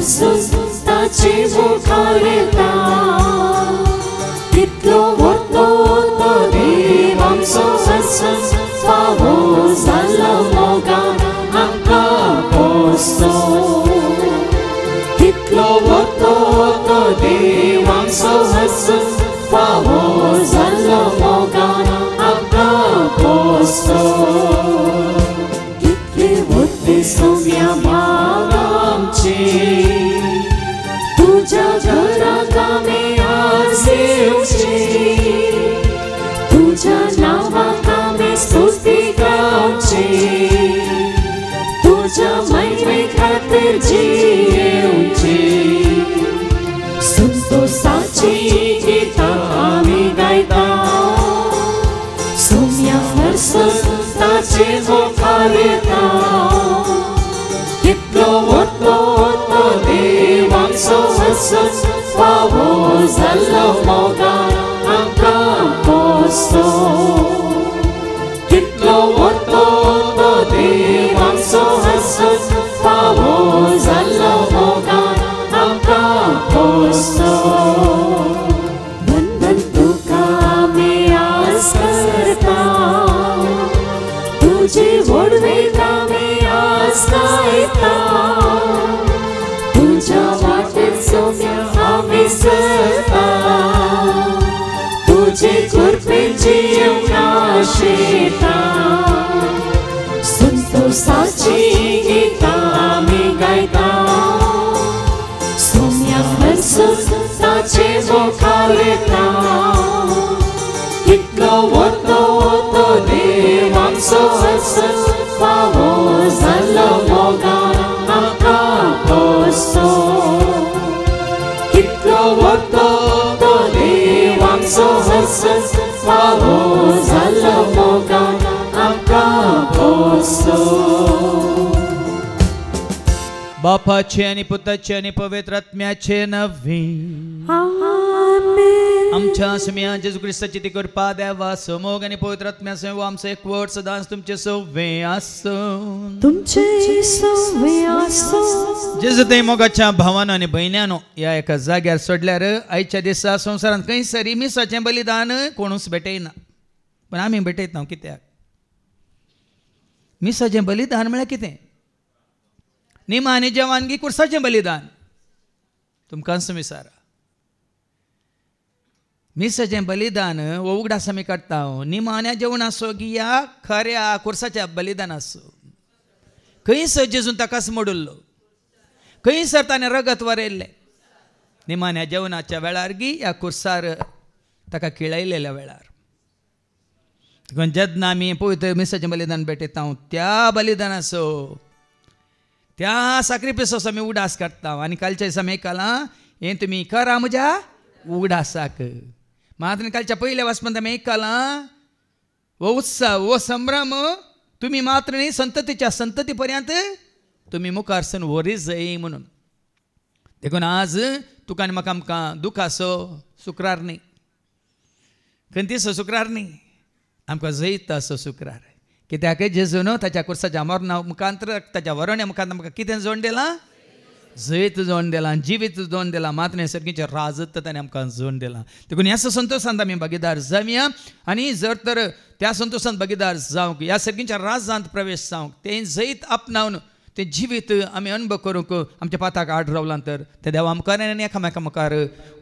Jesus ताचे मुखार येता कितलो व्हडलो तो देव आमचो आसून फावो जालो मोगान आमकां पोसतो कितलो व्हडलो तो देव आमचो आसून फावो जालो मोगान आमकां पोसतो कितले व्हडले सौम्या भाग आमचे तुझ्या घरात आमी आज येवचे तुझ्या नावाक आमी स्तुती गावचे तुझ्या महिमे खातीर जियेवचे संतोषाची गितां आमी गायता सौम्या हर्षन ताचे मुखार येता कितलो व्हडलो तो देव आमचो आसून फावो जालो मोगान आमकां पोसतो कितलो व्हडलो तो देव आमचो आसून फावो जालो मोगान आमकां पोसतो बंधन तुका आमी आस करता तुजे व्हडवेक आमी आस गायता तुझ्या वाटेर सौम्या आमी चलता तुजे कृपेची आशेता संतोषाची गितां आमी गायता सौम्या हर्षन ताचे मुखार येता कितलो व्हडलो तो देव आमचो आसून फावो जालो मोगान आमकां पोसतो कितलो व्हडलो तो देव आमचो आसून फावो जालो मोगान आमकां पोसतो बापाचे आणि पुताचे आणि पवित्र आत्म्याचे नवे आमच्या सम्या जेजू ख्रिस्ताची ती कृपा देवा समोग आणि पवित्र आत्म्याचे व आमचे एक वड सदांच तुमचे सवे आसूं तुमचे सवे आसूं जेजू ते मोगाच्या भावानो आणि भयण्यानो या एका जाग्यार सोडल्यार आयच्या दिसा संवसारांत खंय सरी मिसाचें बलिदान कोणूच भेटयना पण आमी भेटयता कित्याक मिसाचें बलिदान म्हळ्यार कितें निमा आनी जवानगी कुर्साचें बलिदान तुमकां विचारा मिसाचें बलिदान वो उगडास आमी काडटा निमाण्या जेवण आसो की या खऱ्या कुर्साच्या बलिदान आसो खंयसर जेजून ताकाच मोडुल्लो खंयसर ताणें रगत वरयल्लें निमाण्या जेवणाच्या वेळार गी ह्या कुर्सार ताका किळयलेल्या वेळार जेन्ना आमी पवित्र मिसाचें बलिदान भेटयता त्या बलिदानाचो त्या सॅक्रिफायसास आमी उगडास काडटा आनी कालच्या दिसा आमी आयकलां हें तुमी करा म्हज्या उगडासाक मात्र कालच्या पयल्या वाचपांत आमी आयकलां वो उत्सव वो संभ्रम तुमी मात्र न्ही संततीच्या संतती पर्यंत तुमी मुखार सन व्हरी जाय म्हणून देखून आज तुका आनी म्हाका आमकां दुखाचो शुक्रार न्ही खंयचो शुक्रार न्ही आमकां जैत असो शुक्रार कित्याक जेजून ताच्या कुर्साच्या मरणा मुखांतर ताच्या वरण्या मुखांतर आमकां कितें जोड दिलां जैत जोड दिलां जिवीत जोड दिलां मात्र सर्गीचें राजत्व ताणें आमकां जोड दिलां देखून ह्या संतोशांत आमी भागीदार जावया आनी जर तर त्या संतोशांत भागीदार जावंक ह्या सर्गीच्या राजांत प्रवेश जावंक तें जैत आपणावन ते जिवीत आमी अनुभव करूंक आमच्या पाताक आड रावला तर ते देवा आमकां आनी एकामेका मुखार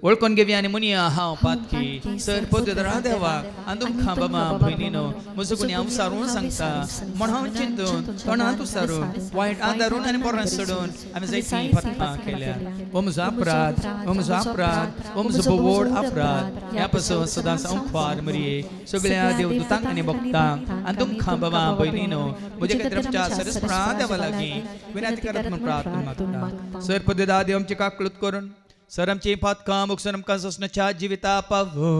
वळखून घेवया आनी म्हणया हांव पातकी सर पोतदारा देवा आनी तुमकां बाबा भयणीनो म्हजो कोणी हांव सारून सांगता म्हण हांव चिंतून तोंडांत उसारून वायट आदारून आनी पोरां सोडून आमी जायतीं पातकां केल्या हो म्हजो अपराध हो म्हजो अपराध हो म्हजो बोवड अपराध ह्या पासून सदांच हांव फार मरये सगळ्या देवदूतांक आनी भक्तांक आनी तुमकां बाबा भयणीनो म्हजे खातीर आमच्या सरस्वता देवा लागीं विनंती करत म्हणून प्रार्थना मागता सर पददा देव आमची काकळूत करून सर आमची पातकां मुखार आमकां सोसण्याच्या जिविता पावो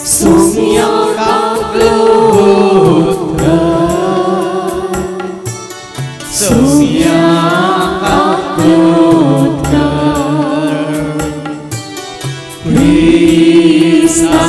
सौम्या काकळूत सौम्या काकळूत Krishna,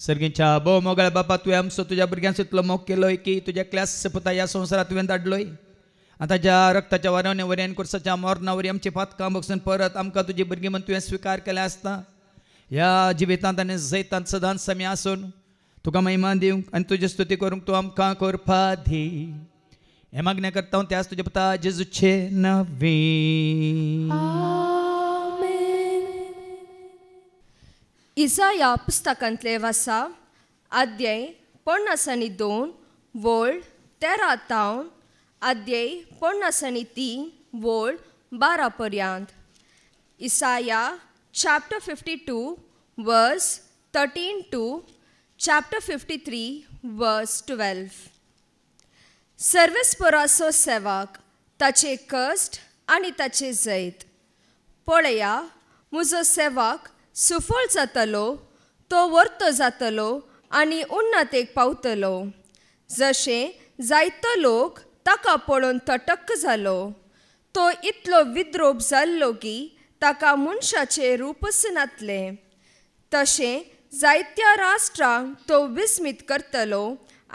सर्गीच्या भोव मोगळ्या बापा तुवें आमचो तुज्या भुरग्यांचो इतलो मोग केलोय की तुज्या क्लास पुता ह्या संवसारांत तुवें धाडलोय आतां ज्या रक्ताच्या वरावणे वऱ्यान कुर्साच्या मोरना वरी आमची पातकां बगसून परत आमकां तुजी भुरगीं म्हणून तुवें स्विकार केलें आसता ह्या जिवितांत आनी जैतांत सदांच आमी आसून तुका महिमा दिवंक आनी तुजी स्तुती करूंक तूं आमकां करपा दी हें मागणें करता हांव त्याच तुज्या पुता जेजूचे नवे इसाया पुस्तकांतले वासा अध्याय 52 वोळ 13 अध्याय 53 वोळ 12 पर्यंत Isaiah chapter 52 verse 13 to chapter 53 verse 12 सर्वेस्पराचो सेवक ताचे कश्ट आनी ताचे जैत पळया म्हजो सेवक सुफळ जातलो तो वर्त जातलो आनी उन्नतेक पावतलो जशें जायतो लोक ताका पळोवन तटक्क जालो तो इतलो विद्रोप जाल्लो की ताका मनशाचें रूपच नातलें तशें जायत्या राष्ट्रांक तो विस्मीत करतलो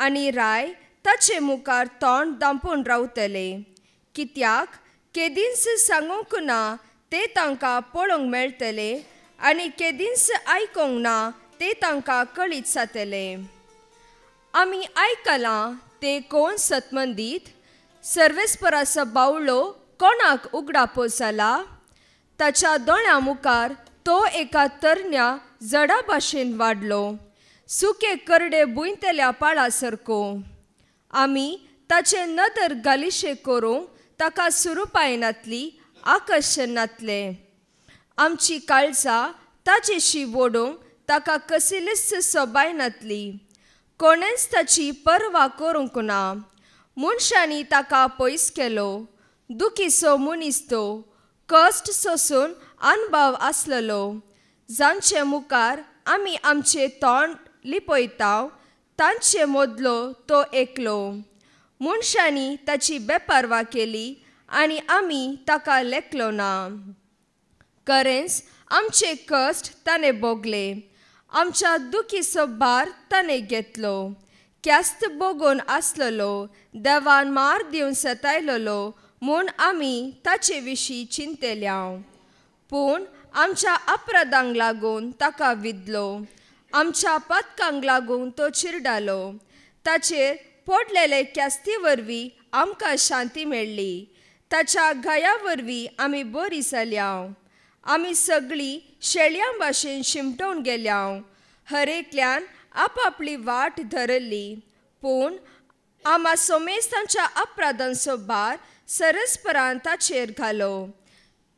आनी राय ताचे मुखार तोंड दांपून रावतले कित्याक केदींस सांगूंक ना ते तांकां पळोवंक मेळटले आनी केदींस आयकूंक ना ते तांकां कळीत जातले आमी आयकलां ते कोण सतमंदीत सर्वेस्पराचो बावळो कोणाक उगडापो जाला ताच्या दोळ्यां मुखार तो एका तरण्या जडा भाशेन वाडलो सुके करडे बुंयतल्या पाळा सारको आमी ताचे नदर गालिशे करूंक ताका सुरूपायनातली आकर्शनातले आमची काळजां ताचेशी ओडूंक ताका कसलीच सोबायनातली कोणेंच ताची पर्वा करूंक ना मनशांनी ताका पयस केलो दुखीचो मनीस तो कश्ट सोसून अनुभव आसलेलो जांचे मुखार आमी आमचे तोंड लिपयताव तांचे मदलो तो एकलो मनशांनी ताची बेपारवा केली आनी आमी ताका लेखलो ना खरेंच आमचे कश्ट ताणें भोगले आमच्या दुखीचो भार ताणें घेतलो क्यास्त भोगून आसलेलो देवान मार दिवन सतायलेलो म्हूण आमी ताचे विशीं चिंतेल्या पूण आमच्या अपराधांक लागून ताका विधलो आमच्या पथकांक लागून तो चिरडालो. ताचेर पडलेले क्यास्ती वरवीं आमकां शांती मेळ्ळी. ताच्या गाया वरवीं आमी बरी जाल्या. आमी सगळीं शेळयां भाशेन शिमटोवन गेल्या. हरेकल्यान आपापली वाट धरली. पूण आमा सोमेस्तांच्या अपराधांचो भार सरस्परान ताचेर घालो.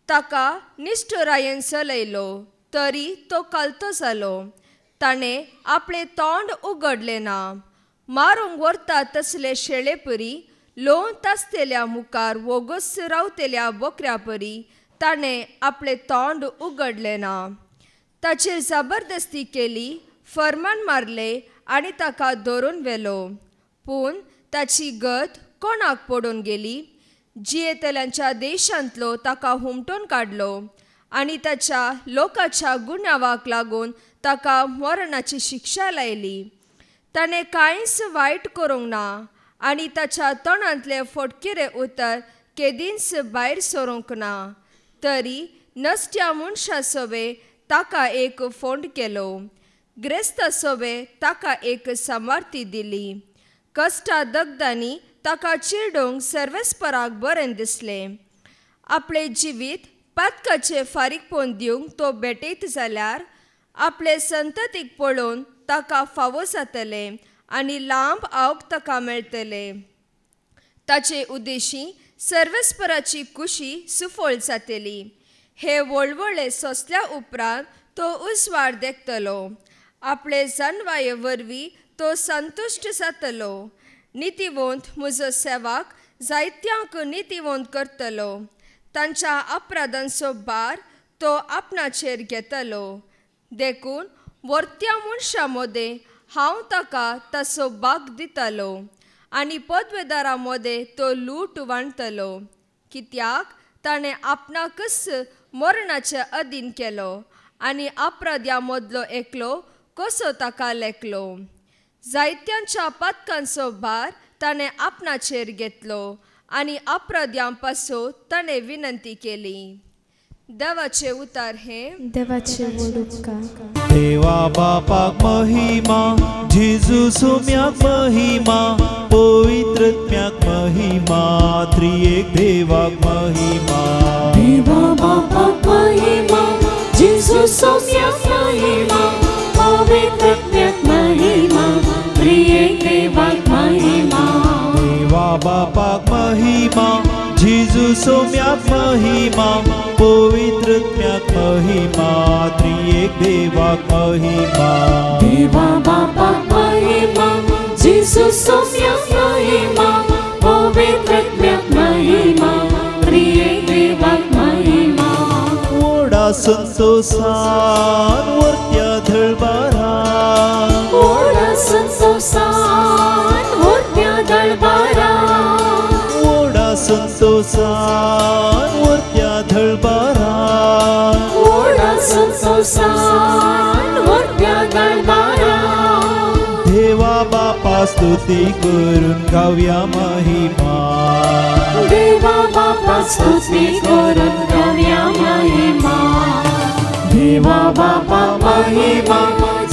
ताका निश्ठुरायेन चलयलो तरी तो कालतो जालो. ताणें आपलें तोंड उगडलें ना. मारूंक व्हरता तसले शेळे परी, लोन तासतेल्या मुखार वोगोस रावतेल्या बोकऱ्या परी ताणें आपलें तोंड उगडलें ना. ताचेर जबरदस्ती केली, फर्मान मारले आनी ताका धरून व्हेलो. पूण ताची गत कोणाक पडून गेली? जियेतल्यांच्या देशांतलो ताका हुमटून काडलो आनी ताच्या लोकाच्या गुन्यांवाक लागून ताका मरणाची शिक्षा लायली. ताणें कांयच वायट करूंक ना आनी ताच्या तोंडांतले फटकिरे उतर केदींच भायर सरूंक ना. तरी नसत्या मनशा सोबे ताका एक फोंड केलो. ग्रेस्त सोबे ताका एक सामर्थी दिली. कश्टा दगदांनी ताका चिरडूंक सर्वेस्पराक बरें दिसलें. आपले जिवीत पथकाचे फारीकपण दिवंक तो भेटयत जाल्यार आपले संततीक पळोवन ताका फावो जातलें आनी लांब आवक ताका मेळटले. ताचे उद्देशी सर्वेस्पराची कुशी सुफळ जातली. हे वळवळे सोंसल्या उपरांत तो उजवाड देखतलो. आपले जानवाये वरवीं तो संतुश्ट जातलो. नितीवंत म्हजो सेवाक जायत्यांक नितीवंत करतलो. तांच्या अपराधांचो भार तो आपणाचेर घेतलो. देखून वर्त्या मनशा मदें हांव ताका ताचो भाग दितलो आनी पदवेदारा मदें तो लूट वांटतलो. कित्याक ताणें आपणाकच मरणाचे अधीन केलो आनी अपराध्या मदलो एकलो कसो ताका लेखलो. जायत्यांच्या पथकांचो भार ताणें आपणाचेर घेतलो आनी अपराध्यां पासो ताणें विनंती केली. देवाचे उतार हे देवाचे वडुपकार. देवा बापाक महिमा, जेजू सोम्याक महिमा, पवित्रत्म्याक महिमा, त्रिएक देवाक महिमा. देवा बापाक महिमा, जेजू सोम्याक महिमा, पवित्रत्म्याक महिमा, त्रिएक देवाक महिमा. देवा बापाक महिमा, जेजू सोम्याक महिमा, पवित्रत्म्याक महिमा, त्रिएक देवाक महिमा. देवा बापाक महिमा, जेजू सोम्याक महिमा, पवित्रत्म्याक महिमा, त्रिएक देवाक महिमा. ओडा संतोषान वर्त्या दळबारान, ओडा संतोषान वर्त्या दळबारान, ओडा संतोषान वर्त्या दळबारान, ओडा संतोषान वर्त्या दळबारान. देवा बापा स्तुती करून गावया महिमा. देवा बापा स्तुती करून गावया महिमा. देवा बापा महिमा,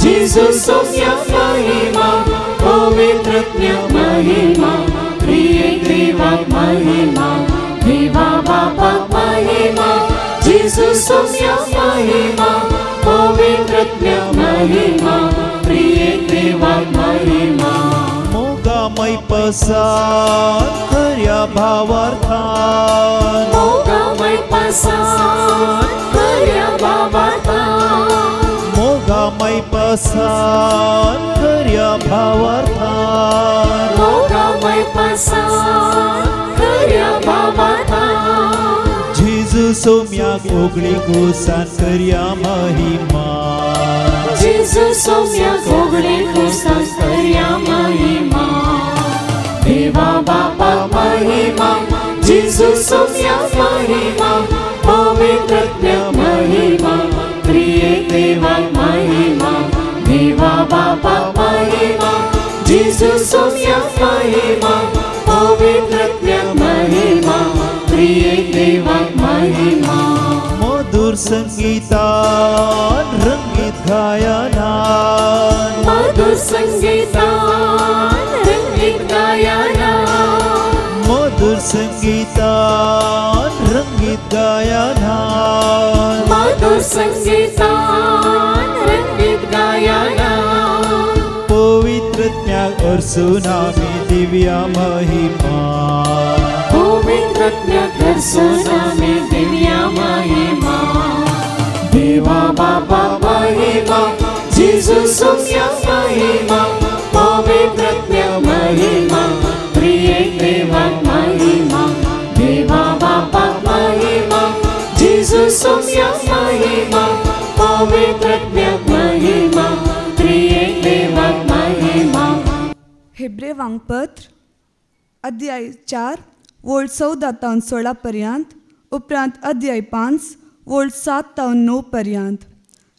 जेजू सोम्याक महिमा, पवित्रत्म्याक महिमा, त्रिएक देवाक महिमा. देवा बापाक महिमा, जेजू सोम्याक महिमा, पवित्रत्म्याक महिमा, त्रिएक देवाक महिमा. मोगामय पसान खऱ्या भावार्थान, मोगामय पसान खऱ्या भावार्थान, मोगामय पसान खऱ्या भावार्थान, मोगामय पसान खऱ्या भावार्थान. जेजू सोम्याक ओगळी घोसान करया महिमा. जेजू सोम्याक ओगळे घोसान करया महिमा. देवा बापाक महिमा, जेजू सोम्याक महिमा, पवित्रत्म्याक महिमा, त्रिएक देवाक महिमा. देवा बापाक महिमा, जेजू सोम्याक महिमा, पवित्रत्म्याक महिमा, त्रिएक देवाक महिमा. मधुर संगीतान रंगीत गायनान, संगीतान रंगीत गायना मधुर संगीतान रंगीत गायना मधुर संगीतान रंगीत गायना पवित्रज्ञाक अर्सून आमी दिव्या महिमा पवित्रज्ञाक अर्सून आमी दिव्या महिमा देवा बाबा महिमा जेजू सोम्याक महिमा पवित्रज्ञाक महिमा प्रियेक देवाक महिमा देवा बाबा महिमा जेजू सोम्याक महिमा पवित्रज्ञाक महिमा प्रियेक देवाक महिमा हेब्रे वांगपत्र अध्याय 4 वोल्ड 14 पर्यंत उपरांत अध्याय 5 वोल्ड 7 9 पर्यंत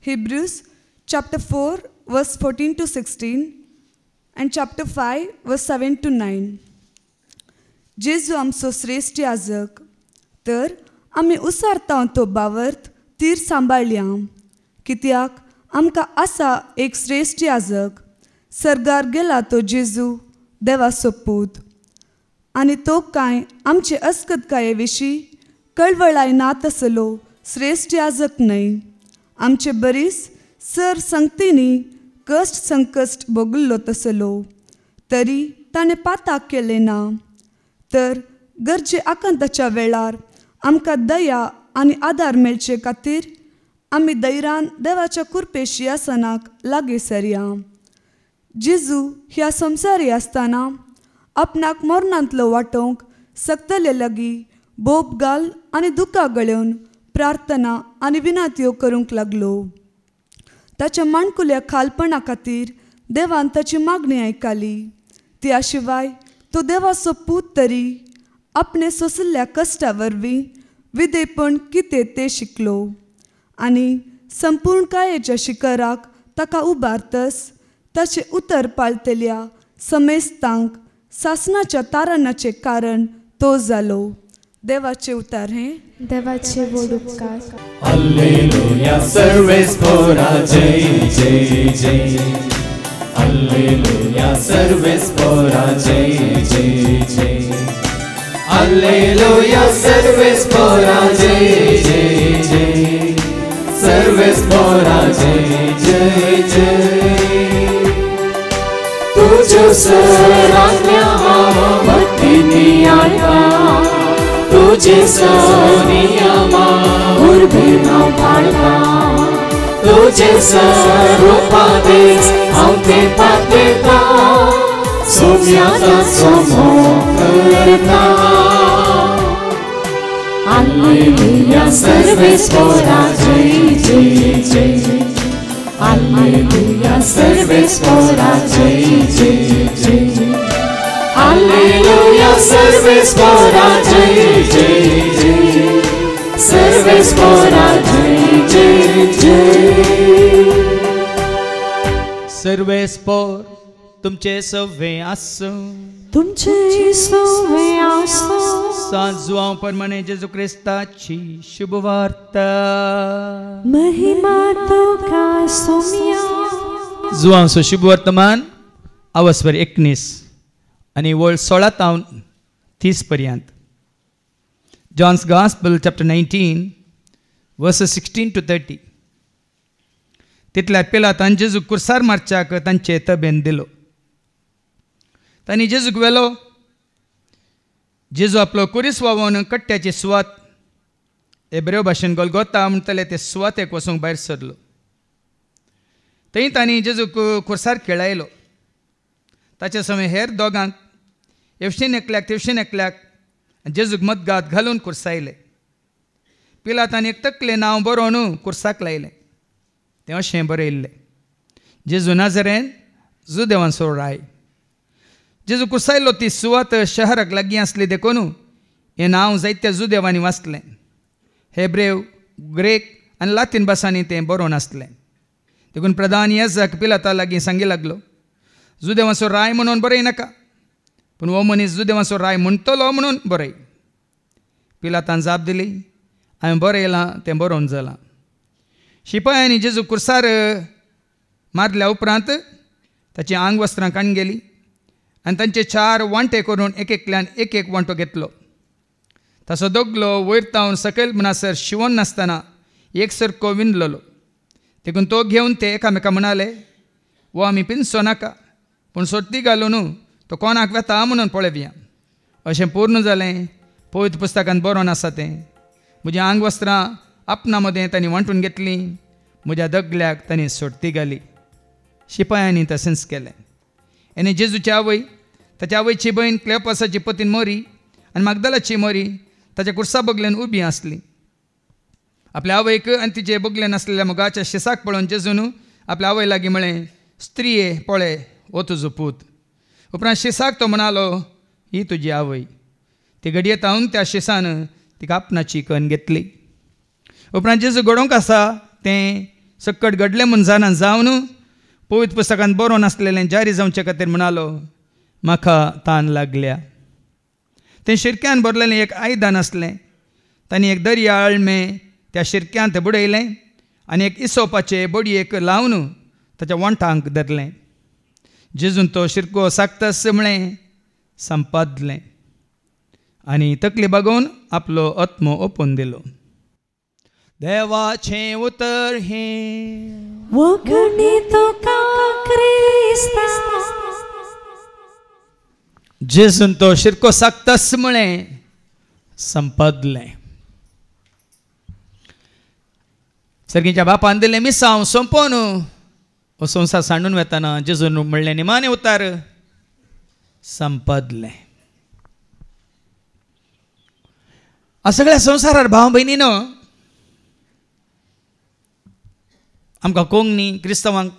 Hebrews chapter 4 verse 14 to 16 and chapter 5 verse 7 to 9 जेजू आमचो श्रेष्ठ याजक तर आमी उसारता तो बावर्त तीर सांबाळल्या कित्याक आमकां आसा एक श्रेष्ठ याजक सर्गार गेला तो जेजू देवाचो पूत आनी तो कांय आमचे अस्कतकाये विशीं कळवळाय ना तसलो श्रेष्ठ याजक न्हय आमचे बरीच सर संगतींनी कश्ट संकश्ट भोगल्लो तसलो तरी ताणें पाताक केलें ना तर गरजे आकांताच्या वेळार आमकां दया आनी आदार मेळचे खातीर आमी दैरान देवाच्या कुरपे सिंहासनाक लागीं सरया जेजू ह्या संवसारी आसतना आपणाक मरणांतलो वांटोवंक सक्तले लागीं बोब घाल आनी दुकां गळ्योन प्रार्थना आनी विनंत्यो करूंक लागलो ताच्या माणकुल्या खालपणा खातीर देवान ताची मागणी आयकली त्या शिवाय तो देवाचो पूत तरी आपणे सोंसिल्ल्या कश्टा वरवीं विधेयपण कितें तें शिकलो आनी संपूर्ण कायेच्या शिखराक ताका उबारतस ताचे उतर पाळतेल्या समेस्तांक सासनाच्या तारणाचें कारण तो जालो देवाचे उतार हे देवाचे व्हड उपकार Alleluia, सर्वेस पोरा जय जय जय Alleluia, सर्वेस पोरा जय जय जय Alleluia, सर्वेस पोरा जय जय जय सर्वेस पोरा जय जय जय तुझो सराज्ञा भक्तिनी आळा तुझे सनियमा उर्बेना पाळता तुझे स्वरूपादेश हांव ते पातेता सोम्याचा समोर करता Alleluia, सर्वेस पोरा जय जय जय Alleluia, सर्वेस पोरा जय जय जय Alleluia, सर्वेस पोरा जय जय जय सर्वेस पोरा जय जय जय सर्वेस्पोर तुमचे सव्वे आसो तुमचे सवे आसो सांजुआं परमणे जेजू क्रिस्ताची शुभवार्ता महिमा तुका सोम्या जुआंचो शुभ वर्तमान अवस्वर 19 आणि वोल्ड 16 ते 30 पर्यंत John's gospel chapter 19 verses 16 to 30 तितल्या पिलातान जेजू कुर्सार मारच्याक तांचे तबेन दिलो तांणी जेजूक व्हेलो जेजू आपलो कुरीस वावोन कट्ट्याची सुवात हेब्रेव भाशेन गोलगोता म्हणटले ते सुवातेक वचूंक भायर सरलो थंय तांणी जेजूक कुर्सार खेळायलो ताचे समय हेर दोगांक एवशेन एकल्याक तेवशेन एकल्याक जेजूक मदगात घालून कुर्सायले पिलातान एक तकलें नांव बरोवन कुर्साक लायलें तें अशें बरयल्लें जेजू नाजरेन जुदेवांचो राय जेजू कुर्सायलो ती सुवात शहराक लागीं आसली देखून हें नांव जायत्या जुदेवांनी वाचलें हेब्रेव ग्रेक आनी लातीन भासांनी तें बरोवन आसलें देखून प्रधान याजक पिलाता लागीं सांगी लागलो जुदेवांचो राय म्हणून बरय नाका पूण हो मनीस जुदेवांचो राय म्हणटलो म्हणून बरय पिलातान जाप दिली हांवें बरयलां तें बरोवन जालां शिपायांनी जेजू कुर्सार मारल्या उपरांत ताची आंग वस्त्रां काडून गेली आनी तांचे 4 वांटे करून एकल्यान एक वांटो घेतलो. ताचो दोगलो वयर तावन सकयल म्हणसर शिवून नासतना एकसारको विणलेलो. देखून तो घेवन ते एकामेका म्हणाले, वो आमी पिंजचो नाका, पूण सोडती घालून तो कोणाक वेता म्हणून पळयवया. अशें पूर्ण जालें. पवित्र पुस्तकांत बरोवन आसा तें. म्हजी आंग वस्त्रां आपणा मदें तांणी वांटून घेतलीं, म्हज्या दगल्याक तांणी सोडती घाली. शिपायांनी तशेंच केलें. आनी जेजूची आवय, ताच्या आवयची भयण क्लेओपासाची पतीन मोरी आनी मागदलाची मोरी ताच्या कुर्सा बगलेन उबी आसली. आपल्या आवयक आनी तिचे बगलेन आसलेल्या मोगाच्या शिसाक पळोवन जेजून आपल्या आवय लागीं म्हळें, स्त्रिये पळय, हो तुजो पूत. उपरांत शिसाक तो म्हणालो, ही तुजी आवय. ती घडये तावन त्या शिसान तिका आपणाची कण घेतली. उपरांत जेजू घडोवंक आसा तें सकट घडलें म्हूण जाणां जावन पवित्र पुस्तकांत बरोवन आसलेलें जारी जावचे खातीर म्हणालो, म्हाका तान लागल्या. तें शिरक्यान भरलेलें एक आयदन आसलें. तांणी एक दर्या अळमें त्या शिरक्यांत बुडयलें आनी एक इसोपाचे बडयेक लावन ताच्या वंठांक धरलें. जेजून तो शिरको साकतस म्हळें, संपादलें. आनी तकली बागोवन आपलो आत्मो ओपून दिलो. देवाचें उतर हें वगणी तुका क्रिस्ता. जेजून तो शिरको साकतस म्हळें, संपादलें. सर्गीच्या बापान दिलें मिसांव सोंपोवन हो संवसार सांडून वेताना जेजून म्हणलें, निमाणें उतार, संपादलें. सगळ्या संवसारार भाव भयणीनो, आमकां कोंकणी क्रिस्तांवांक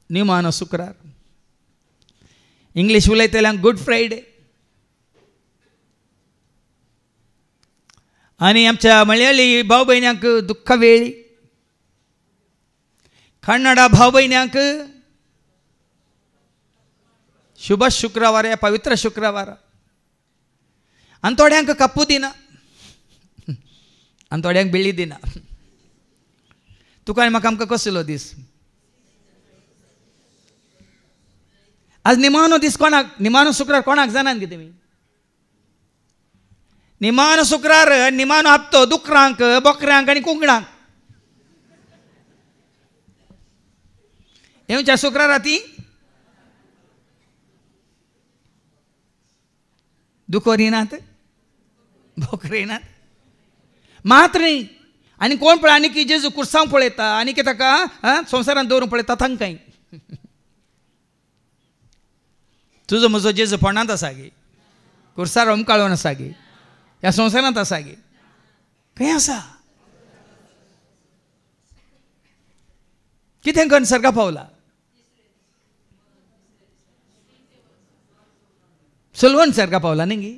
निमाणो शुक्रार, इंग्लीश उलयतल्यांक गूड फ्रायडे, आनी आमच्या मलयाळी भाव भयण्यांक दुख्ख वेळी, कन्नडा भाव भयण्यांक शुभ शुक्रवार या पवित्र शुक्रवार, आनी थोड्यांक कप्पू दिना आनी थोड्यांक बेळी दिना. तुका आनी म्हाका आमकां कसलो दीस? आज निमाणो दीस कोणाक? निमाणो शुक्रार कोणाक जाणात कितें तुमी? निमाणो शुक्रार निमाणो हप्तो दुकरांक, बकऱ्यांक आनी कुंकडांक. येवच्या शुक्रारा ती दुकोर येनात, बकरे येनात, मात्र न्ही. आनी कोण पळय आनी की जेजू कुर्सांव पळयता आनी की ताका संवसारांत दवरून पळयता तांकांय. तुजो म्हजो जेजू फोंडांत आसा गे, कुर्सार ओमकाळून आसा गे, ह्या संवसारांत आसा गे, खंय आसा? कितें करून सर्गा पावला? सलवण सर्गा पावला न्ही गे,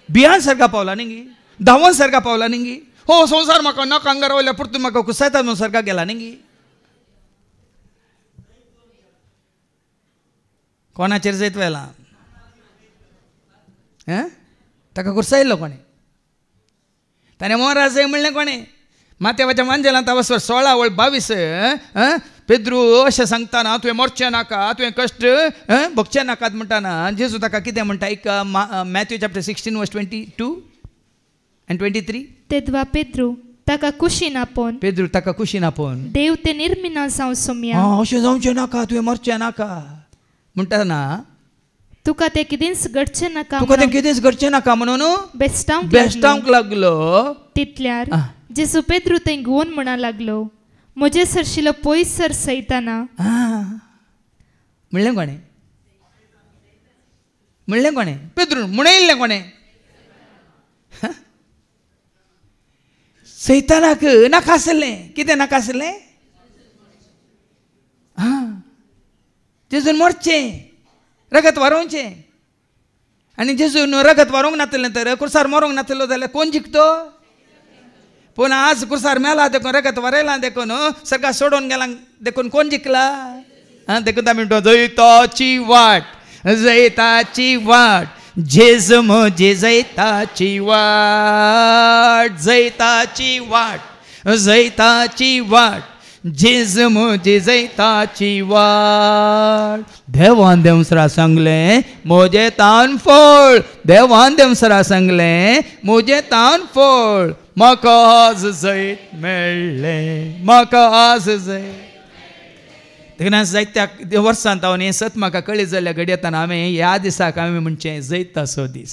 बियाण सर्गा पावला न्ही गे, धांवन सर्गा पावला न्ही गे. हो संवसार म्हाका नाक आंगार वयल्या पुरतून म्हाका कुसायता म्हणून सर्गा गेला न्ही गे. कोणाचेर जैत वेला? ताका कुर्सायल्लो कोणे? ताणें मोरा जाय म्हणलें कोणे? माथेवाच्या मांजेलांत वासवर 16:22 पेद्रू अशें सांगताना तुवें मरचें नाका, तुवें कश्ट भोगचें नाकात म्हणटाना जेजू ताका कितें म्हणटा? एक मॅथ्यू चॅप्टर 16:22 and 23. तेदवा पेद्रू ताका कुशीन आपोवन, पेद्रू ताका कुशीन आपोवन, देव ते निर्मिना जावं सोम्या, अशें जावचें नाका, तुवें मरचें नाका म्हणटाना तुका ते कितेंच घडचें नाका, तुका तें कितेंच घडचें नाका म्हणून बेस्टावंक लागलो. तितल्यार जेजू पेद्रू थंय घेवन म्हणा लागलो, म्हजे सरशिलो पयस सर सैताना. म्हणलें कोणें? म्हणलें कोणें? पेद्रू म्हणयल्लें कोणें? सैतानाक नाका आसलें. कितें नाका आसलें? जेजून मरचें, रगत व्हरोवचें. आनी जेजून रगत व्हरोंक नासलें तर कुर्सार मरोंक नासलो जाल्यार कोण जिखतो? पूण आज कुर्सार मेला देखून, रगत व्हरयलां देखून, सर्गा सोडून गेला देखून कोण जिखला? देखून आमी म्हणटा जैताची वाट, जैताची वाट, जेजू म्हजी जैताची वाट, जैताची वाट, जैताची वाट, जेज म्हजी जैताची वाड. देवान देवसरा सांगले म्हजे तान फळ. देवान देवसरा सांगले म्हजे तान फळ. म्हाका आज जैत मेळ्ळें. म्हाका आज जैत. देखून जायत्या वर्सांत हांव हें सत म्हाका कळ्ळी जाल्या घडयेतना हांवें ह्या दिसाक हांवें म्हणचें जैताचो दीस,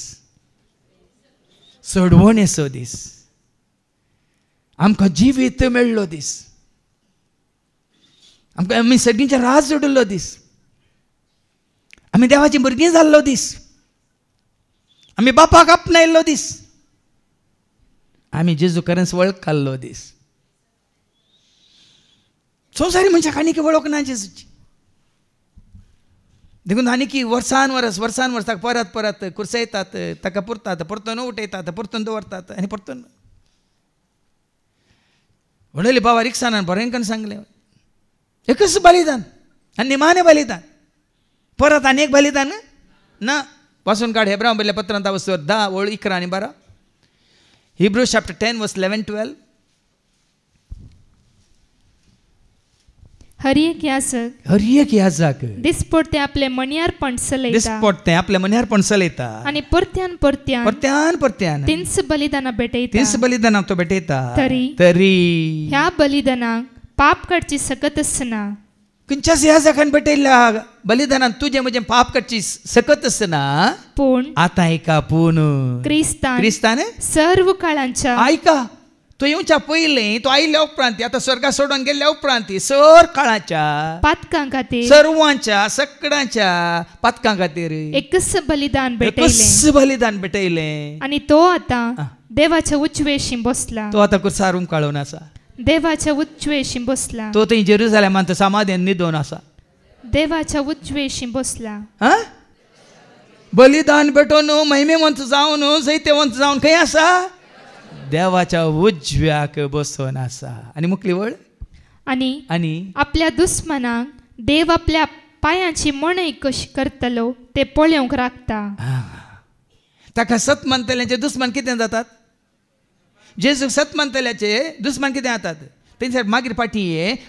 सोडवणेचो दीस, आमकां जिवीत मेळ्ळो दीस, आमकां आमी सगळींचे राज जोडलो दीस, आमी देवाची भुरगीं जाल्लो दीस, आमी बापाक आपणायल्लो दीस, आमी जेजू खरेंच वळख काडलो दीस. संवसारी मनशाक आनीक वळख ना जेजूची. देखून आनीक वर्सान वर्साक परत परत कुर्सयतात, ताका पुरतात, परतून उठयतात, परतून दवरतात आनी परतून. व्हडले बाबा रिक्सानान बरेंकन सांगलें एकच बलिदान आनी निमाणें बलिदान, परत आनी एक बलिदान ना. पासून काड हेब्रांव बरयल्ल्या पत्रांत वचून 10 ओळ 11 आनी 12. Hebrews chapter 10 verse 11-12. हर एक याजक दिसपडते आपले मण्यारपण चलयता आणि परत्यान तिन्स बलिदाना भेटयता. तरी ह्या बलिदानाक पाप काडची सकत आसना. खंयच्याच याजकान भेटयल्ल्या बलिदानान तुजें म्हजें पाप काडची सकत आसना. पूण आतां ऐका, पूण क्रिस्तान सर्व काळांच्या ऐका, तो येवच्या पयलीं, तो आयिल्ल्या उपरांत, आतां स्वर्गा सोडून गेल्ल्या उपरांत सर काळाच्या पातकां खातीर, सर्वांच्या सगळ्यांच्या पातकां खातीर एकच बलिदान भेटयलें. आनी तो आतां देवाच्या उजवेशी बसला. तो आतां कुर्सार काळोवन आसा. देवाच्या उजवेशी बसला. तो थंय जेरुजालेमांत समाधीन न्हिदोन आसा. देवाच्या उजवेशी बसला. बलिदान भेटोन महिमेवंत जावन जैतेवंत जावन खंय आसा? देवाच्या उजव्याक बसून आसा. आनी मुखली वळ आनी आपल्या दुस्मनाक देव आपल्या पायांची मणई कशी करतलो ते पळोवंक राखता. ताका सत मानतल्यांचे दुस्मान कितें जातात? जेजूक सत मानतल्याचे दुस्मान कितें जातात? तेंच्या मागीर फाटी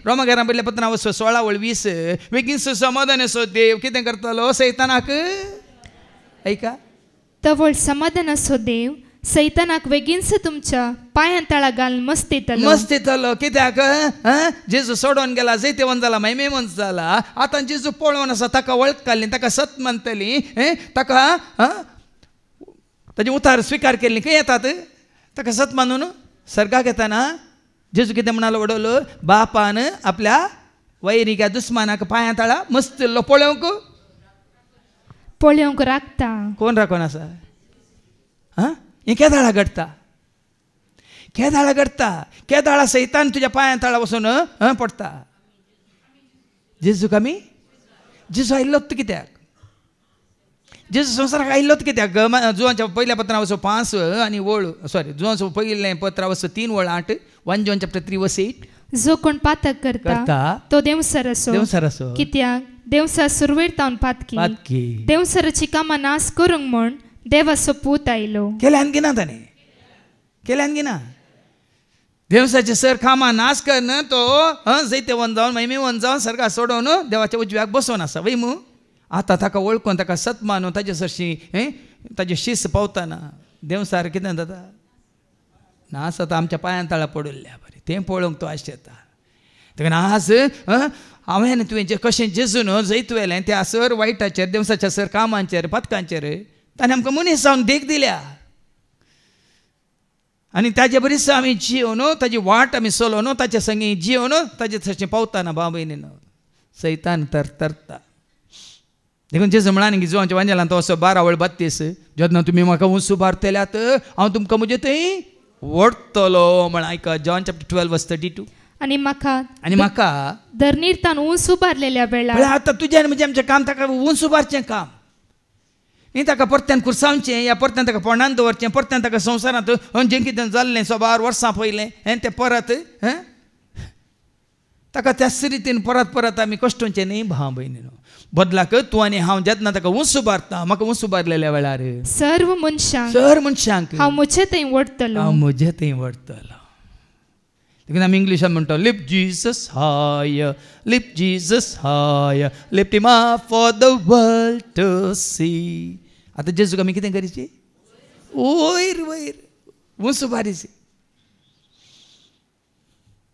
रोमाकारां बरयल्ल्या पत्रांत वचून 16 ओळ 20. बेगीन समाधानाचो देव कितें करतलो? सैतानाक ऐका, तवळ समाधानाचो देव सैतानाक बेगीनच तुमच्या पांयां तळा घालून मस्तीतलो. कित्याक? जेजू सोडून गेला, जैतेवंत जाला, महिमेवंत जाला. आतां जेजू पळोवन आसा, ताका वळख काडली, ताका सत मानतली, ताका ताजी उतार स्विकार केल्ली. खंय येतात? ताका सत मानून सर्गाक येताना जेजू कितें म्हणालो? वडलो बापान आपल्या वैरिक्या दुस्मानाक पांयां तळा मस्तिल्लो पळोवंक राखता. कोण राखून आसा? हें केदाळा घडटा, केदाळा सैतान तुज्या पांयां तळा वचून पडटा. जेजूक आमी जेजू आयिल्लोच कित्याक? जेजू संवसाराक आयिल्लोच कित्याक? जुवांच्या पयल्या पत्रां वचून 5 आनी ओळ जुवांचो पयलें पत्रां वचून 3 ओळ 8. 1 John chapter 3 verse 8. जो कोण पातक करता तो देवसर असो. कित्याक देवसर सुरवेर पातकी देवसराची कामां नाश करूंक म्हण देवाचो पूत आयलो. केल्यान गिना देवसाचे सर कामां नाश करन तो जैतेवंत जावन महिमेवंत जावन सर्गा सोडून देवाच्या उजव्याक बसून आसा. वय मू आतां ताका वळखून ताका सत मानून ताजे सरशी ताजे शीस पावतना देवसार कितें जाता? नास आतां आमच्या पांयां तळा पडुल्ल्या बरें तें पळोवंक तो आशेता. देखून आज हांवें तुवें कशें जेजून जैतवेलें त्या सर वायटाचेर, देवसाच्या सर कामांचेर, पथकांचेर ताणें आमकां मनीस जावन देख दिल्या. आनी ताजे बरीच आमी जियोन ताजी वाट आमी चलोवन ताचे संगी जियोन ताजे थंयचें पावतना भाव भयणीन सैतान तरता. देखून जेजू म्हणान की जुवांच्या वांजेलांत तो असो 12 ओळ 32. जेन्ना तुमी म्हाका उंच उबारतल्यात हांव तुमकां म्हजे थंय ओडटलो म्हण आयका. John chapter 12 verse 32. आनी म्हाका धरणीरतान उंच उबारलेल्या वेळार आतां तुजें म्हणजे आमचें काम ताका उंच उबारचें काम न्ही. ताका परत्यान कुर्सावचें या परत्यान ताका पोंडान दवरचें, परत्यान ताका संवसारांत जें कितें जाल्लें 12 वर्सां पयलें तें परत ताका त्याच रितीन परत आमी कश्टोवचें न्ही भाव भयणीनो. बदलाक तूं आनी हांव जेन्ना ताका उंच उबारता, म्हाका उंच उबारलेल्या वेळार सर्व मनशांक हांव म्हजे थंय वडटलो. देखीन आमी इंग्लिशान म्हणटा lift Jesus higher, lift Jesus higher, lift him up for the world to see. आतां जेजूक आमी कितें करची? वयर वयर उंच बारीची.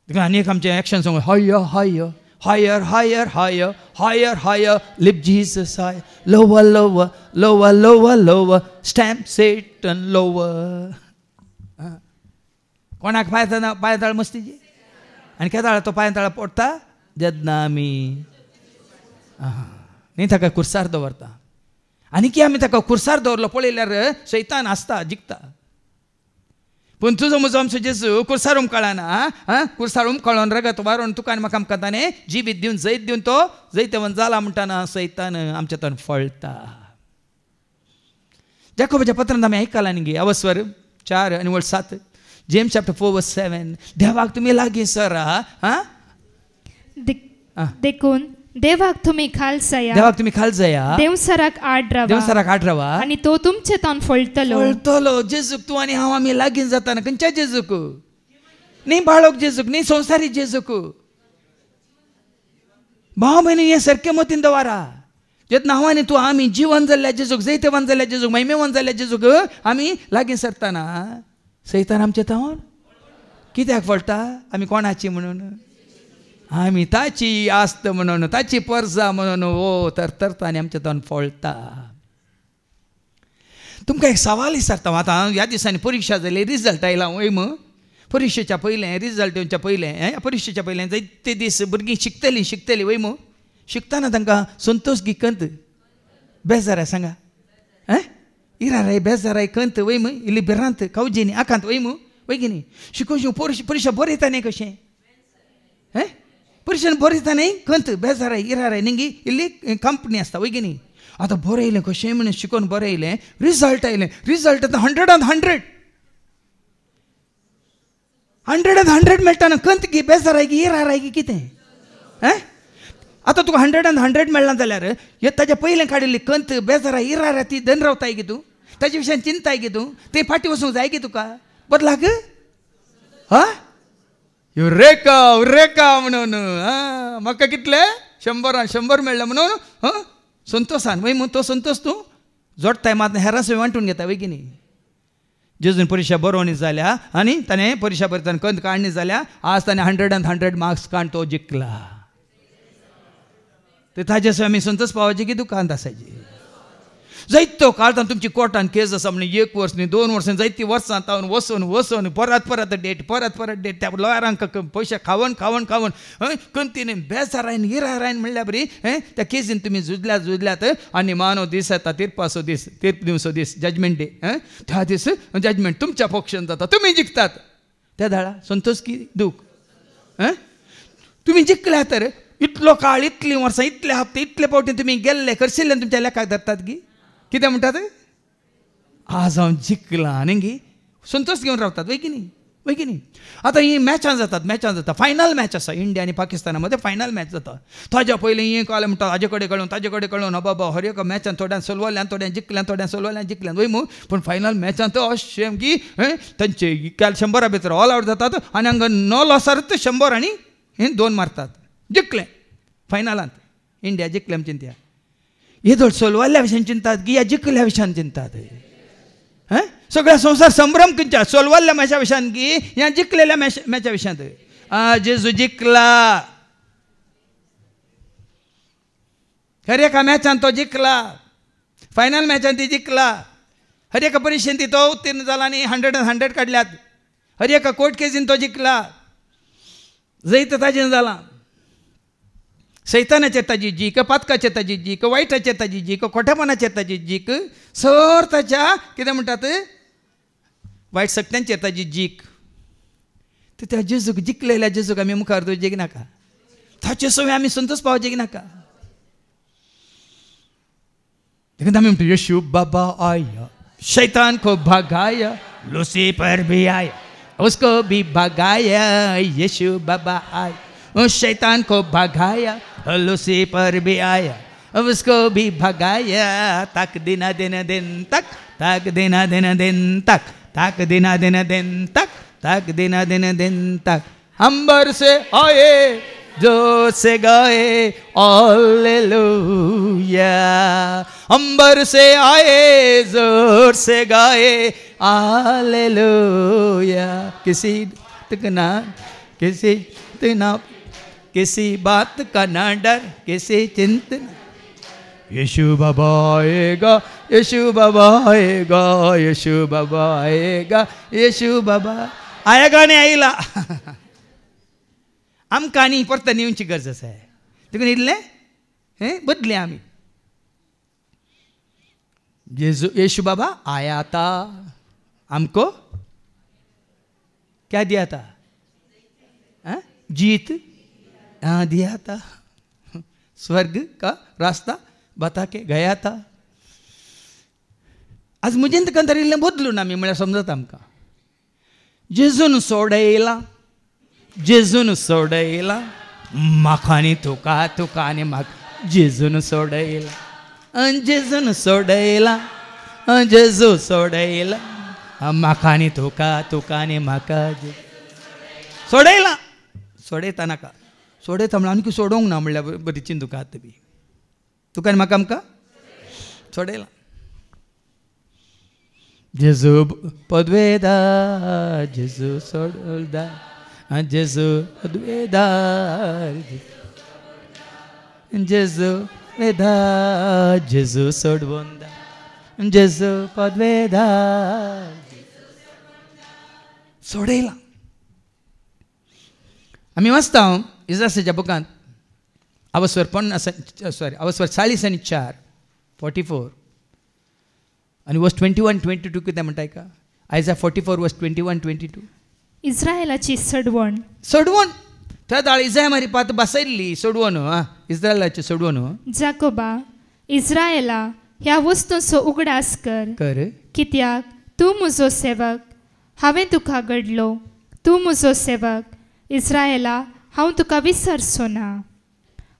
देखीन आनी एक आमचें action song higher higher higher, higher, higher, higher, higher, lift Jesus high, lower, lower, lower, lower, lower, stamp Satan lower. कोणाक पायताळ मस्तीची आनी केदाळ तो पायताळ पडटा जेन्ना आमी न्ही ताका कुर्सार दवरता. आनी की आमी ताका कुर्सार दवरलो पळयल्यार शैतान आसता जिखता. पूण तुजो म्हजो आमचो जेजू कुर्सारूम कळना. कुर्सारूम कळोन रगत वारोवन तुका आनी म्हाका आमकां जिवीत दिवन जैत दिवन तो जैतवन जाला म्हणटाना सैतान आमच्या तन फळटा. जाकोबाच्या पत्रांत आमी आयकलां न्ही गे अवस्वर 4 आनी 7 जेम्स चॅप्टर 4:7 देवाक तुमी लागीं सरा देखून देवाक तुम्ही खाल जाया, देवाक तुम्ही खाल जाया, देवसराक आड रावा आनी तो तुमचे तन फळटलो. जेजूक तूं आनी हांव आमी लागीं जाताना खंयच्या जेजूक? न्ही बाळोक जेजूक, न्ही संवसारी जेजूक. भाव भयणी हें सारकें मतीन दवरा. जेन्ना हांव आनी तूं आमी जिवन जाल्ल्या जेजूक, जैतवन जाल्ल्या जेजूक, महिमेवन जाल्ल्या जेजूक आमी लागीं सरतना सैतान आमचे तन कित्याक फळटा? आमी कोणाची म्हणून? आमी ताची आस्त म्हणून, ताची परजा म्हणून ओ तरता आनी आमच्या तन फळटा. तुमकां एक सवाल विचारता. आतां ह्या दिसांनी परीक्षा जाली, रिजल्ट आयला वयम. परीक्षेच्या पयलें रिजल्ट येवच्या पयलें परीक्षेच्या पयलें जायते दीस भुरगीं शिकतलीं वयम. शिकतना तांकां संतोश गी कंत बेजाराय सांगा इराराय बेजाराय कंत वयम इल्ली बिरांत कावजीनी आकांत वयम वयगिनी शिकोवची परीक्षा बरयता न्ही कशें परीक्षेन बरयता न्ही कंत बेजाराय इराराय निंगी इल्ली कंपनी आसता वयगिनी. आतां बरयलें कशें म्हणून शिकोवन बरयलें, रिजल्ट आयलें. रिजल्ट आतां 100 मेळटा ना. कंत गी बेजाराय गी इराराय गी कितें? आतां तुका 100 मेळना जाल्यार हे ताच्या पयलें काडिल्ली कंत बेजाराय इराराय ती दन रावताय गी तूं? ताच्या विशयान चिंताय गी तूं? ते फाटी वचूंक जाय गी तुका बदलाक? रेका म्हणून म्हाका कितले 100 मेळ्ळे म्हणून संतोषान वय तो संतोष तूं जोडताय मात हेरां सवय वांटून घेता वय की न्ही. जेजून परीक्षा बरोवनी जाल्या आनी ताणें परीक्षा बरयतना कंत काडणी जाल्या आज ताणें 100 मार्क्स काडून तो जिखला. ते ताजे सवय आमी संतोष पावपाची की दुकान आसायची. जायतो काळान तुमची कोर्टान केस आसा म्हणून 1 वर्स न्ही 2 वर्सां जायतीं वर्सां तावन वचून परत डेट त्या लॉयरांक पयशे खावन कंतीन बेजारायन इरारायन म्हणल्या बरी त्या केसीन तुमी झुजल्यात आनी मानव दीस येता तीर्पाचो दीस तीर्प दिवचो दीस जजमेंट डे त्या दीस जजमेंट तुमच्या पक्षान जाता तुमी जिखतात. त्या धाडा संतोष की दूख तुमी जिखल्या तर इतलो काळ इतलीं वर्सां इतले हप्ते इतले फावटी तुमी गेल्ले करशिल्ले तुमच्या लेखाक धरतात गी कितें म्हणटात? आज हांव जिखला न्ही संतोष घेवन रावतात वय की न्ही. आतां ही मॅचां जाता फायनल मॅच आसा इंडिया आनी पाकिस्ताना मदें फायनल मॅच जाता. ताज्या पयलीं हें काल म्हणटा हाजे कडेन कळून बाबा हर एका मॅचान थोड्यान सोलवल्यान थोड्यान जिखल्यान वय मू. पूण फायनल मॅचान तो अशें की तांचे काल 100 भितर ऑल आवट जातात आनी हांगा 9 लॉसारूच 100 आनी 2 मारतात. जिखलें फायनलांत इंडिया जिखलें आमची इंडिया. हे धड सोलवाल्ल्या विशयान चिंतात की या जिखल्या विशयान चिंतात? सगळ्या संवसार संभ्रम खंयच्या सोलवाल्ल्या मॅचा विशयान की ह्या जिखलेल्या मॅचा विशयांत? जेजू जिखला. हर एका मॅचान तो जिखला. फायनल मॅचान ती जिखला. हर एका परीक्षेन ती तो उत्तीर्ण जाला आनी 100 काडल्यात. हर एका कोर्ट केसीन तो जिखला. जैत ताजेन जाला. सैतानाचेर ताजी जीक, पातकाचेर ताजी जीक, वायटाचेर ताजी जीक, खोटेपणाचेर ताजी जीक, सर ताच्या कितें म्हणटात वायट शक्त्यांचेर ताजी जीक. त्या जेजूक जिखलेल्या जेजूक आमी मुखार दवरचें नाका. ताचे सवय आमी संतोष पावचें नाका. देखून आमी म्हणटा येशू बाबा आया, शैतान को भगाया, लूसीफर भी आया, उसको भी भगाया. येशू बाबा आया, शैतान को भगाया, लूसीफर भी आया, उसको भी भगाया. तक दिना दिन तक, तक दिना दिन तक, तक दिना दिन तक, तक दिना दिन तक. अंबर से आए जोर से गाए हालेलुया, अंबर से आए जोर से गाए हालेलुया। किसी बात का ना डर, किसी चिंता, यीशु बाबा आएगा, यीशु बाबा आएगा, यीशु बाबा आएगा, यीशु बाबा आएगा नाही आईला आमकां आनी परत येवची गरज आसा. देखून इल्ले बदले आमी. यीशु बाबा आया था, हमको क्या दिया था? जीत दिया था, स्वर्ग का रास्ता बता के गया था. आज मुझे कंतर इल्ले बदलून आमी म्हळ्यार समजता आमकां. जेजून सोडयला, जेजून सोडयला म्हाका आनी तुका, तुका आनी म्हाका. जेजून सोडयला, जेजून सोडयला, जेजू सोडयला म्हाका आनी तुका, तुका आनी म्हाका. सोडयला, सोडयता नाका, सोडयता म्हळ्यार आनी सोडोंक ना म्हळ्यार बरी चिंतूक आतां बी. तुका आनी म्हाका आमकां सोडयला. जेजू पदवेदा, जेजू सोडदा, जेजू पदवेदा, जेजू वेदा, जेजू सोडवंदा, जेजू पदवेदा, सोडयला. आमी वाचता इस्रायेलाच्या बुकांत अवस्वर 40:4 44 आणि वर्स 21-22 कितें म्हणटा का? आयजा 44:21-22 इस्रायलाची सडवण. सडवण त्या दाळ इस्रायल मारी पात बसयल्ली सडवण. इस्रायलाची सडवण. जाकोबा, इस्रायला ह्या वस्तूंचो उगडास कर, कित्याक तूं म्हजो सेवक, हांवें तुका घडलो. तूं म्हजो सेवक इस्रायला, हांव तुका विसरचो ना.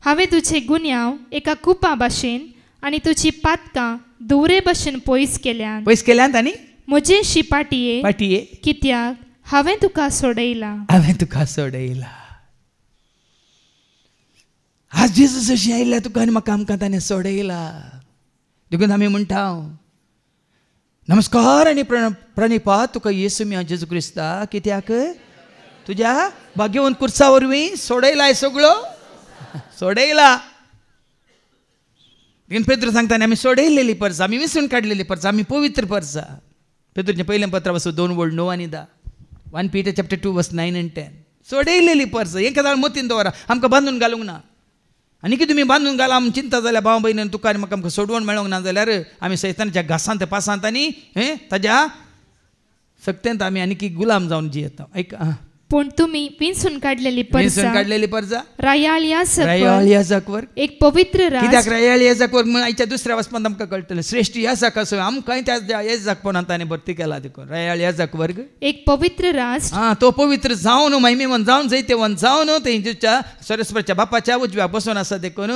हांवें तुजे गुन्यांव एका कुपा भाशेन आनी तुजी पातकां दोरे भाशेन पयस केल्यात आनी म्हजे शिपाटये, पाटये, कित्याक हांवें तुका सोडयला, हांवें तुका सोडयला. आज जेजूस अशी आयिल्ल्या तुका आनी म्हाका आमकां ताणें सोडयला. देखून आमी म्हणटा नमस्कार आनी प्रणिपात तुका येसू मी जेजू क्रिस्ता, कित्याक तुज्या भाग्यवंत कुर्सा वरवीं सोडयलाय सगळो, सोडयला. देखून पेद्रू सांगता आमी सोडयलेली परसा, आमी विसरून काडलेली परसा, आमी पवित्र परसा. पेद्रूचें पयलें पत्र 2:9 आनी 10. 1 Peter chapter 2:9 and 10. सोडयलेली परसा. एक काळ मोतीन दवरा, आमकां बांदून घालूंक ना. आनी कितें तुमी बांदून घाला आमी चिंता जाल्यार भाव भयण तुका आनी म्हाका आमकां सोडवण मेळोंक ना जाल्यार आमी सैतानाच्या घासांत पासांत आनी ताज्या सक्तेंत आमी आनी गुलाम जावन जियेता. ऐका, पूण तुमी विंचून काडलेली परसा रायाळ याजकावर एक पवित्र राज. कित्याक रायाळ याजकावर म्हण आयच्या दुसऱ्या वचपांत आमकां कळटलें. श्रेष्ठ याजक असो आमकांय त्या याजकपणांत ताणें भरती केला. देखून रायाळ याजक वर्ग एक पवित्र राज. तो पवित्र जावन महिमेवन जावन जैतेवन जावन तेंच्या सरस्वतीच्या बापाच्या उजव्या बसून आसा. देखून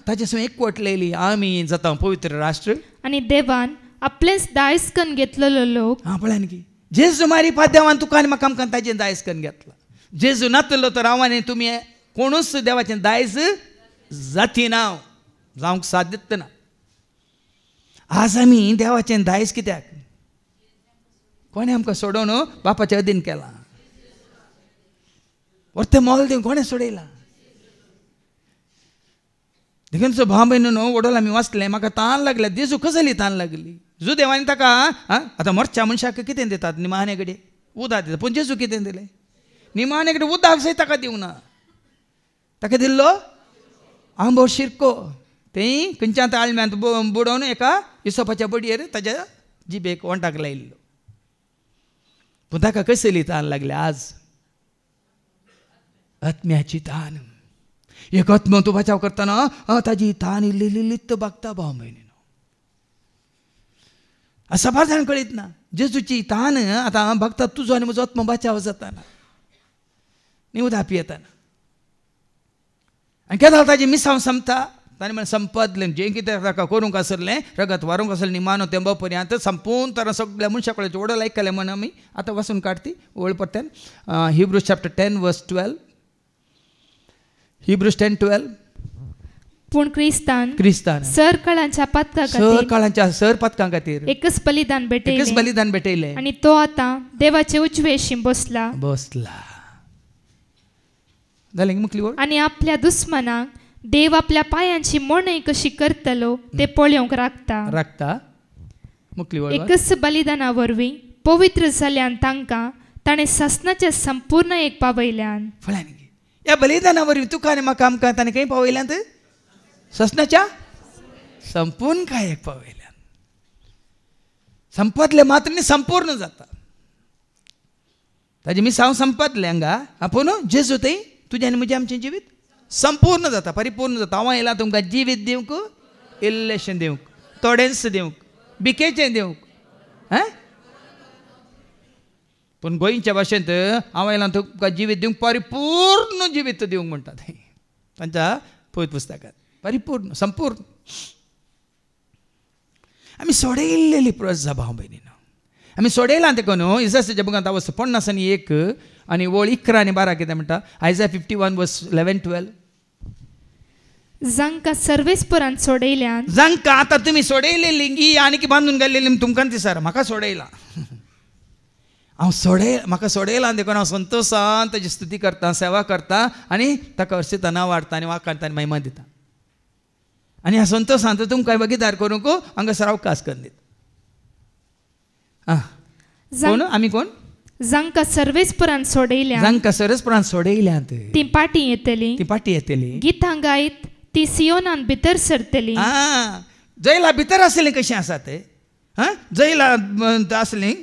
ताचे सो एकवटलेली आमी जाता पवित्र राष्ट्र. आनी देवान आपलेच दायज करून घेतलेलो लोक. पळयान की जेजू मारी देवान तुका आनी म्हाका आमकां ताजें दायज करून घेतला. जेजू नातलो तर हांव आनी तुमी कोणूच देवाचें दायज जातीना, जावंक साध्य ना. आज आमी देवाचें दायज कित्याक? कोणें आमकां सोडोवन बापाच्या अधीन केला. व्हरतें मोल दिवन कोणें सोडयला? देखून सो भाव भयण वडोल आमी वाचलें. म्हाका तान लागल्या. जेजू कसली तान लागली? जो देवानी ताका आतां मरच्या मनशाक कितें दितात? निमाणे कडेन उदक दितात. पूण जेजू कितें दिलें? निमाणे कडेन उदक सय ताका दिवंक ना. ताका दिल्लो आंबो शिरको. तें खंयच्यान आळम्यांत बुडोवन एका हिसोपाच्या बडयेर ताज्या जिबेक वंटाक लायिल्लो. पूण ताका कसली तान लागल्या? आज आत्म्याची तान. एक आत्म तूं बचाव करतना ताजी तान इल्ली बागता भाव भयणी. सबार जाण कळीत ना. जेजूची तान आतां भक्ता तुजो आनी म्हजो आत्म बचाव जाताना न्ही उदापी येताना. आनी केदां ताजी मिसांव संपता. ताणें म्हळें संपदलें जें कितें ताका करूंक आसलें रगत व्हरूंक आसलें निमानो तेंबो पर्यंत संपूर्ण तरां सगळ्या मनशा कडेन ओडो आयकलें म्हणून आमी आतां वाचून काडटी ओल्ड परत्यान हिब्रूज चॅप्टर 10 वर्स 12 हिब्रूज 10:12 पूण क्रिस्तान सर पदकां खातीर एकच बलिदान भेटयलें आनी तो आतां देवाचे उजवेशी बसला जालें मुखली ओळ आनी आपल्या दुस्मनाक देव आपल्या पायांची मोडणी कशी करतलो ते पळोवंक राखता मुखली ओळ एकच बलिदाना वरवीं पवित्र जाल्यान तांकां ताणें ससनाच्या संपूर्ण एक पावयल्यान ह्या बलिदाना वरवीं तुका आनी म्हाका आमकां ताणें खंय पावयल्यात ससनाच्या संपूर्ण कांय पावयल्यान संपतले मात्र न्ही संपूर्ण जाता ताजें मिसांव संपतलें हांगा आपूण जेजू थंय तुजें आनी म्हजें आमचें जिवीत संपूर्ण जाता परिपूर्ण जाता हांव येयलां तुमकां जिवीत दिवंक इल्लेशें दिवंक थोडेंच दिवंक बिकेचें दिवंक पूण गोंयच्या भाशेंत हांव येयलां तुमकां जिवीत दिवंक परिपूर्ण जिवीत दिवंक म्हणटात तांच्या पवित्र पुस्तकांत परिपूर्ण संपूर्ण आमी सोडयिल्लेली प्रजा भाव भयणीनो आमी सोडयलां तेका न्हू इसायाच्या बुकांत हांव 50 आनी 1 आनी ओळ 11 आनी 12 कितें म्हणटा आयजाया 51 वर्स 11-12 जांकां सर्वेस्परान सोडयल्यान जांकां आतां तुमी सोडयलेली ही आनीक बांदून घाल्लेली तुमकां दिसता म्हाका सोडयलां म्हाका सोडयलां देखून हांव संतोशान ताची स्तुती करता सेवा करता आनी ताका हरशीं नांव वाडटा आनी वाखाणटा आनी महिमा दिता आनी ह्या संतोशांत तुमकां वगीदार करूंक हांगासर अवकाश करून दिता कोण आमी कोण जांकां सर्वेस्परान सोडयल्यान ती पाटी येतली गितां गायत ती सियोनान भितर सरतली जैला भितर आसलें कशें आसा तें जैला आसलीं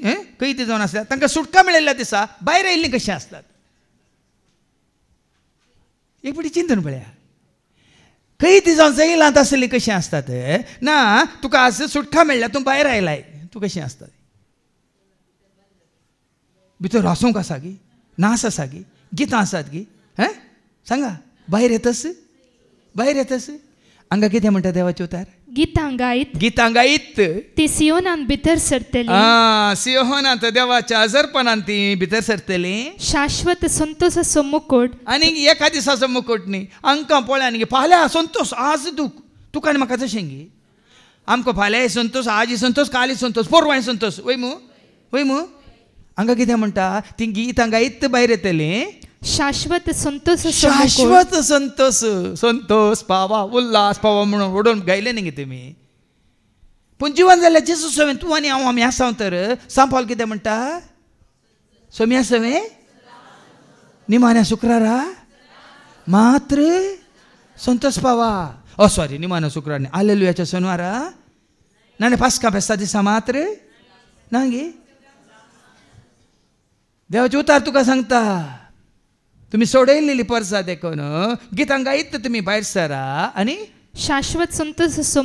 कैदी जावन आसल्या तांकां सुटका मेळिल्ल्या दिसा भायर आयिल्लीं कशीं आसतात एक फावटी चिंतून पळया कैदी जावन जैलांत आसलीं कशीं आसतात ना तुका आज सुटका मेळ्ळ्या तूं भायर आयलाय तूं कशीं आसता भितर आसूंक आसा गी नास आसा गी गितां आसात गी सांगा भायर येतस हांगा कितें म्हणटा देवाचे उतार गितां गायत ती सियोनान भितर सरतली सियोनांत देवाच्या अजरपणान ती भितर सरतली शाश्वत संतोषाचो मुकुट आनी एका दिसाचो मुकुट न्ही आमकां पळय न्ही फाल्यां संतोष आज तुका आनी म्हाका तशें गी आमकां फाल्यां संतोष आज संतोष काल संतोष परवां संतोष वय मू हांगा कितें म्हणटा ती गितां गायत भायर येतली शाश्वत संतोष संतोष पावा उल्हास पावा म्हणून ओडून गायले न्ही तुमी पूण जिवन जाल्यार जेजू सवें तूं आनी हांव आमी आसां तर सांपावल कितें म्हणटा सोम्या सवें निमाण्या शुक्रारा मात्र संतोष पावा सॉरी निमाण्या शुक्रार न्ही हालेलुयाच्या शेनवारा ना पास्का फेस्ता दिसा मात्र ना गे देवाचे उतार तुका सांगता तुमी सोडयलेली परसा देखून गितां गायत तुमी भायर सरा आनी शाश्वत संतोषाचो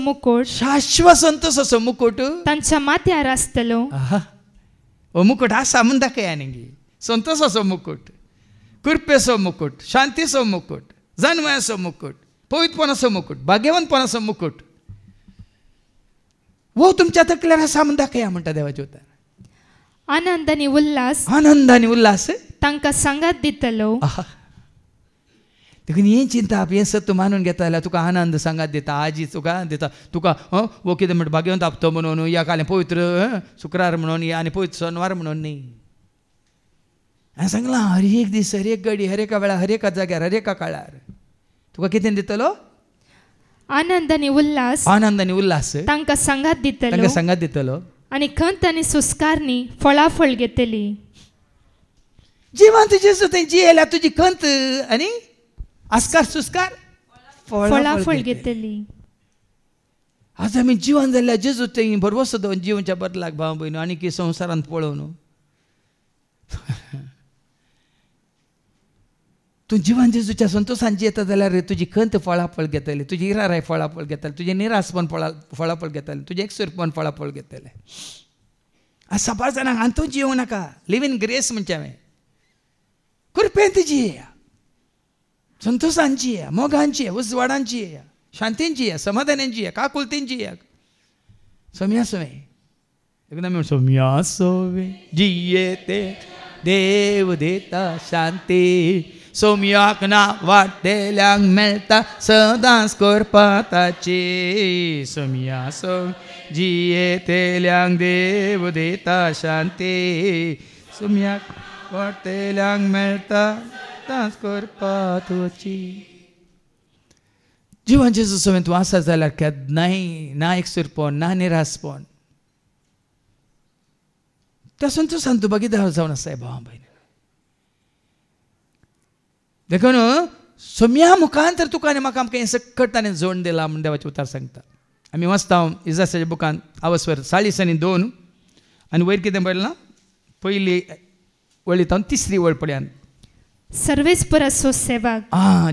मुकुट तांच्या माथ्यार आसतलो मुकुट आसा म्हूण दाखया न्ही संतोषाचो मुकुट कृपेचो मुकुट शांतीचो मुकुट जन्मयाचो मुकुट पवित्रपणाचो मुकुट भाग्यवंतपणाचो मुकुट वो तुमच्या तकल्यार आसा म्हूण दाखया म्हणटा देवाचे उतार आनंद आनी उल्हास तांकां सांगात दितलो देखून हें चिंता हें सत्य मानून घेता जाल्यार तुका आनंद सांगात दिता आजी तुका दिता तुका वो कितें म्हणटा भाग्यवंत हप्तो म्हणून या कालें पवित्र शुक्रार म्हणून या आनी पवित्र शेनवार म्हणून न्ही हांवें सांगलां हर एक दीस हर एक घडी हर एका वेळार हर एका जाग्यार हर एका काळार तुका कितें दितलो आनंद आनी उल्हास तांकां सांगात दितलो आनी खंत आनी सुस्कारनी फळाफळ घेतली जिवन तुजें सुद्दां जियेल्यार तुजी खंत आनी आस्कार सुस्कार फळाफळ घेतली आज आमी जिवन जाल्यार जेजू थंय बरवस दवन जिवनच्या बदलाक भाव भयणो आनी कितें संवसारांत पळोवन तूं जिवन जेजूच्या संतोशान जियेता जाल्यार तुजी खंत फळाफळ घेतली तुजी इराराय फळाफळ घेतली तुजें निरासपण फळाफळ घेतलें तुजें एकसुरपण फळाफळ घेतलें आज सपार जाणांक हातूंत जियोंक नाका लिव इन ग्रेस म्हणचें हांवें कृपेंत जियेया संतोशान जियेया मोगान जियेया उजवाडान जियेया शांतीन जिया, समाधानान जिया, काकुलतीन जिया. सोम्या सोवे एकदा मी सोम्या सोवे जियेते देव देता शांती. सोम्याक ना वाटेल्यांक मेळटा सदांच करपाताची. सोम्या सोवे जियेतेल्यांक देव देता शांती. सोम्याक वाटेल्यांक मेळटा सदांच करपाताची. जिवन जेजू सोबत तूं आसा जाल्यार केन्नाय ना एकसुरपण ना निरासपण त्या संतोशान तूं भागीदार जावन आसा भावा भयणी. देखून सोम्या मुखांतर तुका आनी म्हाका आमकां हें सकट ताणें जोड दिलां म्हण देवाचें उतार सांगता. आमी वाचता इजायाच्या बुकांत आवस्वर 40:2 आनी वयर कितें बरयलां पयली वळीत तिसरी वळ पळयात. सर्वेस्परसो सेवाक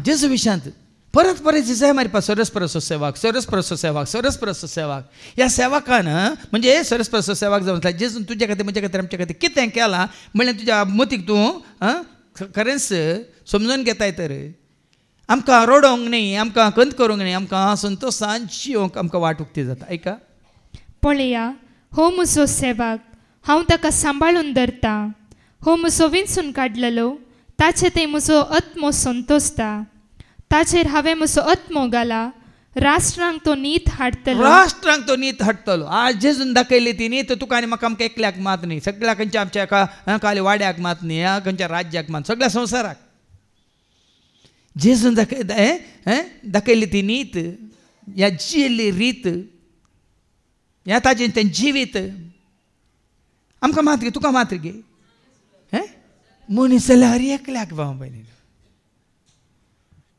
जेजू विशांत परत परत जिजाय मारपा सरस्परसो सेवाक सरस्परसो सेवाक सरस्परसो सेवाक. ह्या सेवाकान म्हणजे सरस्परसो सेवाक जावन जेजून तुज्या खातीर म्हज्या खातीर आमच्या खातीर कितें केलां म्हणल्यार तुज्या मतीक तूं खरेंच समजून घेताय तर आमकां रडोंक न्ही, आमकां कंत करूंक न्ही, आमकां संतोशान जिवंक आमकां वाट उक्ती जाता. ऐका पळया, हो म्हजो सेवाक, हांव ताका सांबाळून धरता. हो म्हजो विंचून काडलेलो, ताचे ते म्हजो आत्मो संतोसता. ताचेर हांवें म्हजो आत्मो घाला. राष्ट्रांक तो नीत हाडटलो. राष्ट्रांक तो नीत हाडटलो. आज जेजून दाखयली ती नीत तुका आनी म्हाका आमकां एकल्याक मात न्ही, सगळ्या खंयच्या आमच्या एका काली वाड्याक मात न्ही, खंयच्या राज्याक मात, सगळ्या संवसाराक जेजून दाखयली ती नीत, ह्या जियेल्ली रीत, ह्या ताजें तें जिवीत आमकां मात गे, तुका मात गे. मनीस जाल्यार एकल्याक भाव भयणी.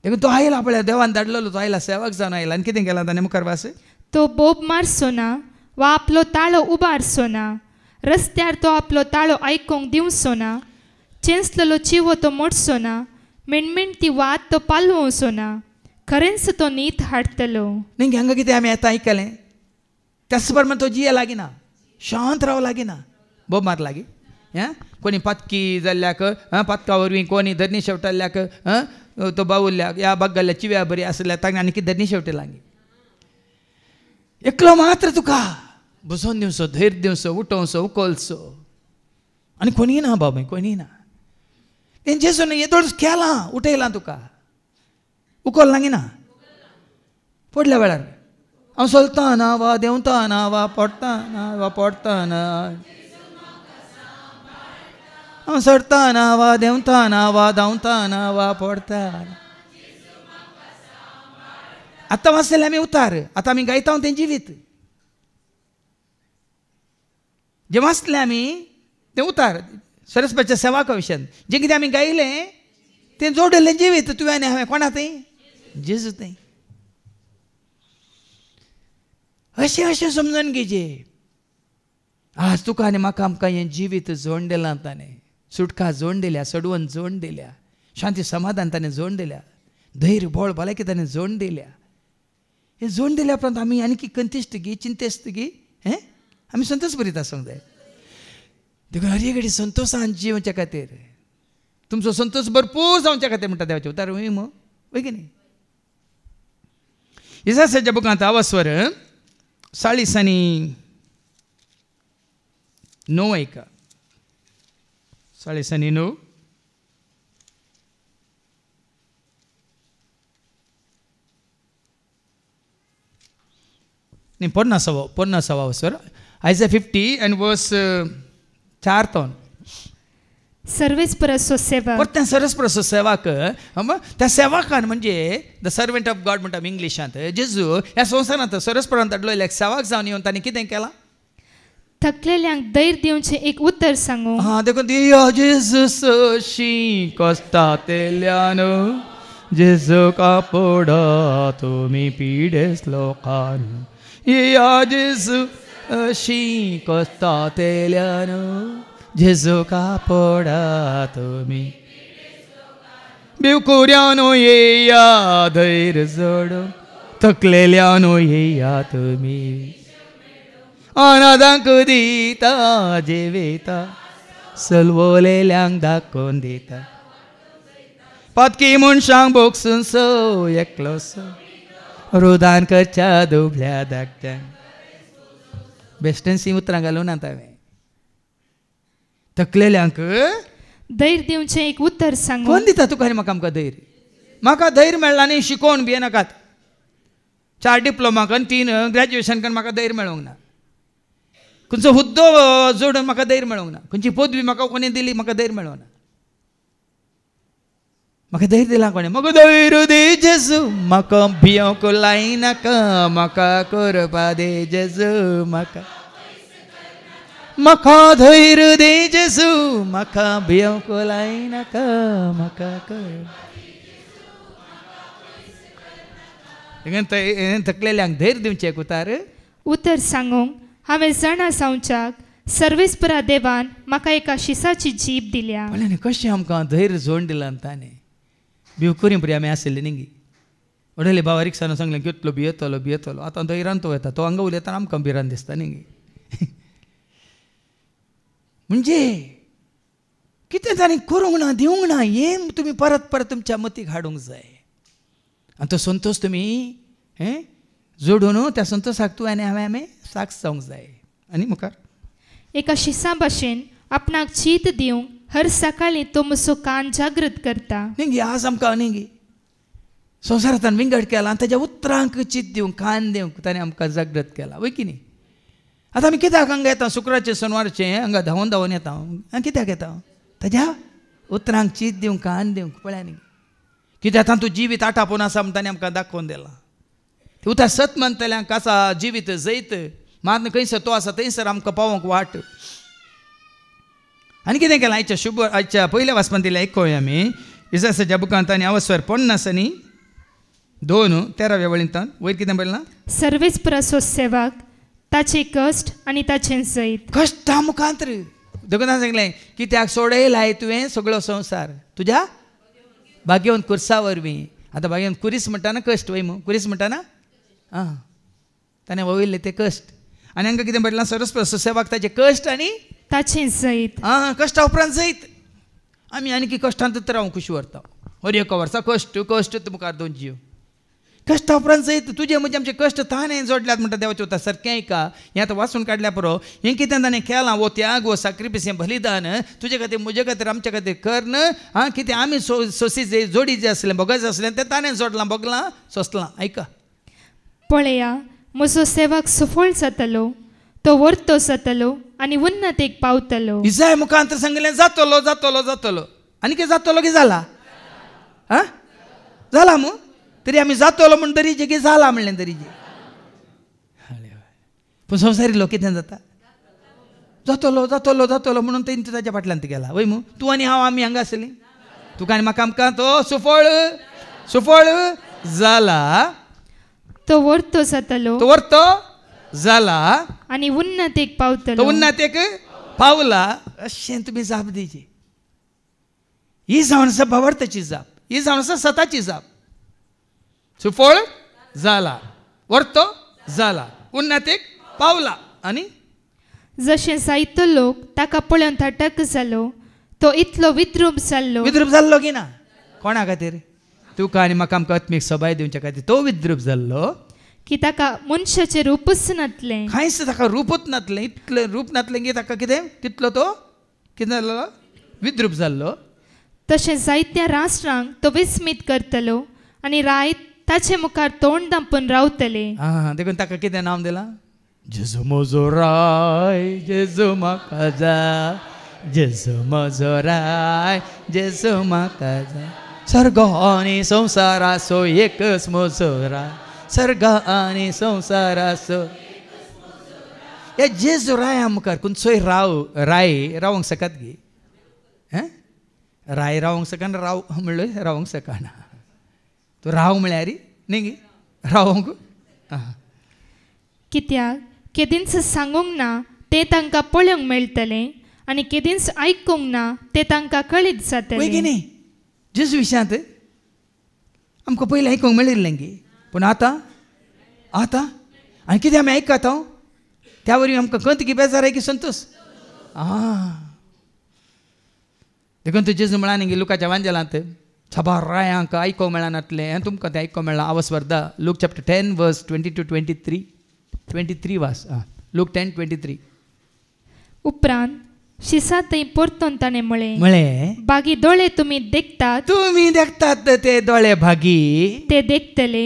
देखून तो आयला पळय, देवान धाडलेलो तो आयला, सेवक जावन आयला. आनी कितें केलां ताणें मुखार वास. तो बोब मारचो ना वा आपलो ताळो उबारचो ना. रस्त्यार तो आपलो ताळो आयकूंक दिवचो ना. चेंचलेलो चिवो तो मोडचो ना. मिणमिणती वात तो पालवचो ना. खरेंच तो नीत हाडटलो. न्ही हांगा कितें आमी येता आयकलें त्याच प्रमाणे तो जिये लागीना, शांत राव लागीना बोब मार लागीं. कोणी पत्की जाल्ल्याक पत्का वरवीं, कोणी धरणी शेवटाल्ल्याक तो बावुल्ल्याक, ह्या बग्गल्ल्या चिव्या बरी आसल्या तांणी आनी कितें धरणी शेवटे लागीं. एकलो मात्र तुका बसोवन दिवचो, धैर्य दिवचो, उठोवचो, उखलचो. आनी कोणीय ना बाबा, कोणीय ना. तें जेजून येदोळ केलां, उठयलां तुका, उखल लागीना. पडल्या वेळार हांव चलताना वा देंवताना वा पडटाना हांव सरताना वा देंवताना वा धांवताना वा पडताना. आतां वाचलेले आमी उतार, आतां आमी गायता तें जिवीत. जें वाचलें आमी तें उतार सरस्वतीच्या सेवाका विशयान. जें कितें आमी गायलें तें जोडलें जिवीत. तुवें आनी हांवें कोणा तें जेजू तें. अशें अशें समजून घेजें. आज तुका आनी म्हाका आमकां हें जिवीत जोडून दिलां ताणें. सुटका जोडून दिल्या, सडवण जोडून दिल्या, शांती समाधान ताणें जोडून दिल्या, धैर्य बळ भलायकी ताणें जोडून दिल्या. हें जोडून दिल्या उपरांत आमी आनी कंतिश्ट गी, चिंतेस्त गी, आमी संतोश भरीत आसूंक जाय. देखून हर एक घडी संतोशान जिवच्या खातीर, तुमचो संतोश भरपूर जावच्या खातीर म्हणटा देवाचें उतार. वय की न्ही. इसायाच्या बुकांत आवस्वर 40:9 ऐका. 40:9 नहीं पन्ना सवा वस्वर Isaiah 50 and verse 4. सर्वेस्परसो सेवक. परत सर्वेस्परसो सेवक. त्या सेवकान म्हणजे द सर्वंट ऑफ गॉड म्हणटा इंग्लिशांत. जेजू ह्या संवसारांत सर्वेस्परांत धाडलेले सेवक जावन येवन तांणी कितें केलां. थकलेल्यांक धैर्य दिवचें एक उतर सांगू. देखून दिया जेजू सोशी कस्तातेल्यान जेजू कापडा तुमी पिडेस लोकान. या जेजू अशी कस्तातेल्यान जेजू कापडा तुमी भिवकुऱ्यानो येया धैर्य जोडून थकलेल्यानो येया तुमी. अनाथांक दिता जिविता सलवलेल्यांक दाखोवन दिता. पत्की मनशांक बोगसून सो एकलोसो रोदान करच्या दोबल्या धाकट्यांक बेस्टन्सी उतरां घालून आता हांवें थकलेल्यांक धैर्य दिवचें एक उत्तर सांगू. कोण दिता तुका आनी म्हाका धैर्य? म्हाका धैर्य मेळ्ळा न्ही शिकोवन बी नाकात. 4 डिप्लोमा करून 3 ग्रॅज्युएशन करून म्हाका धैर्य मेळोंक ना. खंयचो हुद्दो जोडून म्हाका धैर्य मेळोंक ना. खंयची पदवी म्हाका कोणी दिली म्हाका धैर्य मेळोंक ना. म्हाका धैर्य दिला कोणें? म्हाका धैर्य दे जेजू, म्हाका भियोंक लायनाका, म्हाका करपा दे जेजू, म्हाका धैर्य दे जेजू, म्हाका भियोंक लायनाका, म्हाका कर. थकलेल्यांक धैर्य दिवचें उतार. उत्तर सांगूंक हांवें जाणा सावच्याक सर्वेस्परा देवान म्हाका एका शिसाची जीब दिल्या. पळय कशें आमकां धैर्य जोड दिला ताणें. भिव करी परी आमी आसले न्ही. वडले भावा रिक्षान सांगलें घेतलो भियेतलो. आतां धैर्यान तो येता, तो हांगा उलयता आमकां भिरान दिसता न्ही. म्हणजे कितें ताणें करूंक ना दिवंक ना हें तुमी परत परत तुमच्या मतीक हाडूंक जाय. आनी तो संतोश तुमी जोडून त्या संतोशाक तूं आनी हांवें साक्ष जावंक जाय. आनी मुखार एका शिसा भाशेन आपणाक चीत दिवंक हर सकाळीं तो म्हजो कान जागृत करता. न्ही आज आमकां न्ही संवसारांतल्यान विंगड केला आनी ताच्या उतरांक चीत दिवंक कान दिवंक ताणें आमकां जागृत केला. वय की न्ही. आतां आमी कित्याक हांगा येता शुक्रारचें शेनवारचें हांगा धांवन येता. कित्याक येता? ताज्या उतरांक चीत दिवंक कान दिवंक. पळय न्ही कित्याक तातूंत जिवीत आटापून आसा म्हण ताणें आमकां दाखोवन दिलां. ते उतर सत म्हणटल्यांक आसा जिवीत जैत मात खंयसर तो आसा थंयसर आमकां पावोंक वाट. आनी कितें केलां आयच्या पयल्या वाचपांतल्या एक कळ्ळें आमी इसायाच्या बुकांत आनी अवस्वर 50 आनी 2:13 वळींतान वयर कितें बरयलां? सर्वेस्पराचो सेवक ताचे कश्ट आनी ताचें जैत. कश्टा मुखांतर दोगांनी सांगलें कित्याक सोडयलाय तुवें सगळो संवसार तुज्या भाग्यवंत कुर्सा वरवीं. आतां भाग्यवंत कुरीस म्हणटा ना कश्ट वय मू कुरीस म्हणटा ना ताणें वयले ते कश्ट. आनी हांकां कितें बरयलां? सर्वेस्पराचो सेवक ताचे कश्ट आनी ताचें जैत. कश्टा उपरांत जैत. आमी आनी कश्टांत तर हांव खुशी व्हरता. हर एका वर्सा कश्ट कश्ट मुखार दोन जीव. कश्टा उपरांत जैत. तुजे म्हणजे आमचे कश्ट ताणें जोडल्यात म्हणटा देवाचें उतर सारकें का. हें आतां वाचून काडल्या पुरो. हें कितें ताणें केलां वो त्याग वो सॅक्रिफायस हें बलिदान तुजे खातीर म्हजे खातीर आमचे खातीर करन. कितें आमी सोसी जे जोडी जे आसलें बोगायचें आसलें तें ताणें जोडलां बोगलां सोंसलां. आयका पळया म्हजो सेवक सफळ जातलो, तो वर्तो जातलो आनी उन्नतेक पावतलो. इसाया मुखांतर सांगलें जातलो जातलो जातलो. आनी कितें जातलो की जाला? जाला मू तरी आमी जातलो म्हण तरीचे की जाला म्हणलें तरीचे. पूण संवसारी लोक कितें जाता? जातलो जातलो जातलो म्हणून तेंची ताच्या फाटल्यान ते गेला. वय मू तूं आनी हांव आमी हांगा आसलीं. तुका आनी म्हाका आमकां तो सुफळ जाला. तो वर्तो जातलो, तो वर्तो जाला आनी उन्नतेक पावतलो. तो उन्नतेक पावला. अशें तुमी जाप दिवची. ही जावन आसा भावार्थाची जाप. ही जावन आसा सताची जाप. सुफळ जाला, वर्तो जाला, उन्नतेक पावला. आनी जशें जायतो लोक ताका पळोवन थटक जालो, तो इतलो विद्रूप जाल्लो की ना? कोणा खातीर? तुका आनी म्हाका आमकां आत्मीक सबाय दिवच्या खातीर तो विद्रूप जाल्लो की ताका मनशाचें रूपच नातलें. कांयच ताका रूपच नातलें. इतलें रूप नातलें की ताका कितें तितलो तो कितें जाल्लो? विद्रूप जाल्लो. तशें जायत्या राष्ट्रांक तो विस्मीत करतलो आनी रायत ताचे मुखार तोंड दांपून रावतले. देखून ताका कितें नांव दिलां? जेजू म्हजो राय, जेजू म्हाका जाय, जेजू म्हजो राय, जेजू म्हाका जाय. सर्ग आनी संवसाराचो एकच म्हजो राय, सर्ग आनी संवसाराचो. हे जेजू राया मुखार खंयचोय राय रावंक शकत गे. राय रावंक शकना, राव म्हणलें रावंक शकना. तो राव म्हळ्यार न्ही गे रावंक. कित्याक केदींच सांगूंक ना तें तांकां पळोवंक मेळटलें आनी केदींच आयकूंक ना तें तांकां कळीत जातलें. न्ही जेजू विशयांत आमकां पयलीं आयकूंक मेळिल्लें गे. पूण आतां आनी कितें आमी आयकता त्या वरवीं आमकां खंत की बेजार की संतोश. देखून तूं जेजू म्हळा न्ही गे लुकाच्या वांजेलांत साबार रायांक आयको मेळनातलें आनी तुमकां तें आयको मेळना आवाज वर्दा लूक चॅप्टर 10 वर्स 22 to 23 वास लूक 10:23 उपरांत शिसा थंय परतून ताणें म्हळें बागी दोळे तुमी देखतात तुमी देखतात ते दोळे भागी ते देखतले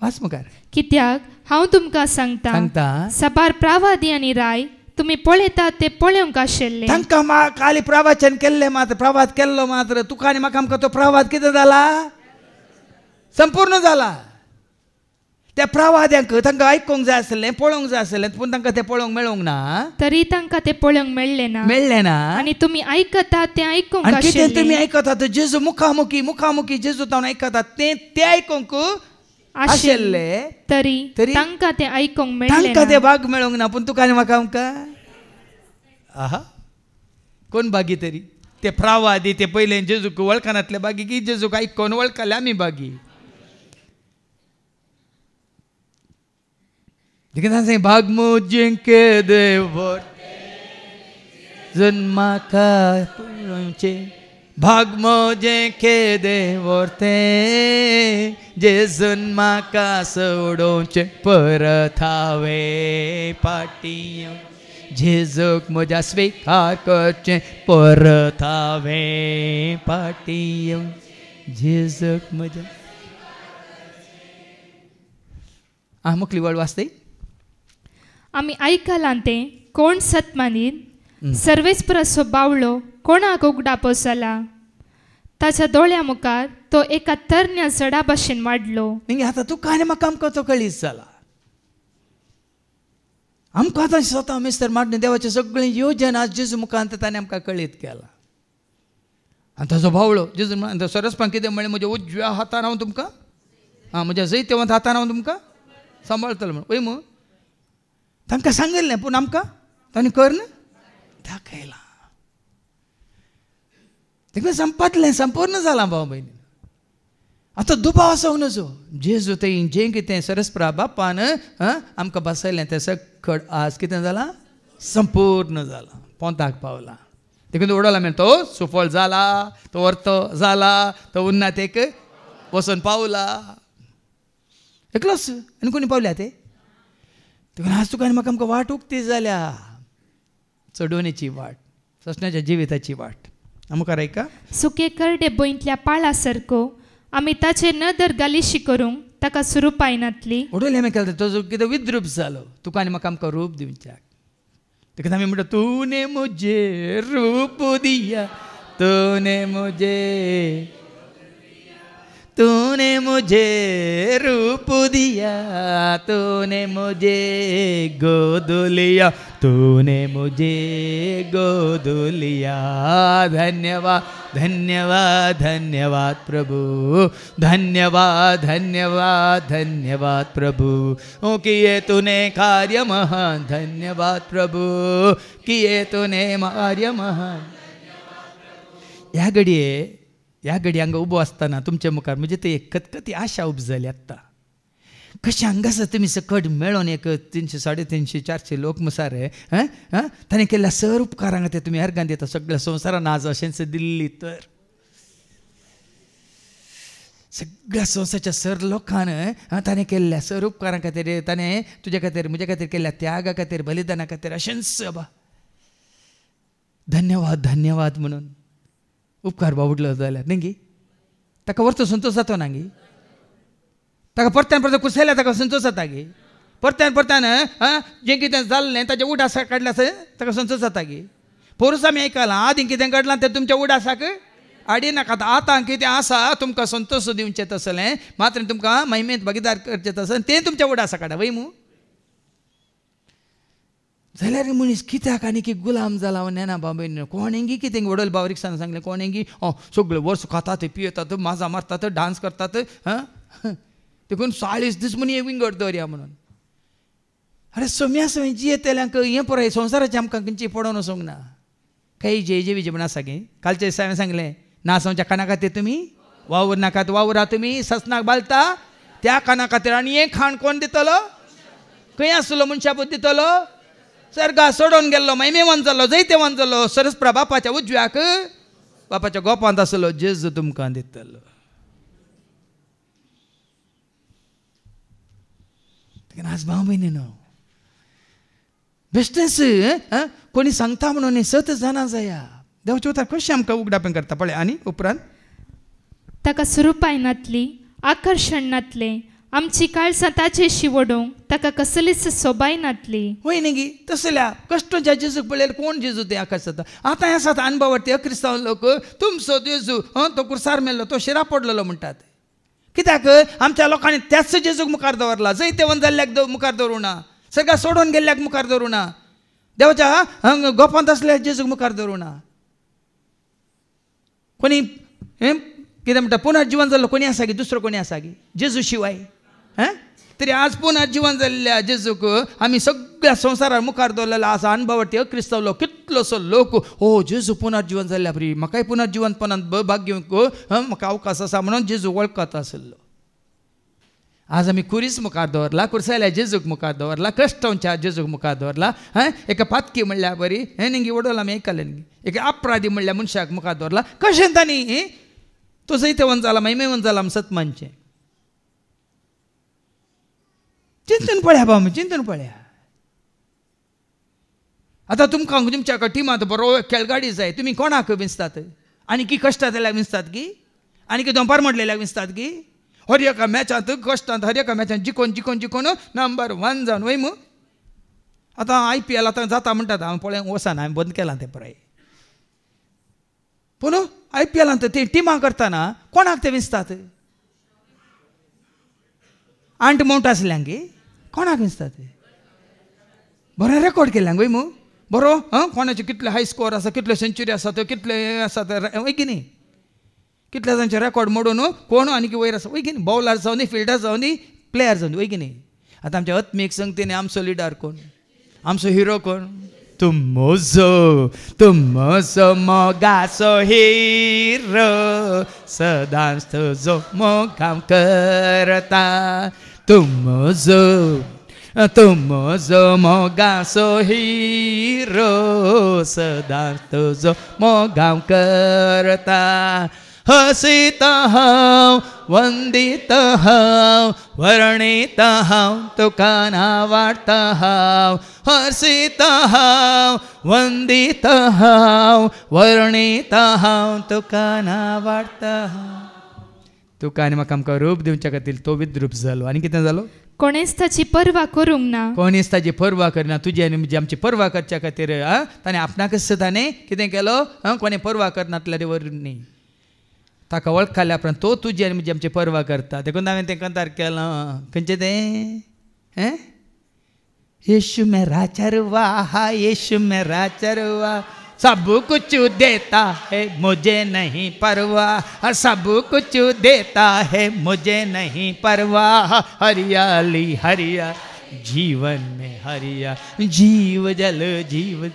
वाच मुखार कित्याक हांव तुमकां सांगता साबार प्रवादी आनी राय तुमी पळयतात ते पळोवंक आशिल्ले तांकां खाली प्रवचन केल्लें मात्र प्रवाद केल्लो मात्र तुका आनी म्हाका आमकां तो प्रवाद कितें जाला संपूर्ण जाला त्या प्रवाद्यांक तांकां आयकूंक जाय आसलें पळोवंक जाय आसलें पूण तांकां तें पळोवंक मेळूंक ना तरी तांकां तें पळोवंक मेळ्ळें ना आनी तुमी आयकतात तें आयकूंक आशिल्लें कितें तुमी आयकतात जेजू मुखामुखी जेजू तावन आयकतात तें आयकूंक आशिल्ले तरी तांकां तें आयकूंक मेळ्ळें तांकां तें भाग मेळूंक ना पूण तुका आनी म्हाका आमकां आहा कोण भागी तरी ते प्रवादी ते पयले जेजूक वळखनातले भागी की जेजूक आयकोन वळखले आमी भागी देखीक भाग मुझे देव जन्माका पुरचे भाग मोजे के देवोरते जे जन्माका सोडोवचे परत हावे पाटियो जेजूक म्हज्या स्वीकार करचे परत हावे पाटियो जेजूक म्हज्या मुखली वळ वाचते आमी आयकलां तें कोण सतमानीत सर्वेस्पराचो बावळो कोणाक उगडापो जाला ताच्या दोळ्या मुखार तो एका तरण्या जडा भाशेन वाडलो आतां तुका आनी म्हाका आमकां तो कळीत जाला आमकां आतां स्वता मिस्टर मार्टिन देवाचें सगळें योजन आज जेजू मुखांत ताणें आमकां कळीत केलां आनी ताजो बावळो जेजू सरस्पान कितें म्हणलें म्हज्या उजव्या हातान हांव तुमकां म्हज्या जैतवंत हातान हांव तुमकां सांबाळटलो म्हण पळय मग तांकां सांगिल्लें पूण आमकां ताणें करून दाखयलां तेका संपतलें संपूर्ण जालां भाव भयणी आतां दुबाव आसूंक नजो जेजू थंय जें कितें सरस्प्रा बापान आमकां बसयलें तें सकट आज कितें जालां संपूर्ण जालां पोंताक पावलां देखून उडोला म्हण तो सुफळ जाला तो अर्थ जाला तो उन्नातेक वचून पावला एकलोच आनी कोणी पावल्या ते देखून आज तुका आनी म्हाका आमकां वाट उक्ती जाल्या चडवणेची वाट ससण्याच्या जिविताची वाट मुखार ऐका सुके करडे बोईंतल्या पाळा सारको आमी ताचेर नदर गालिशी करूंक ताका स्वरूप आयनातली उडोले आमी केलें तो कितें विद्रूप जालो तुका आनी म्हाका आमकां रूप दिवच्याक देखून आमी म्हणटा तूने मुझे रूप दिया तूने मुझे रूप दिया तूने मुझे गोद लिया तूने मुझे गोद लिया धन्यवाद धन्यवाद धन्यवाद प्रभु धन्यवाद धन्यवाद धन्यवाद प्रभु ओ किए तूने कार्य महान धन्यवाद प्रभु किए तूने कार्य महान ह्या घडी हांगा उबो आसतना तुमच्या मुखार म्हणजे ते एक खतखती आशा उब जाली आत्ता कशें हांगासर तुमी सकट मेळोन एक 300, 350, 400 लोक मुसार ताणें केल्ल्या सर उपकारांक ते तुमी अर्गां दिता सगळ्या संवसारान आज अशेंच दिल्ली तर सगळ्या संवसाराच्या सर लोकान ताणें केल्ल्या सर उपकारां खातीर ताणें तुजे खातीर म्हजे खातीर केल्ल्या त्यागा खातीर बलिदाना खातीर अशेंच बाबा धन्यवाद धन्यवाद म्हणून उपकार बाबुडलो जाल्यार न्ही ताका व्हरतो संतोश जातो ना गी ताका परत्यान परत कुसयल्या ताका संतोश जाता गी परत्यान जें कितें जाल्लें ताच्या उडासा काडल्या ताका संतोश जाता गी पोरूस आमी आयकलां आदीं कितें घडलां तें तुमच्या उडासाक आडी नाका आतां कितें आसा तुमकां संतोश दिवचें तसलें मात्र तुमकां महिमेंत भागीदार करचें तसलें तें तुमच्या उडासा काडा वय मू जाल्यार मनीस कित्याक आनी की गुलाम जाला नेना बाबा कोणेंगी कितें वडल बावरिकसान सांगलें कोणेंगी सगळें वर्स खातात पियेतात माजा मारतात डान्स करतात देखून 40 दीस म्हणी विंगड दवरया म्हणून अरे सोम्या सोय जियेतल्यांक हें पळय संवसाराचें आमकां खंयची पडोवन वचोंक ना काही जे विजय म्हण आसा गे कालच्या दिसा हांवें सांगलें नासोवच्या काना खातीर तुमी वावर नाकात वावरा तुमी ससनाक बालता त्या काना खातीर आनी एक खाण कोण दितलो खंय आसलो मनशापूत दितलो सर्गा सोडून गेल्लो महिमेवान जालो जैतेवान जालो सरस्प्रा बापाच्या उजव्याक बापाच्या गोपांत आसलो जेजू तुमकां दितलो. आज भाव भयणीनो बेश्टेच कोणी सांगता म्हणून सत जाणा जाया. देवाच्या उतार कशें आमकां उगडापें करता पळय. आनी उपरांत ताका सुरूपाय नातली, आकर्शण नातले, आमची काळजां ताचे शिवडोवंक ताका कसलीच सोबाय नातली. होय न्ही गी. तसल्या कष्ट ज्या जेजूक पळयल्यार कोण जेजू ते आकाश जाता. आतां आसा अनभवार्थी अक्रिस्तांव लोक तुमचो जेजू तो कुर्सार मेल्लो, तो शिरा पडलेलो म्हणटात. कित्याक आमच्या लोकांनी त्याच जेजूक मुखार दवरला. जैते वन जाल्ल्याक मुखार दवरूं ना, सगळ्या सोडून गेल्ल्याक मुखार दवरूं ना, देवाच्या गोपांत असल्या जेजूक मुखार दवरूं ना. कोणी कितें म्हणटा पुनर्जीवन जाल्लो कोणी आसा गी? दुसरो कोणी आसा गी जेजू शिवाय? तरी आज पुनर्जीवन जाल्ल्या जेजूक आमी सगळ्या संवसारार मुखार दवरलेलो आसा. अनभवार्थी अक्रिस्तांव लोक कितलोसो लोक हो जेजू पुनर्जीवन जाल्ल्या बरी, म्हाकाय पुनर्जीवनपणांत भाग घेवंक म्हाका अवकाश आसा म्हणून जेजू वळखत आसलो. आज आमी कुरीस मुखार दवरला, कुर्सायल्या जेजूक मुखार दवरला, कश्टांच्या जेजूक मुखार दवरला. एका पातकी म्हणल्यार बरी न्ही वडोल आमी आयकलें न्ही. एक अपराधी म्हणल्यार मनशाक मुखार दवरला. कशें तांणी तो जैतेवन जाला महिमेवन जाला सतमानचें. चिंतून पळया बाबा, चिंतून पळया. आतां तुमकां तुमच्या टिमांत बरो खेळगाडी जाय, तुमी कोणाक विंचतात? आनी की कश्टां जाल्यार विंचतात की? आनी की दोंपार मोडलेल्याक विंचतात की? हर एका मॅचांत कश्टांत हर एका मॅचांत जिखोन जिखोन जिखोन नंबर 1 जावन वय मू. आतां IPL आतां जाता म्हणटात, हांव पळय वचना, हांवें बंद केलां तें पळय. पूण IPLांत ते टिमां करतना कोणाक ते विंचतात? आंट मावंट आसल्यांक कोणाक विंचतात? बरो रेकॉर्ड केल्यांक वय मू. बरो कोणाचे कितले हाय स्कोर आसा, कितले सेंच्युरी आसा, तो कितले आसा वय की न्ही. कितले जांचे रेकॉर्ड मोडून कोण आनी वयर आसा वय की न्ही. बॉलर जावं दी, फिल्डर जावं दी, प्लेयर जावं दी वय की न्ही. आतां आमच्या आत्मीक संगतीन आमचो लिडर कोण, आमचो हिरो कोण? तुमचो मोगाचो हिरो सदांच तुजो मोगाम करता. तुमचो मोगाचो हिरो सदांच तुजो मोगाम करता. हसीत हांव, वंदीत हांव, वर्णीत हांव, तुका नावाडटा हांव. हसीत हांव, वंदीत हांव, वर्णीत हांव, तुका नावाडटा हांव. तुका आनी म्हाका आमकां रूप दिवच्या खातीर तो विद्रूप जालो. आनी कितें जालो? कोणेच ताची पर्वा करूंक ना. कोणीच ताची पर्वा करिना. तुजी आनी म्हजी आमची पर्वा करच्या खातीर ताणें आपणाकच ताणें कितें केलो? कोणें पर्वा करनातल्यार व्हरून न्ही. ताका वळखल्या उपरांत तो तुजी आनी म्हजी आमची पर्वा करता. देखून हांवें तें कंतार केलां. खंयचें तें? यीशु मेरा चरवा, यीशु मेरा चरवा, सब कुछ देता है मुझे नहीं परवाह, सब कुछ देता है मुझे नहीं परवाह. हरियाली हरिया जीवन में हरिया, जीव जल जीव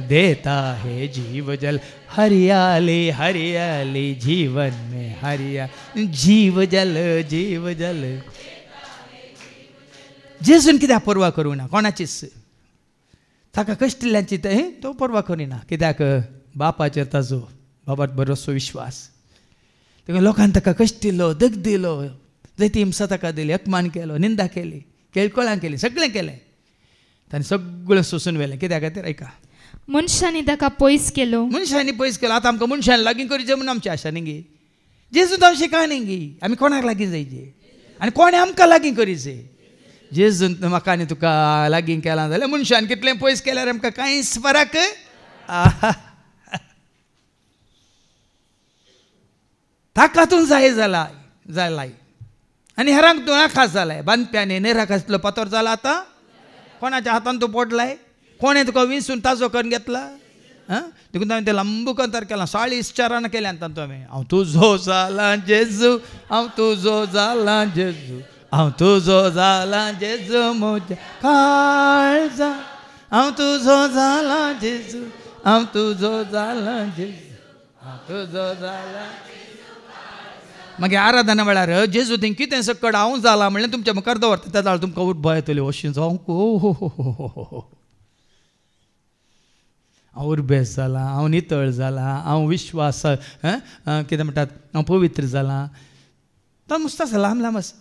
देता है जीव जल. हरियाली हरियाली जीवन में हरिया, जीव जल जीव जल. जेजून कित्याक पर्वा करूं ना कोणाचीच? ताका कश्टिल्ल्यांची तो पर्वा करिना. कित्याक बापाचेर ताजो बाबात बरोसो विश्वास. तेका लोकांनी ताका कश्टिल्लो, दग दिलो, जैती हिंसा ताका दिली, अपमान केलो, निंदा केली, केळकोळां केली, सगळें केलें. ताणें सगळें सोसून व्हेलें. कित्याक खातीर? ऐका, मनशांनी ताका पयस केलो. मनशांनी पयस केलो. आतां आमकां मनशांनी लागीं करूचें म्हूण आमची आशा न्ही गे. जेजू तशें काय न्ही गे. आमी कोणाक लागीं जायचे आनी कोणें आमकां लागीं करीचें. जेजून म्हाका आनी तुका लागीं केलां जाल्यार मनशान कितलें पयस केल्यार आमकां कांयच फरक ताकातून जाय जालाय आनी हेरांक तूं नाखास जालाय. बांदप्यानी निराखासलो पातोर जाला. आतां कोणाच्या हातान तूं पडलाय? कोणें तुका विंचून ताजो करून घेतला? देखून हांवें तें लंब कंतार केलां. 40 चरण केल्यां तातूंत हांवें. हांव तुजो जाला जेजू, हांव तुजो जाला जेजू, हांव तुजो जाला जेजू म्हज्या काळजा, हांव तुजो जाला जेजू, हांव तुजो जाला जेजू, हांव तुजो जाला. मागीर आराधना वेळार जेजू थंय कितें सकट हांव जाला म्हणलें तुमच्या मुखार दवरता. त्या जाल्यार तुमकां भंय येतली. अशें जावंक हांव उर्बेस जाला, हांव नितळ जाला, हांव विश्वास कितें म्हणटात हांव पवित्र जाला. तो नुसतो आसा लांब लांब आसा.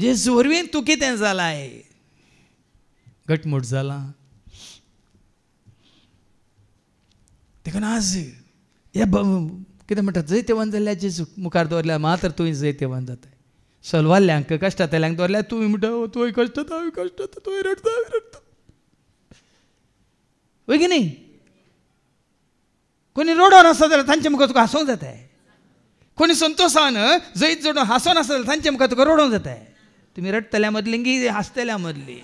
जेजू वरवीं तूं कितें जालाय? घटमूट जाला. देखून आज हे कितें म्हणटात जैतेवन जाल्यार जेजू मुखार दवरल्यार मात्र तुवें जैतेवन जाता. सलवाल्ल्यांक कश्टांतल्यांक दवरल्यार तुवें म्हणटा तुवें कश्टात हांवें कश्टात तुवें रडता हांवें रडता. वय की न्ही? कोणी रडोन आसा जाल्यार तांचे मुखार तुका हांसूंक जाता. कोणी संतोशान जैत जोडून हांसोन आसा जाल्यार तांचे मुखार तुका रडोंक जाता. तुमी रडतल्या मदली की हांसतल्या मदली?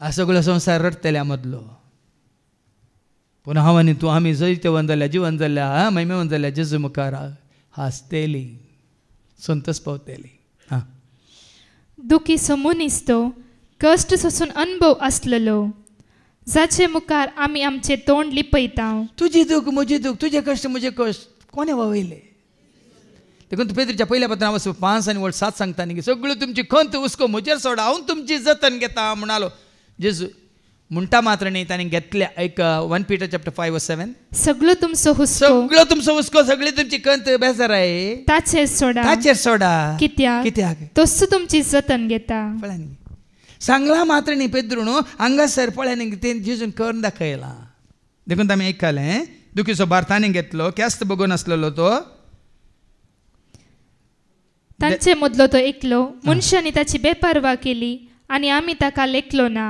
हा सगळो संवसार रडतल्या मदलो. पूण हांव आनी तूं आमी जैतेवन जाल्यार जिवन जाल्यार महिमेवन जाल्यार जेजू मुखार हांसतेली, संतोश पावतेली. हां, दुखी समूनिस्तो कश्ट सोसून अनुभव आसलेलो जाचे मुखार आमी आमचें तोंड लिपयता. तुजी दूख म्हजी दूख, तुजे कश्ट म्हजे कश्ट कोणे वावयले? देखून पेद्रीच्या पहिल्या पत्रांत 5 आणि 7 सांगता न्ही की सगळ्यो तुमची खंत हुस्को म्हजेर सोडा, हांव तुमची जतन घेता म्हणालो जेजू. म्हणटा मात्र न्ही, ताणें घेतल्या. एक 1 Peter chapter 5:7 सगळो तुमचो हुस्को, सगळो तुमचो हुस्को, सगळी तुमची खंत बेजार आहे ताचेर सोडा, ताचेर सोडा. कित्याक तोच तुमची जतन घेता. पळय न्ही, सांगला मात्र न्ही पेद्रू न्हू, हांगासर पळय न्ही तें जेजून करून दाखयलां. देखून आमी आयकलें दुखीचो भार ताणें घेतलो, क्यास्त बगोवन आसलेलो तो. तांचे मदलो तो एकलो मनशांनी ताची बेपरवा केली आनी आमी ताका लेखलो ना.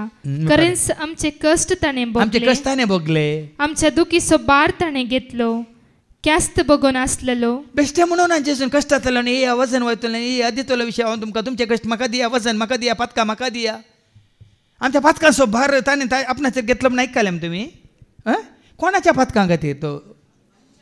खरेंच आमचे कश्ट ताणें आमचे भोगले, कश्टाने भोगले. आमच्या दुखीचो भार ताणें घेतलो, क्यास्त बगोवन आसलेलो. बेश्टे म्हणून जेजून कश्ट जातलो न्ही, हे वजन वयतलो न्ही, हे दितलो विशय हांव तुमकां, तुमचे कश्ट म्हाका दिया, वजन म्हाका दिया, पातकां म्हाका दिया. आमच्या पातकांचो भार ताणें आपणाचेर घेतलो म्हण आयकलें तुमी? कोणाच्या पातकां खातीर तो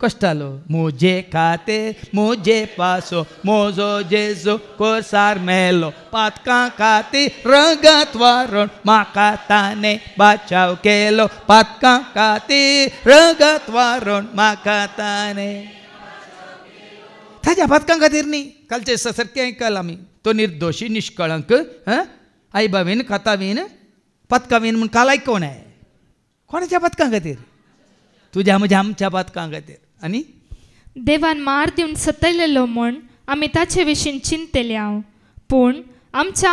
कश्टालो? मुझे खातीर मुझे पासो मोजो जेजू कोसार मेलो, पातकां खातीर रगत वारून म्हाका ताणें बाचाव केलो, पातकां खातीर रगत वारून म्हाका ताणें. ताज्या पातकां खातीर न्ही, कालचे सारकें आयकलां आमी. तो निर्दोशी निश्कळंक आई बाबीन कातावीन पातकावीन म्हूण काल आयकून कोणाच्या पातकां खातीर? तुज्या म्हज्या आमच्या पातकां खातीर. आनी देवान मार दिवन सतयलेलो म्हूण आमी ताचे विशीं चिंतले हांव, पूण आमच्या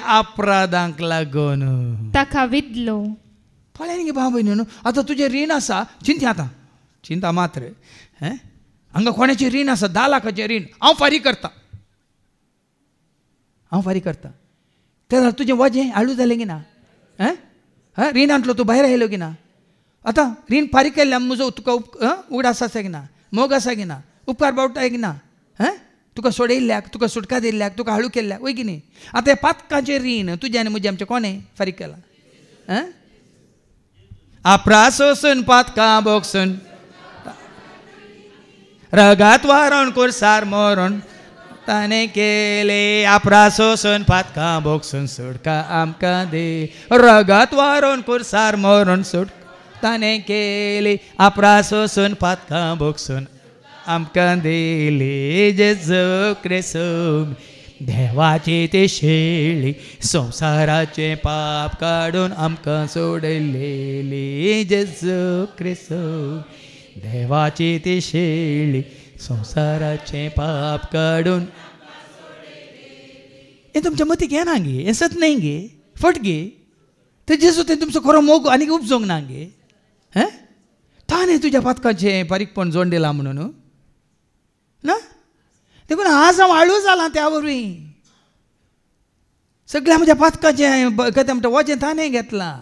अपराधांक लागून ताका विधलो. पळय न्ही भाव भयणीनो, आतां तुजें रीण आसा, चिंता आतां, चिंता मात्र. हांगा कोणाचें रीण आसा, 10 लाखाचें रीण, हांव फारीक करता, हांव फारीक करता. तें तुजें वजें हाडू जालें की ना? रीणांतलो तूं भायर आयलो की ना? आतां रीण फारीक केल्ल्यान म्हजो तुका उगडास आसा की ना, मोग आसा की ना, उपकार बावटाय की ना? तुका सोडयल्ल्याक, तुका सुटका दिल्ल्याक, तुका हाळू केल्ल्याक, वय की न्ही? आतां हे पातकाचें रीण तुजें आनी म्हजें आमचें कोणें फारीक केलां? आपरा सोसून पातकां बोगसून रगात वारोन कुरसार मोरून ताणें केले. आपरा सोसून पातकां बोगसून सुटका आमकां दे, रगात वारोन कुरसार मोरून सुटका ताणें केली. आपरा सोसून पातकां बोगसून आमकां दिली. जेजू क्रिस्तू देवाची ती शेळी, संवसाराचें पाप काडून आमकां सोडलेली. जेजू क्रिस्तू देवाची ती शेळी, संवसाराचें पाप काडून. हें तुमच्या मतीक येना गे, हें सत न्ही गे, फट गे. ते जेजू तें तुमचो खरो मोग आनीक उपजोंक ना गे. ताणें तुज्या पातकाचें बारीकपण जोड दिलां म्हणून ना? देखून आज हांव हाळू जालां त्या वरवीं. सगळ्या म्हज्या पातकाचें कितें म्हणटा वजें ताणें घेतलां.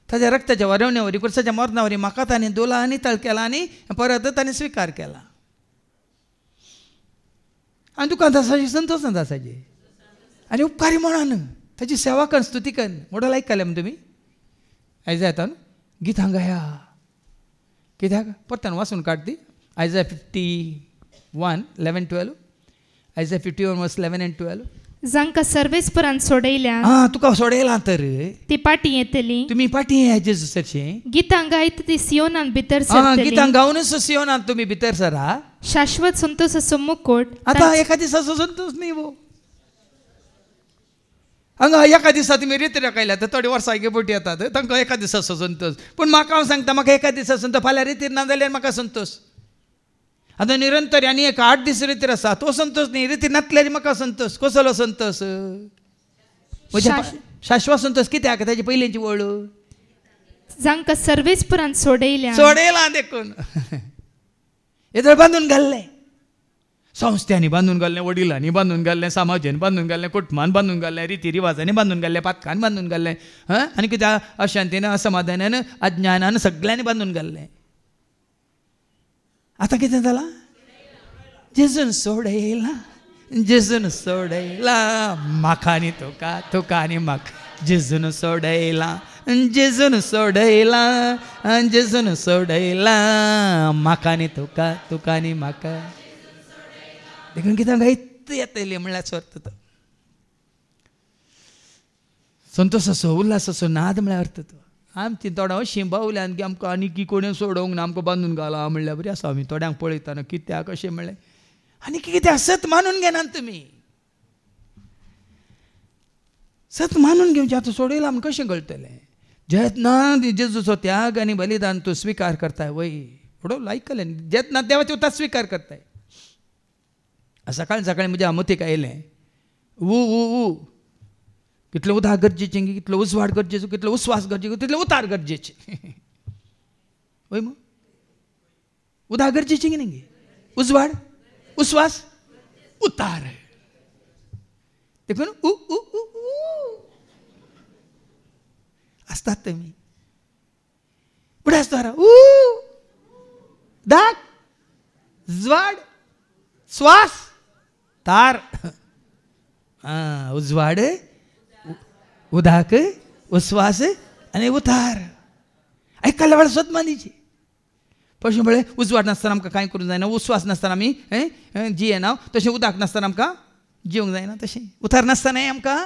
ताज्या रक्ताच्या वरवणे वरी कुर्साच्या मरना वरी म्हाका ताणें दोला आनी तळ केला आनी परत ताणें स्विकार केला. आनी तुका दासाची संतोश ना दासाची आनी उपकारी म्हणून ताची सेवा कर, स्तुती कर. मोडल आयकलें तुमी? आयज येता गितां गाया. कित्याक परतान वाचून काड ती. Isaiah 51, 11, 12. Isaiah 51 verse 11 and 12. जांकां सर्वेस्परान सोडयल्या, तुका सोडयलां तर ती पाटी येतली. तुमी पाटी ये जेजूसाची गितां गायत ती सियोनान भितर सरतली. गितां गावनूच सियोनान तुमी भितर सरा. शाश्वत संतोषाचो मुकुट. आतां एका दिसाचो संतोष न्ही वो. हांगा एका दिसा तुमी रिती राखयल्या तर थोडी वर्सां गेपटी येतात तांकां एका दिसाचो संतोश. पूण म्हाका हांव सांगता म्हाका एका दिसा संतोश, फाल्यां रितीर ना जाल्यार म्हाका संतोश. आतां निरंतर आनी एक 8 दीस रितीर आसा तो संतोष न्ही, रितीर नासल्यार म्हाका संतोष. कसलो संतोष? म्हज्या शाश्वत संतोष. कित्याक? ताची पयलींची वळ जांकां सर्वेस्पुरांत सोडयलां देखून. येदळ बांदून घाल्लें, संस्थांनी बांदून घाल्लें, वडिलांनी बांदून घाल्लें, समाजान बांदून घाल्लें, कुटुंबान बांदून घाल्लें, रिती रिवाजांनी बांदून घाल्लें, पातकान बांदून घाल्लें. आनी कित्याक? अशांतीन, असमाधानान, अज्ञानान सगळ्यांनी बांदून घाल्लें. आतां कितें जालां? जेजून सोडयलां, जेजून सोडयलां म्हाका आनी तुका, तुका आनी म्हाका. जेजून सोडयलां, जेजून सोडयलां, जेजून सोडयलां म्हाका आनी तुका, तुका आनी म्हाका. देखून कित्याक गायत येतले म्हणल्यार अर्थ तो संतोश असो, उल्हास असो, नाद म्हळ्यार अर्थ तो. आमची थोडा अशीं बावल्यान की आमकां आनी की कोणें सोडोंक ना, आमकां बांदून घाला म्हणल्यार बरी आसा. आमी थोड्यांक पळयतना कित्याक अशें म्हणलें. आनी कित्याक सत मानून घेनात तुमी. सत मानून घेवचें. आतां सोडयलां आमकां कशें कळटलें? जेन्ना जेजूचो त्याग आनी बलिदान तूं स्विकार करताय वय थोडो आयकलें, जेन्ना देवाचो उतार स्विकार करताय. सकाळी सकाळी म्हज्या मतीक आयलें, कितलें उदक गरजेचें, कितलो उजवाड गरजेचो, कितलो उस्वास गरजेचो, तितलें उतार गरजेचें. वय मग उदक गरजेचें की न्ही? उजवाड, उस्वास, उतार. देखून आसतात तुमी फुडें आसता दाग, उजवाड, स्वास, तार. उजवाड, उदक, उस्वास आनी उतार. आयकल्ल्या वेळार सत मानीची. पयशे म्हळ्यार उजवाड नासतना आमकां कांय करूंक जायना, उस्वास नासतना आमी जियेना, तशें उदक नासतना आमकां जिवंक जायना, तशें उतार नासतनाय आमकां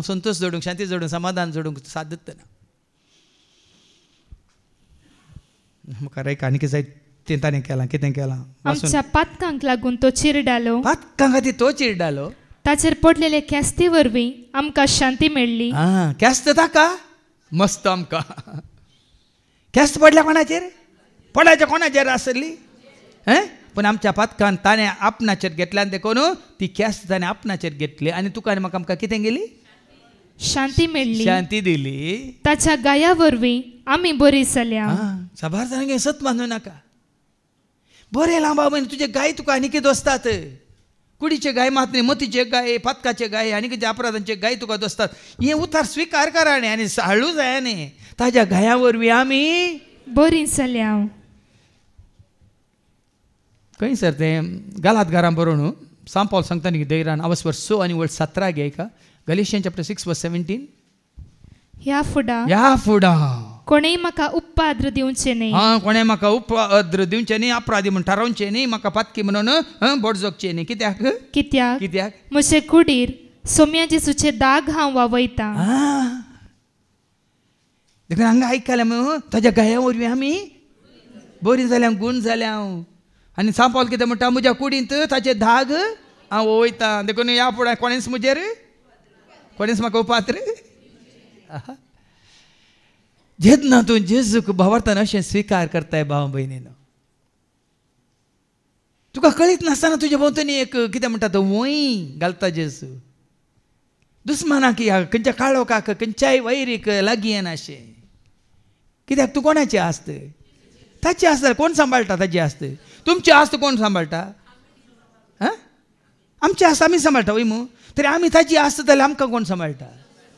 संतोष जोडूंक, शांती जोडूंक, समाधान जोडूंक सादत ना. म्हाका एक आनी कितें जाय तें ताणें केलां. कितें केलां? आमच्या पातकांक लागून तो चिरडालो. पातकां खातीर तो चिरडालो. ताचेर पडलेले क्यास्ती वरवीं आमकां शांती मेळ्ळी. क्यास्त ताका मस्त आमकां. क्यास्त पडल्या कोणाचेर? पडाच्या कोणाचेर आसली? पूण आमच्या पातकान ताणें आपणाचेर घेतल्या आनी देखून ती क्यास्त ताणें आपणाचेर घेतली आनी तुका आनी म्हाका आमकां कितें गेली? शांती मेळ्ळी, शांती दिली. ताच्या गाया वरवीं आमी बरी जाल्या. साबार जाणांक सत मानू नाका. बरें लांबा म्हण तुजे गाय तुका आनी कितें दोसतात? कुडीचे गाय मात न्ही, मतीचे गाय, पातकाचे गाय आनी कितें अपराधांचे गाय तुका दोसतात. हें उतार स्विकार करा न्ही आनी हाडूं जाय न्ही. ताज्या गाया वरवीं आमी बरी जाल्या. खंय सर तें गालातकारां बरोवन सांत पौल सांगता न्ही दैरान अवस्वर 6 आनी वळ 17 घे का. गलेशियन चॅप्टर 6 वर्स 17. ह्या फुडा कोणेय म्हाका उपपाद्र दिवचे न्ही. कोणें म्हाका उपद्र दिवचें न्ही, अपराधी म्हूण थारावचें न्ही, म्हाका पातकी म्हणून बडजोगचें न्ही. कित्याक म्हजे कुडीर सोम्या जेजूचे दाग हांव वावयता. देखून हांगा आयकलें मग ताज्या गाया वरवीं आमी बरीं जाल्या, गूण जाल्या. आनी सांत पौल कितें म्हणटा? म्हज्या कुडींत ताचे दाग हांव वयता. देखून ह्या फुडें कोणेंच म्हजेर, कोणेंच म्हाका उपात्र. जेन्ना तूं जेजूक भावार्थान अशें स्विकार करताय भाव भयणीनो, तुका कळीत नासतना तुजे भोंवतणी एक कितें म्हणटा तो वय घालता जेजू. दुस्मानाक या खंयच्या काळोखाक खंयच्याय वैरीक लागीं येना अशें. कित्याक तूं कोणाचें आस्त? ताची आस्त कोण सांबाळटा? ताची आस्त. तुमची आस्त कोण सांबाळटा? आमची आस्त आमी सांबाळटा वय मू. तरी आमी ताची आस्त जाल्यार आमकां कोण सांबाळटा?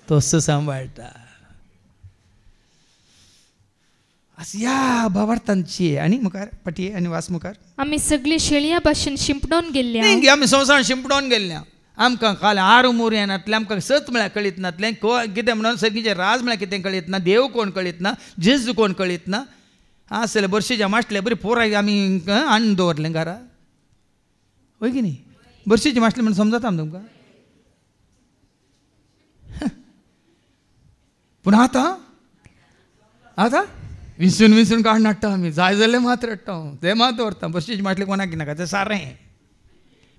तोच सांबाळटा. ह्या भावार्थांची आनी मुखार पटये आनी वास मुखार. आमी सगळी शेळया भाशेन शिंपडोवन गेल्ल्या. आमी संवसार शिंपडोवन गेल्ल्या. आमकां काल आरू मोर येनातलें, आमकां सत म्हळ्यार कळीत नातलें, कितें म्हणून सर्गीचें राज म्हळ्यार कितें कळीत ना, देव कोण कळीत ना, जेजू कोण कळीत ना. आसलें बर्शीच्या माशले बरी पोराय आमी हाडून दवरलें घरा. वय की न्ही? बर्शीचें माशलें म्हणून समजता तुमकां. पूण आतां विसरून काडून हाडटा आमी. जाय जाल्यार मात रडटा. ते मात दवरता. बर्शीचें माशलें कोणाक नाका, तें सारें.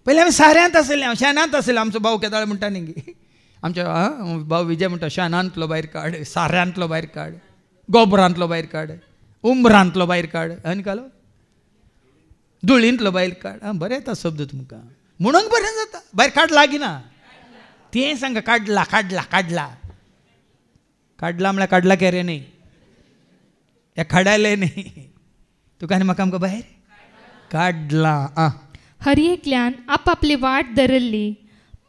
पयलीं आमी साऱ्यांत आसलें, शेणांत आसलें. आमचो भाव केदाळ म्हणटा न्ही आमच्या भाऊ विजय म्हणटा शेणांतलो भायर काड, साऱ्यांतलो भायर काड, गोबरांतलो भायर काड, उंबरांतलो भायर काड, आनी कालो धुळींतलो भायर काड. बरें येता शब्द तुमकां, म्हणून बरें जाता. भायर काड लागीना तें सांगा. काडला काडला काडला काडला म्हळ्यार काडला केरे न्ही, हे काडायले न्ही. तुका आनी म्हाका आमकां भायर काडला. हर एकल्यान आपापली वाट धरली,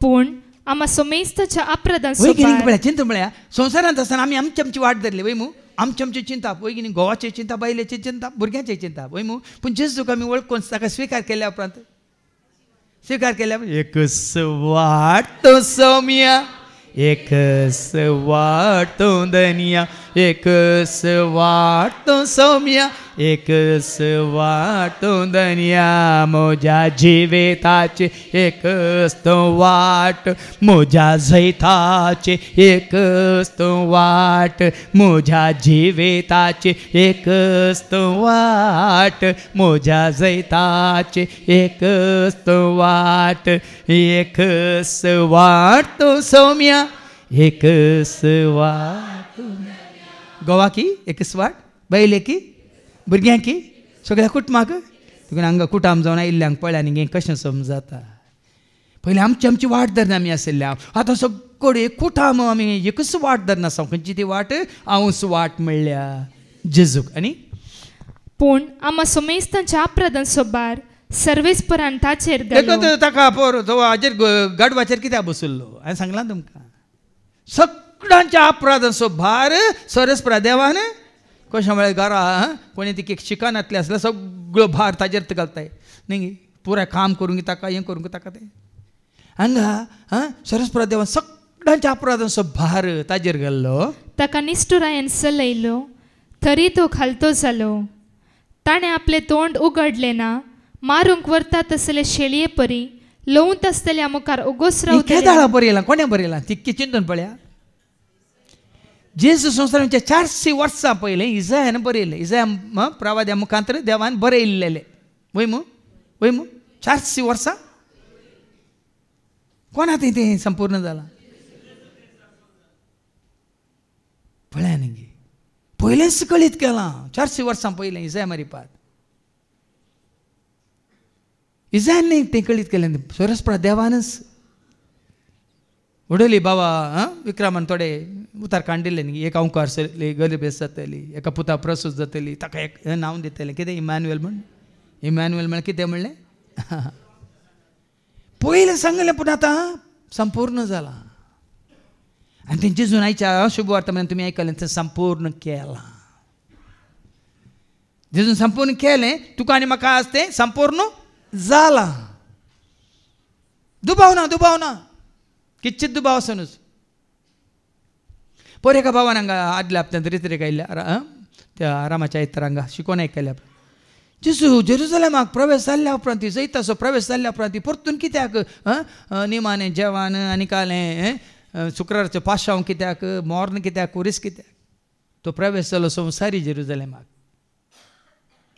पूण आम्हा सोमेस्ताच्या अपराधान सोबार चिंता म्हळ्यार संवसारांत आसतना आमी आमची आमची वाट धरली वय मू. आमची आमची चिंता पळय की न्ही, घोवाची चिंता, बायलेची चिंता, भुरग्यांची चिंता वय मू. पूण जेजूक आमी वळखून ताका स्विकार केल्या उपरांत एकच वाट तो सौम्या, एकच वाट तो धनिया, एकच वाट तो सौम्या, एकच वाट तो धनिया. म्हज्या जिविताची एकच तो वाट, म्हज्या जैताची एकच तो वाट, म्हज्या जिविताची एकच तो वाट, म्हज्या जैताची एकच तो वाट. एकच वाट तो सौम्या, एकच वाट. गोवाकी एकच वाट, बायलेकी, भुरग्यांकी, सगळ्या कुटुंबाक. तुका हांगा कुटाम जावन आयिल्ल्यांक पळय आनी कशें समजता. पयलीं आमची आमची वाट धरना आमी आशिल्ल्या, आतां सगळे कुटाम आमी एकच वाट धरना आसा. खंयची ती वाट? हांवच वाट म्हणल्या जेजूक. आनी पूण आम्हा सोमेस्तांच्या अपराधान सोबार सर्वेस्परान ताचेर ताका पोर तो हाजेर गाडवाचेर कित्याक बसुल्लो? हांवें सांगलां तुमकां. सगळ्यांच्या अपराधांचो भार सर्वेस्परा देवान कशें म्हळ्यार घरा कोणी ती शिकनातले आसल्यार सगळो भार ताजेर घालताय न्ही. पुराय काम करूंक ताका, हें करूंक ताका. तें हांगा सर्वेस्परा देवान सगळ्यांच्या अपराधांचो भार ताजेर घाल्लो. ताका निष्ठुरायेन चलयलो, तरी तो खालतो जालो. ताणें आपलें तोंड उगडलें ना, मारूंक व्हरतात तसले शेळये परी लवूंत आसतल्या मुखार उगोस रावता. बरयलां कोणें बरयलां ती चिंतून पळया. जेजू संवसाराच्या 400 वर्सां पयलें इजायान बरयलें. इजाया प्रवाद्या मुखांतर देवान बरयल्लेलें वय मू. 400 वर्सां कोण आतां तें संपूर्ण जालां पळया न्ही. पयलेंच कळीत केलां 400 वर्सां पयलें इजाया मारिपात. इजायान न्ही तें कळीत केलें, सर्वेस्परा देवानच. उडयली बाबा विक्रमान थोडे उतार काडिल्ले न्ही. एक अंकार सरली, गरीबेस जातली, एका पुता प्रसूत जातली, ताका एक नांव दितलें कितें? इमॅन्युएल म्हण. इमॅन्युएल म्हळ्यार कितें म्हणलें? पयलें सांगलें पूण आतां संपूर्ण जालां. आनी तें जेजून आयच्या शुभ वर्तमान तुमी आयकलें तें संपूर्ण केलां. जेजून संपूर्ण केलें. तुका आनी म्हाका आज तें संपूर्ण जालां. दुबाव ना किंचित दुबाव आसनूच. पयर एका भावान हांगा आदल्या हप्त्यांत रित्रेक आयिल्ल्या त्या रामाच्या इतरांगा शिकोवन आयकल्या. जेजू जेरुसलेमाक प्रवेश जाल्ल्या उपरांत जैताचो प्रवेश जाल्ल्या उपरांत परतून कित्याक निमाणें जेवण आनी कालें शुक्रारचो पाशांव कित्याक, मोर्न कित्याक, कुरीस कित्याक? तो प्रवेश जालो संवसारी जेरुसलेमाक.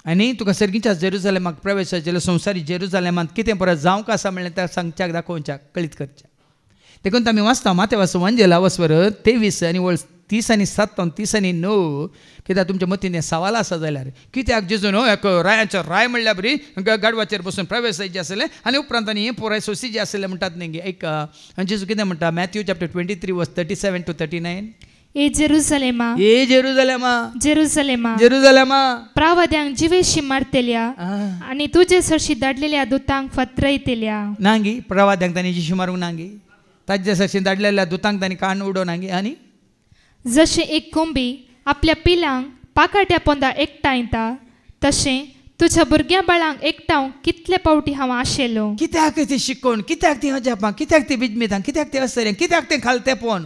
आनी तुका सर्गीच्या जेरुसलेमाक प्रवेश जालो संवसारी जेरुसलेमांत कितें परत जावंक आसा म्हणलें त्या सांगच्याक दाखोवच्याक कळीत करच्या. देखून आमी वाचता मातेवाचो वंजेला वस्वर 23 आनी 30 आनी 7 30 आनी 9. कित्याक तुमच्या मतीन हें सवाल आसा जाल्यार कित्याक जेजून एक रायाचो राय म्हणल्यार बरी गाडवाचेर बसून प्रवेश जायचे आसले आनी उपरांत आनी हें पुराय सोंसीचें आसलें म्हणटात न्ही. ऐका जेजू कितें म्हणटा मॅथ्यू चॅप्टर 23 वर्स 37 to 39. ए जेरुसलेमा, ए जेरुसलेमा, जेरुसलेमा, जेरुसलेमा, प्रावाद्यांक जिवेशी मारतल्या आनी तुजे सरशी धाडलेल्या दुतांक फत्रयतल्या. नांगी प्रवाद्यांक तांणी जिशी मारूंक नांगी, ताजे सरशी धाडलेल्या दुतांक तांणी कान उडोवंक नांगी. आनी जशें एक कोंबी आपल्या पिलांक पाकाट्या पोंदा एकठांयता तशें तुज्या भुरग्या बाळांक एकठांवंक कितले पावटी हांव आशेलो. कित्याक तें शिकोवन, कित्याक तें अजापां, कित्याक तें बिजमितां, कित्याक तें असरें, कित्याक तें खालतेपण,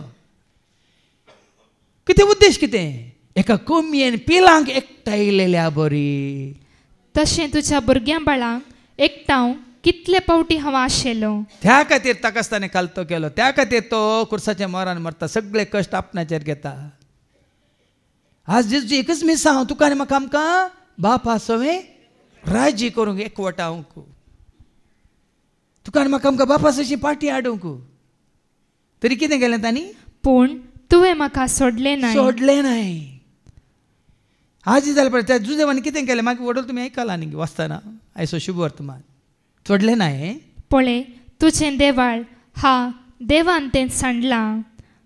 कितें उद्देश कितें? एका कोंबयेन पिलांक एकठांयलेल्या बरी. तशें तुज्या भुरग्या बाळांक एकठांवंक कितले पावटी हांव आशेलो. त्या खातीर ताकाच ताणें कालतो केलो. त्या खातीर तो कुर्साच्या मोरान मरता, सगळे कश्ट आपणाचेर घेता. आज जेजू एकच मिसा हांव तुका आनी म्हाका आमकां बापा सवें राजी करूंक एकवटावंक, तुका आनी म्हाका आमकां बापा सशी पाटी हाडूंक. तरी कितें केलें तांणी पूण तुवें म्हाका सोडलें ना. सोडलें नाही. आज जाल्यार पळय त्या जुदेवानी कितें केलें मागीर वडोल तुमी आयकलां न्ही वाचतना आयचो शुभ वर्तमान. सोडलें नाही. पळय तुजें देवाळ देवान तें सांडलां.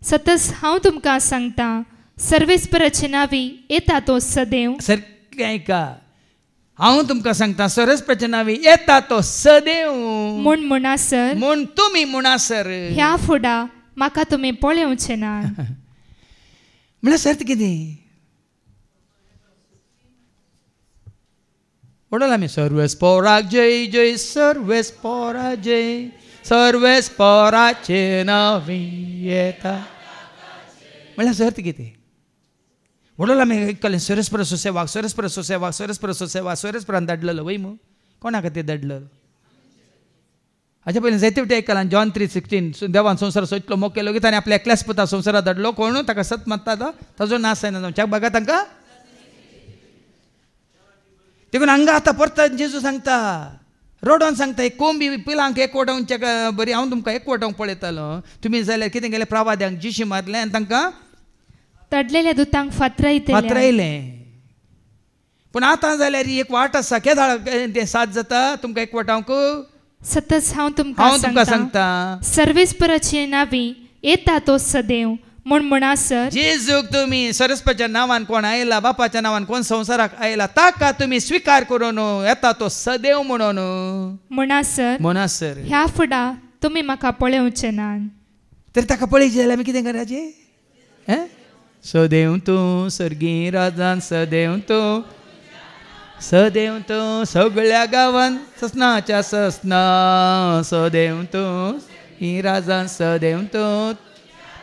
सतत हांव तुमकां सांगतां सर्वेस्पराचे नांवी येता तो सदैव. सारकें आयका हांव तुमकां सांगता सर्वेस्पराचे नांवी येता तो सदैव म्हूण म्हणसर म्हूण तुमी म्हणसर ह्या फुडां म्हाका तुमी पळोवचे ना. म्हळ्यार सर्त कितें वडोल आमी सर्वेस्पराक जय जय सर्वेस्परा जय सर्वेस्पराचे नांवी येता. म्हळ्यार सर्त कितें वडोल आमी आयकलें सर्वेस्पर सुसेवाक सर्वेस्पर सुसेवाक सर्वेस्पर सुसेवाक सर्वेस्परान धाडलेलो वय मू कोणा खातीर धाडलेलो. हाचे पयलीं जायते फावटी आयकलां जॉन 3:16 देवान संवसार इतलो मोग केलो की ताणें आपल्या एकल्याच पुता संवसारात धाडलो. कोण ताका सत मानता ताजो नाश जायना जावं बघा तांकां. देखून हांगा आतां परत जेजू सांगता रोडोन सांगता एक कोंबी पिलांक एकवटावंच्या बरी हांव तुमकां एकवटावंक पळयतालो. तुमी जाल्यार कितें केलें प्रवाद्यांक जिशी मारलें आनी तांकां तडलेल्या दुतांक फातरायलें. पूण आतां जाल्यार एक वाट आसा केदाळ तें साथ जाता तुमकां एकवटावंक. सतत हांव तुमकां सांगता सर्वेस्पराचे नांवी येता तो सदैव म्हूण म्हणसर जेजूक तुमी सर्वेस्पराच्या नांवान कोण आयला बापाच्या नांवान कोण संवसाराक आयला ताका तुमी स्विकार करून येता तो सदैव म्हणून म्हणसर ह्या फुडां तुमी म्हाका पळोवचे ना. तर ताका पळयचें जाल्यार आमी कितें करचें. सदैव तूं सर्गी राजान सदैव तूं सगळ्या गांवान ससनाच्या ससना सदैव तूं ही राजान सदैव तूं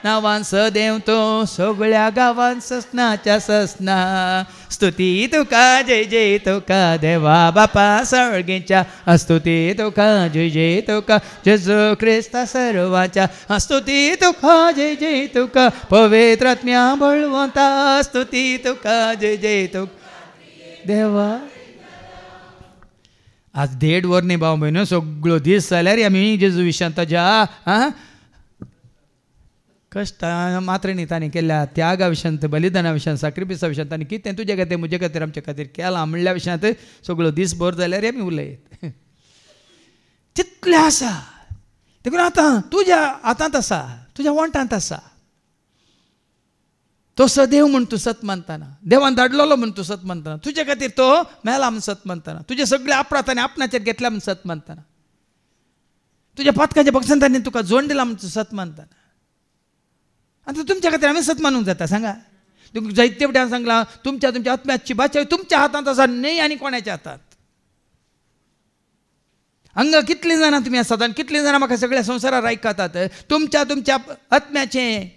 नांवान सदैव तूं सगळ्या गांवान ससनाच्या ससना. स्तुती तुका जय जय तुका देवा बापा सर्गेच्या स्तुती तुका जय जय तुका जेजू क्रिस्ता सर्वाच्या स्तुती तुका जय जय तुका पवित्र आत्म्या बळवंता स्तुती तुका जय जय तुका देवा. आज 1.5 वर न्ही भाव म्हयनो सगळो दीस जाल्यार आमी जेजू विशयान ताज्या कश्टां मात्रेनी तांणी केल्या त्यागा विशयांत बलिदाना विशयान साक्रिफिसा विशयान तांणी कितें तुजे खातीर म्हजे खातीर आमचे खातीर केलां म्हणल्या विशयांत सगळो दीसभर जाल्यार आमी उलयत. तितलें आसा देखून आतां तुज्या हातांत आसा तुज्या वंटांत आसा. तो सदैव म्हूण तूं सत मानतना देवान धाडलेलो म्हूण तूं सत मानतना तुजे खातीर तो मेला म्हूण सत मानतना तुजे सगळे अपराध ताणें आपणाचेर घेतल्या म्हूण सत मानतना तुज्या पातकाच्या बक्षान ताणें तुका जोड दिला म्हूण तूं सत मानतना. आतां तुमच्या खातीर आमी सत मानूंक जाता सांगा. तुमकां जायते फावटी सांगलां तुमच्या आत्म्याची बाचावी तुमच्या हातांत आसा न्हय आनी कोणाच्या हातांत. हांगा कितलीं जाणां तुमी आसात आनी कितलीं जाणां म्हाका सगळ्या संवसारार आयकतात. तुमच्या आत्म्याचें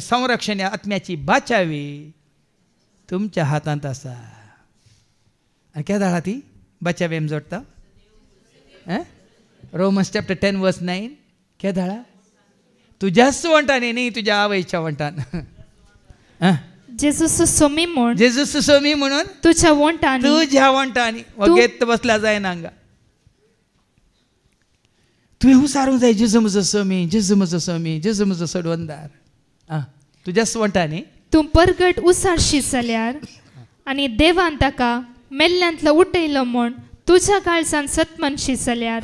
संरक्षण आत्म्याची बाचावी तुमच्या हातांत आसा. आनी केदां आहा ती बाचावी आमी जोडटा रोमन्स चॅप्टर 10:9 केदां तुज्याच वंटांनी न्ही तुज्या आवयच्या वंटान. जेजू सोमी म्हणून तुज्या वंटांनी घेत बसल्या जायना हांगा. तुवें उसारूंक जाय जेजू म्हजो सोमी जेजू म्हजो सोमी जेजू म्हजो सोडवंदार. तुज्याच वंटांनी तूं परगट उसारशी जाल्यार आनी देवान ताका मेल्ल्यांतलो उठयलो म्हूण तुज्या काळजान सतमनशी जाल्यार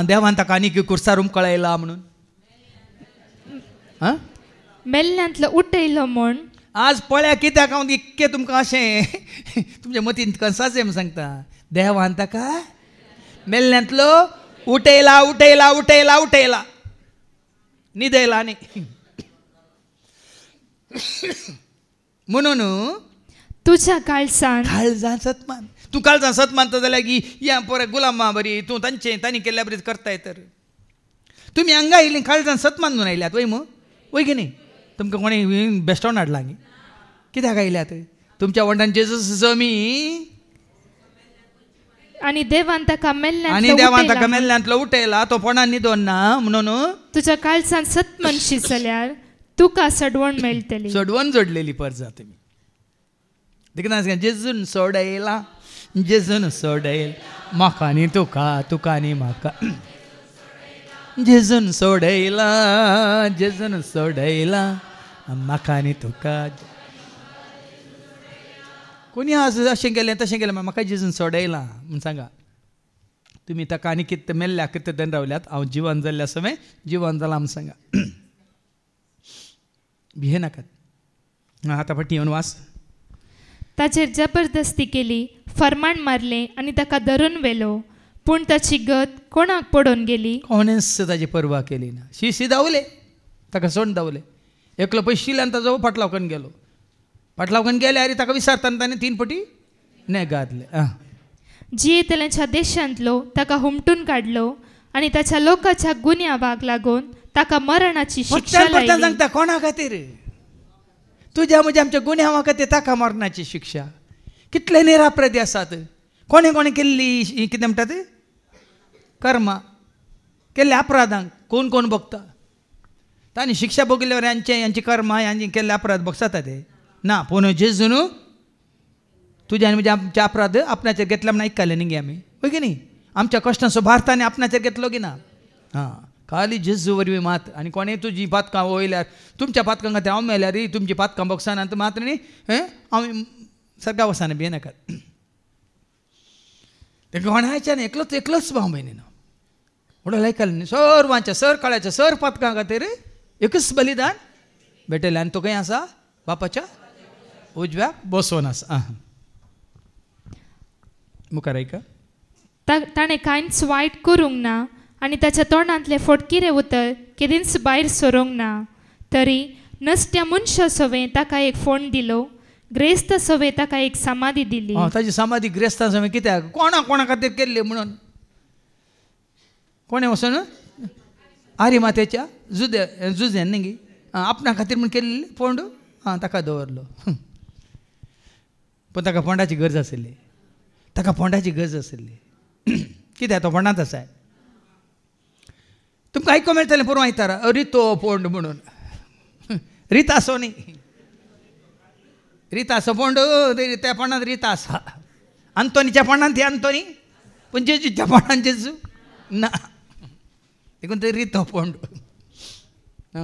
देवान ताका आनीक कुर्सारूम कळयला म्हणून मेल्ल्यांतलो उठयलो म्हूण. आज पळया कित्याक हांव इतकें तुमकां अशें तुमच्या मतींत कसाचें म्हूण सांगता. देवान ताका मेल्ल्यांतलो उठयला उठयला उठयला उठयला न्हिदयला न्ही म्हणून तुज्या काळजान सतमान तूं काळजान सत मानता जाल्यार की या पळय गुलामा बरी तूं तांणी केल्ल्या बरी करताय. तर तुमी हांगा आयलीं काळजान सतमान म्हणून आयल्यात वय मू वय की न्ही. तुमकां कोणी बेस्टोन हाडला न्ही कित्याक आयल्यात तुमच्या वंटान जेजू जमी आनी देवान ताका मेल्ल्यांतलो उठयला तो पोणान न्हिदोन ना म्हणून तुज्या काळजान सतमनशी जाल्यार तुका सडवण मेळटली. सडवण जोडलेली परजा तुमी देखून जेजून सोडयला जेजून सोडयला म्हाका न्ही तुका तुका न्ही म्हाका जेजून सोडयला म्हाका आनी तुका. कोणी अशें केलें तशें केलें म्हाका जेजून सोडयलां म्हूण सांगा. तुमी ताका आनी कितें मेल्ल्या कितें तें रावल्यात. हांव जिवन जाल्ल्या समय जिवन जालां म्हूण सांगा. भिये नाकात. आतां फाटी येवन वास. ताचेर जबरदस्ती केली, फरमाण मारलें आनी ताका धरून व्हेलो. पूण ताची गत कोणाक पडून गेली. कोणेंच ताची पर्वा केली ना. शी धांवले, ताका सोडून धांवले. एकलो पयशिल्ल्यान ताजो फाटलावकन गेलो. फाटलावकन गेले आनी ताका विचारतना ताणें 3 पटी न्हय घातले. जियेतल्याच्या देशांतलो ताका हुमटून काडलो आनी ताच्या लोकांच्या गुन्यांवाक लागून ताका मरणाची शिक्षा लायली. सांगता कोणा खातीर? तुज्या म्हज्या आमच्या गुन्यांवा खातीर ताका मरणाची शिक्षा. कितले निरापराधी आसात. कोणें कोणें केल्ली कितें म्हणटात कर्मा केल्ले अपराधांक कोण कोण भोगता. तांणी शिक्षा भोगल्यावर यांची कर्मा यांची केल्ले अपराध भोगता ते ना. पूण जेजून तुज्या आनी म्हज्या आमचे अपराध आपणाचेर घेतला म्हण आयकले न्ही गे आमी. पळय की न्ही आमच्या कश्टांचो भार ताणें आपणाचेर घेतलो की ना. खाली जेजू वरवीं मात. आनी कोणें तुजी पातकां वयल्यार तुमच्या पातकां खातीर हांव मेल्यार तुमची पातकां भोगसाना मात्र न्ही हांव सरका वसाना भिये नाकात. तेका कोणाच्यान एकलोच भाव भयणीन म्हणून आयकलें न्ही. सर्वांच्या सर काळ्याच्या सर पातकां खातीर एकच बलिदान भेटयलें आनी तो खंय आसा बापाच्या उजव्याक बसोवन आसा. मुखार ऐका. ताणें कांयच वायट करूंक ना आनी ताच्या तोंडांतले फटकिरे उतर केदींच भायर सरूंक ना. तरी नसत्या मनशा सवें ताका एक फोंड दिलो. ग्रेस्त सवें ताका एक समाधी दिली. ताची समाधी ग्रेस्तां सवें कित्याक कोणा खातीर केल्ली म्हणून. कोणें वचून आरी मातेच्या जुजेन न्ही आपणा खातीर म्हूण केल्ली फोंड ताका दवरलो. पूण ताका फोंडाची गरज आशिल्ली. कित्याक तो फोंडांत आसा. तुमकां आयको मेळटलें पुरो आयतारा रितो फोंड म्हणून. रिता असो न्ही. रिता असो फोंड त्या फोंडांत रिता आसा. आंतोनीच्या फोंडांत ती आंतोनी पूण जेजूच्या फोंडांत जेजू ना. देखून ते रितो फोंड.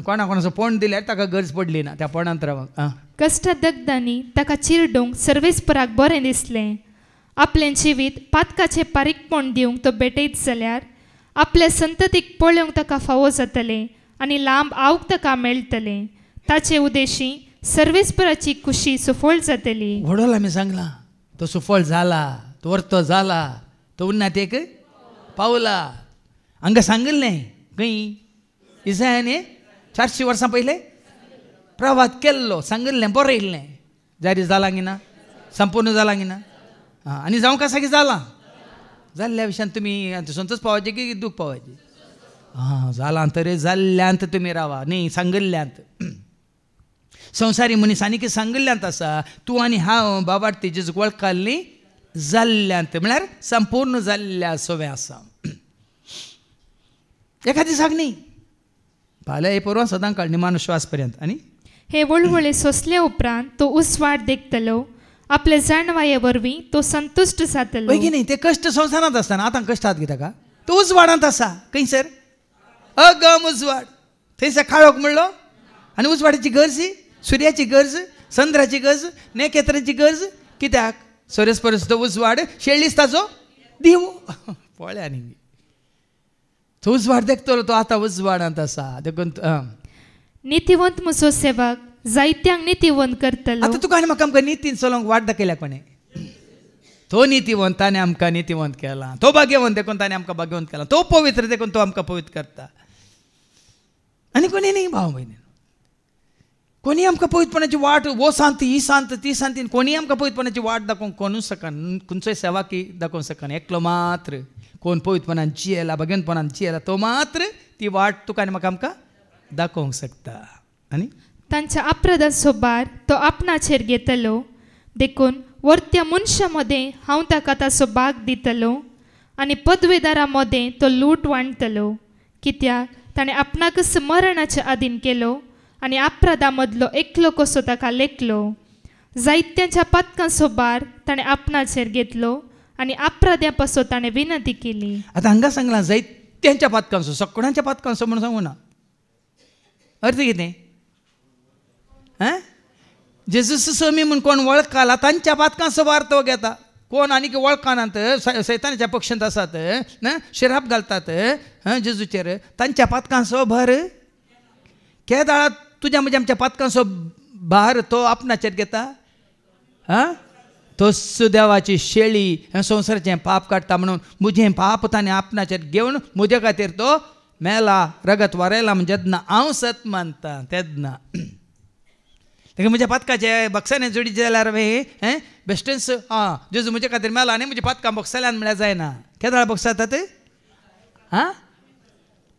कोणाचो फोंड दिल्यार ताका गरज पडली ना त्या फोंडांत रावंक. कश्टदग्धांनी ताका चिरडूंक सर्वेस्पराक बरें दिसलें. आपलें जिवीत पातकाचें पारीकपण दिवंक तो भेटयत जाल्यार आपल्या संततीक पळोवंक ताका फावो जातलें आनी लांब आवक ताका मेळटलें. ताचे उद्देशी सर्वेस्पराची खुशी सुफळ जातली. व्हडोल आमी सांगलां तो सुफळ जाला. तो वर्तो जाला. तो उन्नातेक पावला. हांगा सांगिल्लें खंय इसायाने 400 वर्सां पयलें प्रवाद केल्लो. सांगिल्लें बरयल्लें. जारी जालां की ना संपूर्ण जालां की ना. आनी जावंक आसा की जालां. जाल्ल्या विशयान तुमी संतोश पावचे की दूख पावचे. जालां तरी जाल्ल्यांत तुमी रावा न्ही सांगिल्ल्यांत. संवसारी मनिसांनी की सांगिल्ल्यांत आसा. तूं आनी हांव बाबा तेजेच वळखाल न्ही जाल्ल्यांत म्हळ्यार संपूर्ण जाल्ल्या सवें आसा. एका दिसाक न्ही फाल्यां हे परवां सदां काळ निमानो श्वास पर्यंत. आनी हे वळवळे सोंसले उपरांत तो उसवाड देखतलो. आपले जाणवाये वरवीं तो संतुश्ट जातलो. पळय की न्ही ते कश्ट संवसारांत आसतना आतां कश्ट आसात कित्याक तो उजवाडांत आसा. खंयसर अगम उजवाड. थंयसर काळोख म्हणलो आनी उजवाडाची गरज सुर्याची गरज चंद्राची गरज नेकेत्राची गरज. कित्याक सरस परस तो उजवाड शेळीस ताचो दिवो. पळया न्ही तो उजवाड देखतलो. तो आतां उजवाडांत आसा. देखून नितीवंत म्हजो सेवक जायत्यांक नितीवंत करतलो. आतां तुका आनी म्हाका आमकां नितीन चलोवंक वाट दाखयल्या कोणें. तो नितीवंत ताणें आमकां नितीवंत केला. तो भाग्यवंत देखून ताणें आमकां भाग्यवंत केला. तो पवित्र देखून तो आमकां पवित्र करता. आनी कोणी न्ही भाव भयणी. कोणी आमकां पवित्रपणाची वाट वो सांत ही सांत ती सांतीन कोणी आमकां पवित्रपणाची वाट दाखोवंक कोणूच शकना. खंयचोय सेवाकी दाखोवंक शकना. एकलो मात्र कोण पवित्रपणान जियेला भगवंतपणान जियेला तो मात्र ती वाट तुका आनी म्हाका आमकां दाखोवंक शकता. आनी तांच्या अपराधाचो भार तो आपणाचेर घेतलो. देखून वर्त्या मनशा मदें हांव ताका ताचो भाग दितलो आनी पदवेदारा मदें तो लूट वांडटलो. कित्याक ताणें आपणाकच मरणाच्या अधीन केलो आनी अपराधा मदलो एकलो कसो ताका लेखलो. जायत्यांच्या पातकांचो भार ताणें आपणाचेर घेतलो आनी अपराध्या पासो ताणें विनंती केली. आतां हांगा सांगलां नित्यांच्या पातकांचो सगळ्यांच्या पातकांचो म्हणून सांगू ना. अर्थ कितें जेजूस समी म्हूण कोण वळखाला तांच्या पातकांचो अर्थ घेता. कोण आनी वळखानात सैतानाच्या पक्षांत आसात शिराप घालतात जेजूचेर तांच्या पातकांचो भर केदाळा तुज्या म्हणजे आमच्या पातकांचो भार तो आपणाचेर घेता. तोच देवाची शेळी संवसाराचें पाप काडटा म्हणून म्हजें पाप ताणें आपणाचेर घेवन म्हजे खातीर तो मेला रगत वारयला म्हणजे जेन्ना हांव सत मानता तेन्ना म्हज्या पातकाचे बक्षाने जोडी जाल्यार बेस्टन्स जेजू म्हजे खातीर मेला आनी म्हज्या पातकां बक्षाल्यान म्हळ्यार जायना. केदाळ बक्षातात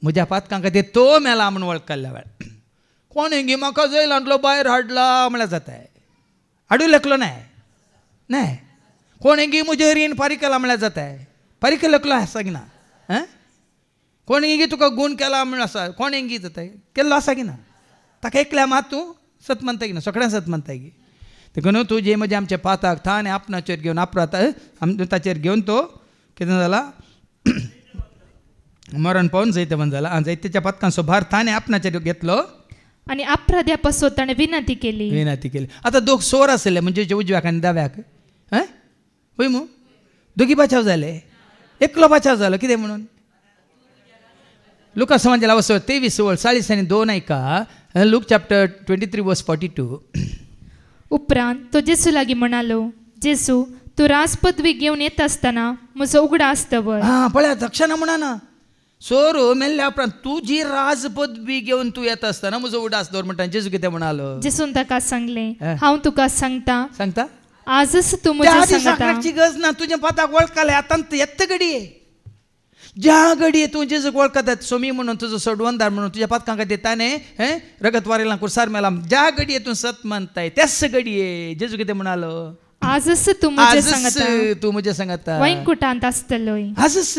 म्हज्या पातकां खातीर तो मेला म्हणून वळखल्या वेळ कोणें गी म्हाका जैलांतलो भायर हाडला म्हळ्यार जाता. हाडूं लेखलो न्हय कोणें गी म्हजें रीण फारीक केला म्हळ्यार जाता. फारीक लेखलो आसा की ना. कोणें गी तुका गूण केला म्हण आसा कोणें गी जाता केल्लो आसा की ना. ताका एकल्या मात तूं सत म्हणटा की ना सगळ्यांक सत म्हणटा की देखून तूं जे म्हणजे आमच्या पाताक ताणें आपणाचेर घेवन ताचेर घेवन तो कितें जाला मरण पावन जैतवन जाला. जैतेच्या पातकांचो भार ताणें आपणाचेर घेतलो आनी अपराध्या पासून ताणें विनंती केली. आतां दोग सोर आसले म्हणजे उजव्याक आनी दाव्याक पळय मू दोगी बचाव जाले एकलो बचाव जालो कितें म्हणून. लुका समाजाला वचो 23:40-2 ऐका. Look chapter 23:42. उपरांत तो जेसू लागीं म्हणालो जेसू तूं राजपदवी घेवन येता आसतना म्हजो उगडास दवर. पळया दक्षाना म्हणना सोर मेल्ल्या उपरांत तुजी राजपदवी घेवन तूं येता आसतना म्हजो उगडास दवर म्हणटा. जेजू कितें म्हणालो. जेसून ताका सांगलें हांव तुका सांगता आजच तूं म्हज्या सांगपाची गरज ना. तुज्या पाताक वळखले आतां येत्त घडये ज्या घडये तूं जेजूक वळखतात सोमी म्हणून तुजो सोडवंदार म्हणून तुज्या पातकां खातीर ताणें रगत वारयलां कुर्सार मेला ज्या घडये तूं सत मानताय त्याच घडये जेजू कितें म्हणालो आजच तूं म्हजे सांगता वैकुंठांत आसतलोय. आजच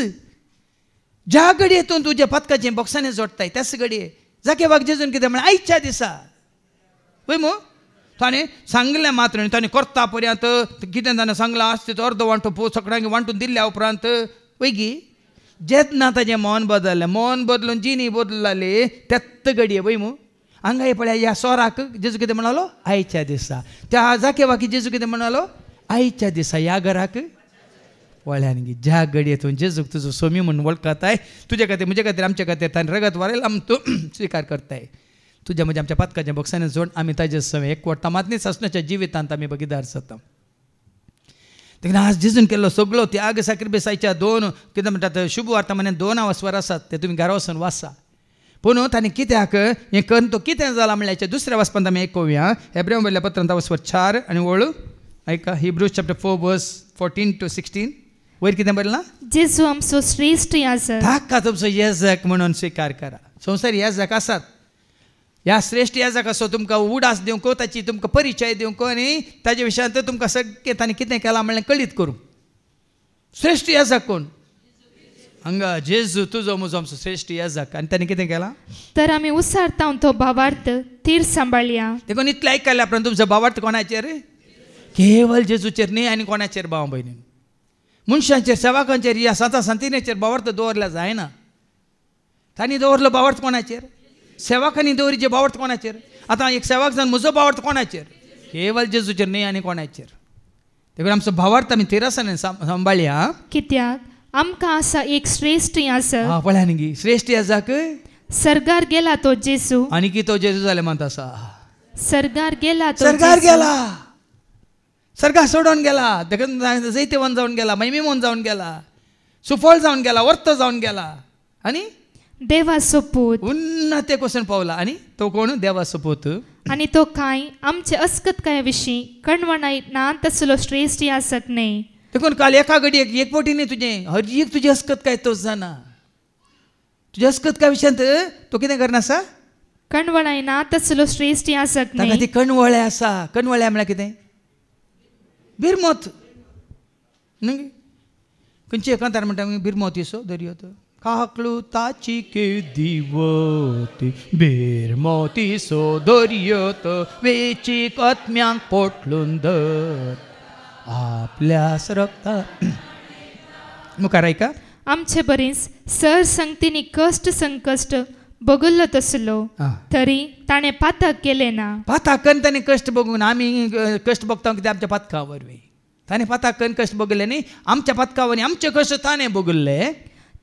ज्या घडये तूं तुज्या पातकाचें बॉक्सांनी जोडटाय त्याच घडये जाके वाग जेजून कितें म्हण आयच्या दिसा पळय मू ताणें सांगलें मात्र ताणें करता पर्यंत कितें ताणें सांगलां आसता तो अर्द वांटो सगळ्यांक वांटून दिल्ल्या उपरांत वैगी जेन्ना ताजें मन बदललें मन बदलून जिनी बदलली त्यात घडये वय मू हांगा पळया ह्या सोराक जेजू कितें म्हणालो आयच्या दिसा. त्या जाके वाकी जेजू कितें म्हणालो आयच्या दिसा ह्या घराक वळ्यान गी ज्या घडयेतून जेजूक तुजो सोमी म्हणून वळखताय तुजे खातीर म्हजे खातीर आमचे खातीर ताणें रगत वारयलां आमी तूं स्विकार करताय. तुज्या म्हणजे आमच्या पातकाच्या बॉक्सांनी जोड आमी ताजे सवय एकवटा मातनीच असण्याच्या जिवितांत आमी भागीदार जाता. देखून आज जेजून केल्लो सगळो त्याग साक्रिफायसाच्या 2 कितें म्हणटात शुभ वर्तमानांत 2 स्वर आसात ते तुमी घरा वचून वाचा. पूण ताणें कित्याक हें करून तो कितें जाला म्हणल्यार दुसऱ्या वाचपांत आमी आयकुया. हेब्रेव बरयल्ल्या पत्रांत स्वर 4 आनी वळू ऐका. हिब्रूज चॅप्टर 4:14-16 वयर कितें बरयलां. जेजू आमचो श्रेष्ठ याजक ताका तुमचो याजक म्हणून स्विकार करा. संवसार याजक आसात ह्या श्रेष्ठ याजक असो तुमकां उडास दिवंक ताची तुमकां परिचय दिवंक आनी ताजे विशयांत तुमकां सगळें ताणें कितें केलां म्हणलें कळीत करूं. श्रेष्ठ याजक कोण हांगा जेजू तुजो म्हजो आमचो श्रेष्ठ याजक आनी ताणें कितें केलां तर आमी उसारता तो भावार्थ थीर सांबाळया. देखून इतलें आयकल्या उपरांत तुमचो भावार्थ कोणाचेर केवळ जेजूचेर न्ही आनी कोणाचेर भाव भयणी मनशांचेर सेवकांचेर ह्या साता सांतिनेचेर भावार्थ दवरल्या जायना. तांणी दवरलो भावार्थ कोणाचेर सेवकांनी दवरिचे भावार्थ कोणाचेर. आतां एक सेवक जावन म्हजो भावार्थ कोणाचेर केवळ जेजूचेर न्ही आनी कोणाचेर. देखून आमचो भावार्थ आमी तेरासाने सांबाळया. कित्याक आमकां आसा एक श्रेष्ठ याजक. पळया न्ही श्रेष्ठ याजक सर्गार गेला तो जेजू आनी की तो जेजू जाले म्हणटा आसा. सर्गार गेला सर्गा सोडून गेला. देखून जैतवन जावन गेला महिमेमोन जावन गेला सुफळ जावन गेला वर्त जावन गेला आनी देवाचो पूत उन्नते कोसून पावला. आनी तो कोण देवाचो पूत आनी तो कांय आमचे अस्कतकाया विशीं कणवणाय ना तसलो श्रेष्ठ याजक न्ही. देखून काल एका घडयेक एक पोटी न्ही तुजें हर एक तुजी अस्कतकाय तोच जाना. तुज्या अस्कतकाय विशयांत तो कितें करना आसा कणवणाय ना तसलो श्रेष्ठ याजक न्ही. ताका ती कणवळे आसा. कणवळे म्हळ्यार कितें बिरमोत न्ही खंयची एकांतार म्हणटा बिरमोत यसो दर्योत काकलू ताची के दिवत बिरमोती सो दर्योत वेचीक आत्म्यांक पोटलून धर आपल्या रक्ता मुखार ऐका. आमचे बरीच सर संगतीनी कष्ट संकष्ट बगुल्लो तसलो तरी ताणे पातक केले ना. पाताकन ताणे कष्ट बघून आम्ही कष्ट बघता की आमच्या पातकावर ताणे पाताकन कष्ट बघले नाही आमच्या पातकावर आमचे कष्ट ताणे बघले.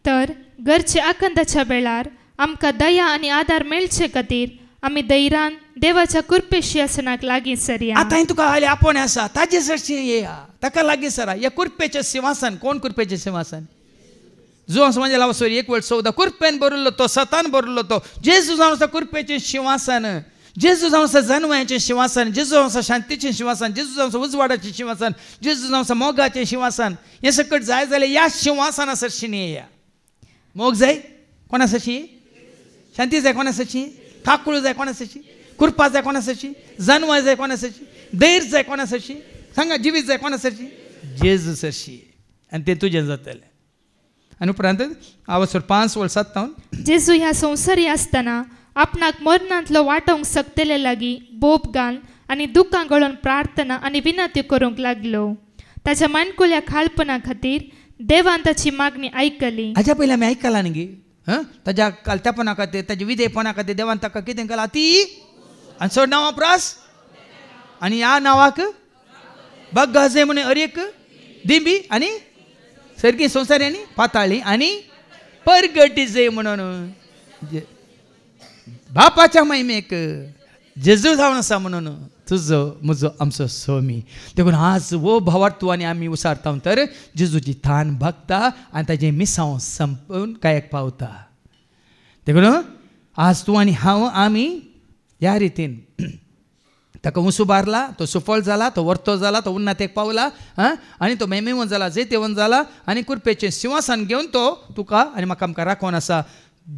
तर घरचे आकंदाच्या वेळार आमकां दया आणि आधार मेळचे खातीर आमी दैरान देवाच्या कृपेशी आसनाक लागीं सरया. आता तुका आले आपण आसा ताजे सरशी येया ताका लागीं सरा. या कृपेचे सिंहासन कोण कृपेचे सिंहासन जो म्हणजे लावसोर एक वेळ 14 कृपेन बरलो तो सतान बरलो तो जेजू जावन आसा कृपेचे सिंहासन. जेजू जावन आसा जन्माचे सिंहासन. जेजू जावन आसा शांतीचे सिंहासन. जेजू जावन आसा उजवाडाचे सिंहासन. जेजू जावन आसा मोगाचे सिंहासन. हे सकट जाय जाल्यार या सिंहासना सरशी येया. मोग जाय कोणासाठी शांती जाय कोणासाठी ठाकूळ जाय कोणासाठी कृपा जाय कोणासाठी जन्म जाय कोणासाठी धैर्य जाय कोणासाठी सांगा जिवीत जाय कोणासाठी जेजू सरशी आणि ते तुझे जातले. आणि उपरांत आवसर 5:57 जेजू ह्या संवसारी आसतना आपणाक मरणांतलो वाटोवंक सकतेले लागीं बोब घालन आनी दुखां गळोवन प्रार्थना आनी विनंती करूंक लागलो. ताच्या मानकुल्या खाळपणा खातीर देवान ताची मागणी आयकली. हाच्या पयलीं आमी आयकलां न्ही ताच्या कालत्यापणा खातीर ताच्या विधेयपणा खातीर देवान ताका कितें केलां ती आनी चड नांवां प्रास आनी ह्या नांवाक बग्गा जाय म्हण अरेक दिंबी आनी सर्गी संवसारी आनी पाताळी आनी परगटी जाय म्हणून बापाच्या महिमेक जेजू जावन आसा म्हणून तुजो म्हजो आमचो स्वामी. देखून आज वो भावार्थवानी आमी उसारता तर जेजूची थान भक्ता आनी ताजें मिसांव संपून कांयक पावता. देखून आज तूं आनी हांव आमी ह्या रितीन ताका उसूबारला तो सुफळ जाला तो वर्तो जाला तो उन्नातेक पावला आनी तो मेमेवंत जाला जैतेवंत जाला आनी कृपेचें सिंहासन घेवन तो तुका आनी म्हाका आमकां राखोन आसा.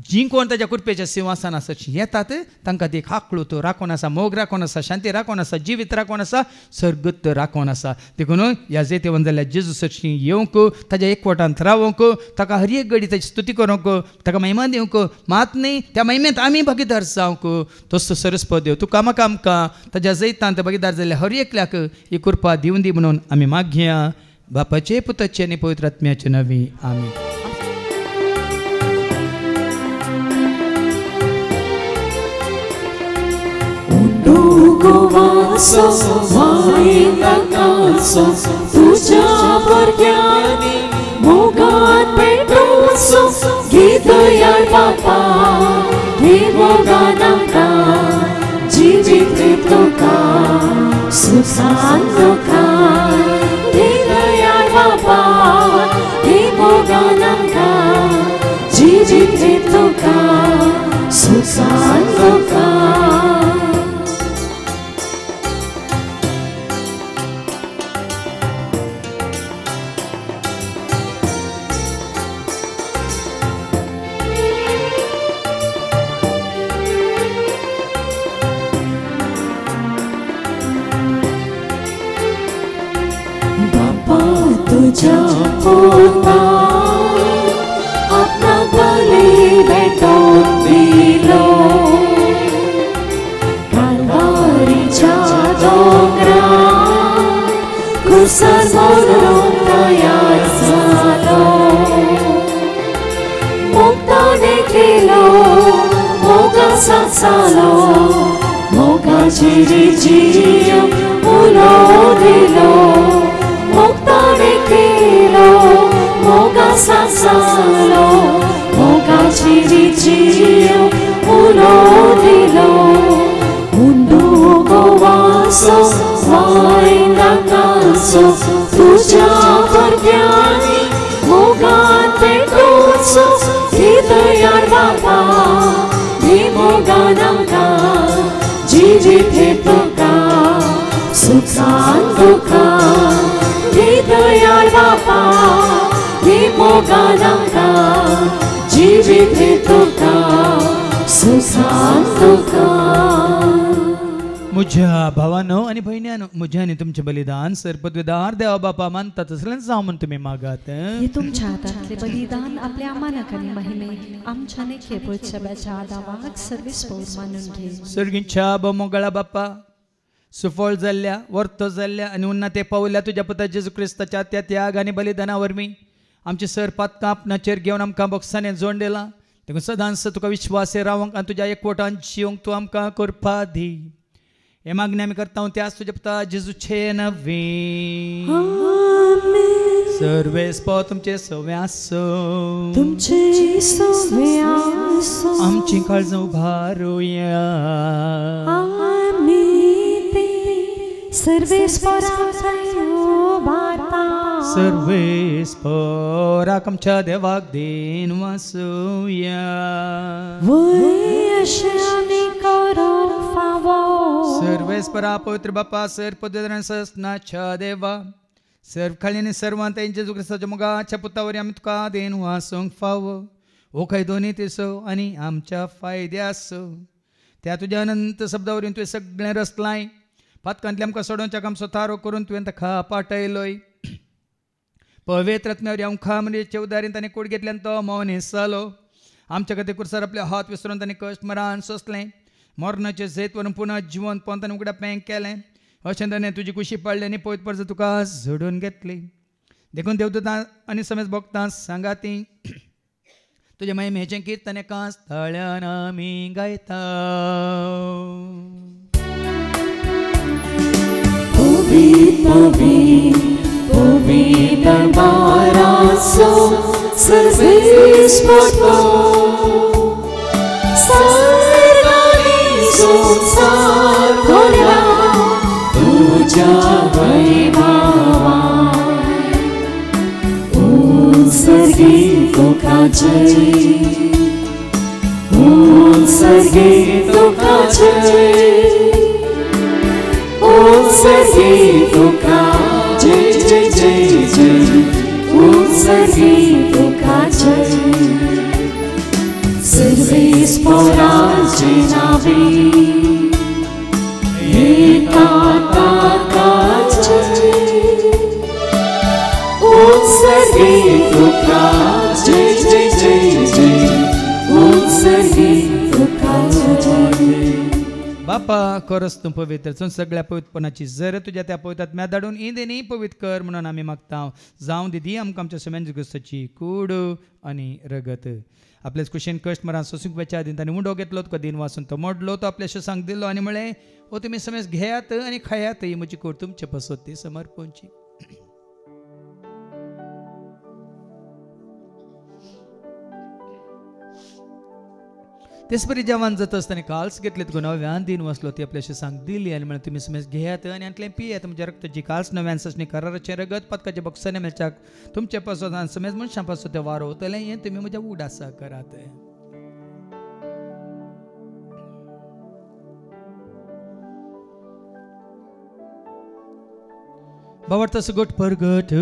जी कोण ताच्या कृपेच्या सिंहासना सरशी येतात तांकां ती खाकळो तो राखोन आसा. मोग राखोन आसा. शांती राखोन आसा. जिवीत राखोन आसा. सर्गत राखोन आसा. देखून ह्या जैतेवंत जाल्ल्या जेजू सरशी येवंक ताच्या एकवटांत रावंक ताका हर एक घडी ताची स्तुती करूंक ताका महिमा दिवंक मात न्ही त्या महिमेंत आमी भागीदार जावंक तसो सरस्पत देव तुका म्हाका आमकां ताच्या जैतांत भागीदार जाल्ल्या हर एकल्याक ही कृपा दिवन दी म्हणून आमी मागया बापाचे पुताचे आनी पवित्र आत्म्याचे नांवी आमीन. Govaso, vaina caso, tuja borgiani, mogan petroso, gita yar papa, devoganamka, jivit toka, susandoka, gita yar papa, devoganamka, jivit toka, susandoka. तुझा पोता अपना बलि भेटून दिलो कालवारीच्या डोंगरार कुसर मोडून तयार झालो मोगाने केलो मोगा सांसालो मोगाची रिजियो उलो दिलो मोगाने केलो मोगा सांसालो मोगाची रिजियो उलो दिलो मुंडू गोवासो वायना कासो तुझ्या भरग्यांनी मोगान पेटोसो हृदयार बाबा नी मोगान आमकां जिवीत हेतोका सुखान दुखान हृदयार बाबा नी मोगान आमकां जिवीत हेतोका सुखान दुखान. म्हज्या भावानो आनी भयण्यानो म्हजें आनी तुमचें बलिदान सरपदवेदार देवा बापा मानता तसलें जावं म्हण तुमी मागात. हे तुमच्या हातांतले बलिदान आपल्या मानक आनी महिमे आमच्या नेखे पळच्या आदावाक सर्विस्पोर मानून घे. सर्गीच्या मोगळा बापा सुफळ जाल्ल्या वर्त जाल्ल्या आनी उन्नते पावल्या तुज्या पुता जेजू क्रिस्ताच्या त्या त्याग आनी बलिदाना वरवीं आमचे सर पातकां आपणाचेर घेवन आमकां बॉक्सांनी जोड दिला देखून सदांच तुका विश्वास रावंक आनी तुज्या एकवटान जिवंक तूं आमकां करपा दी हे मागणी आमी करता त्याच तुज्या पुता जेजूचे नवे सर्वेस्प तुमचे सवे आसो तुमचे सवे आसो आमची काळज उबारुया सर्वेस्पराक आमच्या देवाक देन वासुया सर्वेस्परा पवित्र बापा सर पदर सस्नाच्या देवा सर्व खाली आनी सर्वांत जेजू क्रिस्ताच्या मोगाच्या पुतावरी आमी तुका देन वासूंक फावो ओ खंय दोनी तेसो आनी आमच्या फायद्यासो त्या तुज्या अनंत शब्दावरीन तुवें सगळें रचलाय पातकांतले आमकां सोडोवच्या काम स्वतारो करून तुवें ताका पाटयलोय पवित्र आत्म्यावरी आमकां म्हणजे उदारीन ताणें कूड घेतल्यान तो मौन जालो आमच्या खातीर कुर्सार आपले हात विसरून ताणें कश्ट मरान सोंसलें मरणाचें जैत व्हरून पुन्हा जिवंत पोवन ताणें उगड्या पेंग केलें अशें ताणें तुजी खुशी पडली आनी पयत परस तुका झोडून घेतली देखून देवदूतां आनी समेज भक्तां सांगाती तुजे महिमेचें कीर्तन एका स्थळ्यान आमी गायता पवित्र दरबाराचो सर्वेस्पो सर्वांनी संसार भरला तुज्या वैभवान उत्सर्गी तुका जय उत्सर्गी तुका जय उत्सर्गी तुका जय जय जय जय उत्सर्गी तुका जय सर्वेस्पराचे नावे एका ताका जय उत्सर्गी तुका जय जय जय जय उत्सर्गी तुका जय बापा खरंच तूं पवित्र चून सगळ्या पवित्रपणाची जर तुज्या त्या पवित्रात्म्या धाडून इंदेनी पवित्र कर म्हणून आमी मागता जावं दिदी आमकां आमच्या समेन गुस्ताची कूड आनी रगत आपल्याच कुशेन कश्ट मरान सोसूंक वेच्या दिन ताणें उंडो घेतलो तुका दिन वाचून तो मोडलो तो आपल्या शेसांक दिलो आनी म्हळें ओ तुमी समेज घेयात आनी खायात ही म्हजी कूड तुमचे पसत ती समर्पणची तेच बरी जेवण जात असताना काल्स घेतले तुका नव्यान दिन वसलो ती आपल्या शेसांक दिली आनी म्हळें तुमी समेज घेयात आनी आतलें पियात म्हज्या रक्ताची काल्स नव्यान सचणी कराराचें रगत पदकाच्या बॉक्सांनी मेळच्याक तुमचे पासत आनी समेज मनशां पासत तें वारो वतलें हें तुमी म्हज्या उडासा करात बावडता सुगोट परगट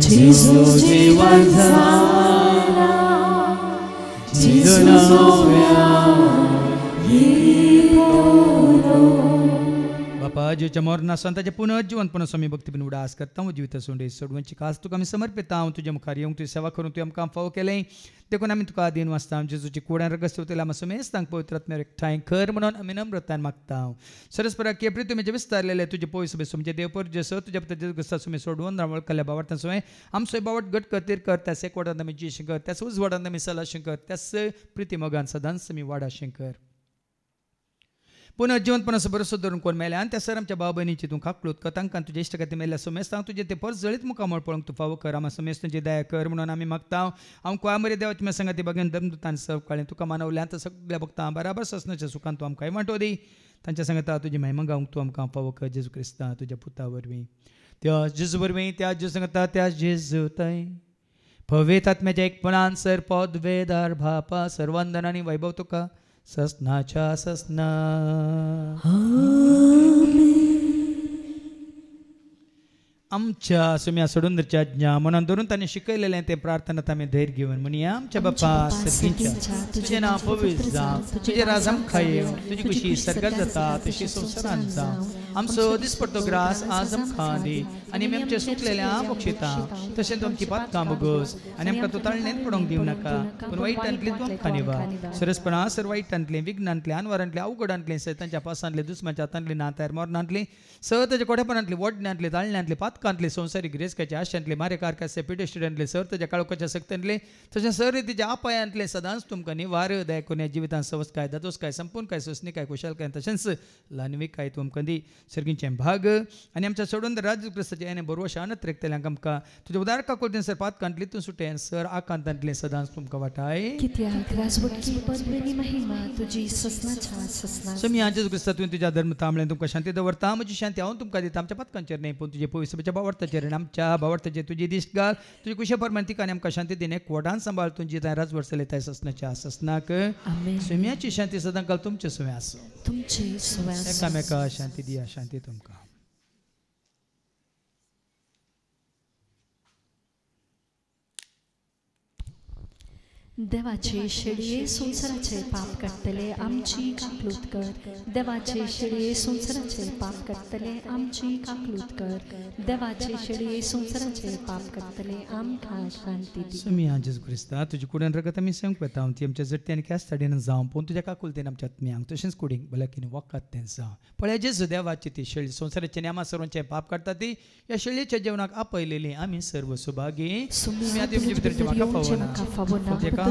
Jesus जीवन झाला Jesus बापा जेच्या मोरना संताचे पुनः जिवंतपण स्वामी भक्तीपण उडास करता हांव जिविता सोडे सोडवंची कास तुका आमी समर्पिता हांव तुज्या मुखार येवंक तुजी सेवा करून तुवें आमकां फावो केलें देखून आमी तुका दिन वाचता जेजूची कुड्यान रगत वतले आमी समेज तांक पवित्र आत्म्यार एकठांय कर म्हणून आमी नम्रतान मागता हांव सरस्परा केप्री तुमी जे विस्तारलेले तुजे पयस बे तुमचे देवपर जेसो तुज्या पुता जेजू क्रिस्ता सुमे सोडवून रावळ केल्या बावडता सोय आमचो बावट गट कतीर कर त्यास एकवटान आमी जी कर त्यास उजवाडान आमी सलाशें कर त्यास प्रिती मोगान सदांच आमी वाडाशें कर पुनः जिवंतपणाचो भरोसो धरून कोण मेले आनी त्या सर आमच्या भाव भयणीची तूं काकलूत कतांकां तुजे इश्ट खातीर मेल्ल्या समेस्त हांव तुजें तें परस जळीत मुखामळ पळोवंक तूं फावो कर आमी समेस्त तुजी दया कर म्हणून आमी मागता हांव कुळामरे देवाच्या मे संगाती बगेन दमदुतान सर्व काळें तुका मानवलें आतां सगळ्या भक्तां बराबर ससनाच्या सुखान तूं आमकां वांटो दी तांच्या सांगता तुजी महिमा गावंक तूं आमकां फावो कर जेजू क्रिस्ता तुज्या पुता वरवीं त्या जेजू वरवीं त्या जेजू सांगता त्या जेजू थंय पवित्र आत्म्याच्या एकपणान सर पद वेदार भापा सर्वंदन आनी वैभव तुका ससनाच्या ससना आमच्या सुम्या सोडूंदरच्या ज्ञा मनान धरून ताणें शिकयलेलें तें प्रार्थनात आमी धैर्य घेवन म्हणया आमच्या बापा सगळींच्या तुजें नांव पवित्र जावं तुजें राज आमकां येवं तुजी कुशी सर्गात जाता तशी संवसारांत जावं आमचो दिसपडटो ग्रास आज आमकां दी आनी आमी आमच्या सुटलेल्या बक्षिता तशेंच आमची पातकां बोगोस आनी आमकां तूं ताळणेंत पडोवंक दिवं नाका पूण वायटांतली तूं आमकां निवार सरसपणा सर वायटांतलें विघ्नांतलें आनवारांतलें अवघडांतलें सैतांच्या पासांतलें दुस्माच्या हातांतलें नातार मोरणांतलें सर ताच्या कोडेपणांतलें वडण्यांतलें ताळण्यांतलें पातकांतलें संवसारीक गिरेस्काच्या आशांतले मारे कारकासे पिडेस्टुडंटले सर ताच्या काळोखाच्या सक्तंतले तशें सर रितीच्या आपायांतले सदांच तुमकां निवार दया करून जिवितांत सवस काय दादोस काय संपूर्ण काय सोसणी काय कुशल काय तशेंच ल्हानवीक काय तुमकां दी सर्गींचें भाग आनी आमच्या सोडून राज्य क्रिस्ताचे आनी बरोबर शानत रेखतल्यांक आमकां तुज्या उदार काकोतें सर पातकांतलीतून सुटें सर आकांतांतलें सदांच तुमकां वाटाय कित्याक राजवटची पद आनी महिमा तुजी ससनाच्या ससना समी आज क्रिस्ता तुवें तुज्या धर्म तांबळें तुमकां शांती दवरता म्हजी शांती हांव तुमकां दिता आमच्या पातकांचेर न्ही पूण तुजे पवित्र भावार्थाचेर आनी आमच्या भावार्थाचेर तुजी दिश्ट घाल तुजी कुशे परमान तिका आनी आमकां शांती दिने कोडान सांबाळ तुजी थंय राजवट चलयताय ससनाच्या ससनाक सुम्याची शांती सदां काल तुमचे सुवें आसूं तुमची सुवें एकामेका शांती दिया शांती तुमकां देवाचे शेडये संसाराचे पाप काडटले आमची काकलूत कर देवाचे शेडये संसाराचे पाप काडटले आमची काकलूत कर देवाचे शेडये संसाराचे पाप काडटले आमकां शांती दी सुमी आज क्रिस्ता तुजी कुड्यान रगत आमी संक वेता ती आमच्या जट्टी आनी कॅस ताडेन जावं पूण तुज्या काकुलतेन आमच्या आत्म्यांक तशेंच कुडींक भलायकीन वखद तें जावं पळय जेजू देवाची ती शेळी संसाराचे नेमा सर्वांचे पाप काडटा ती ह्या शेळयेच्या जेवणाक आपयलेली आमी सर्व सुभागी सुमी आदी तुमचे भितर म्हाका फावना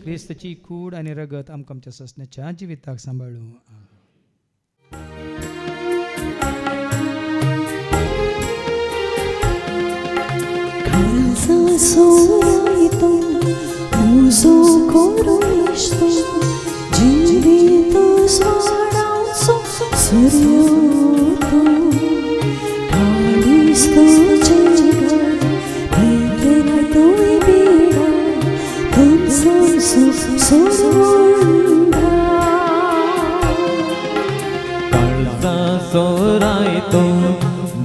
क्रिस्ताची कूड आनी रगत आमकां आमच्या ससण्याच्या जिविताक सांबाळूं Soraito,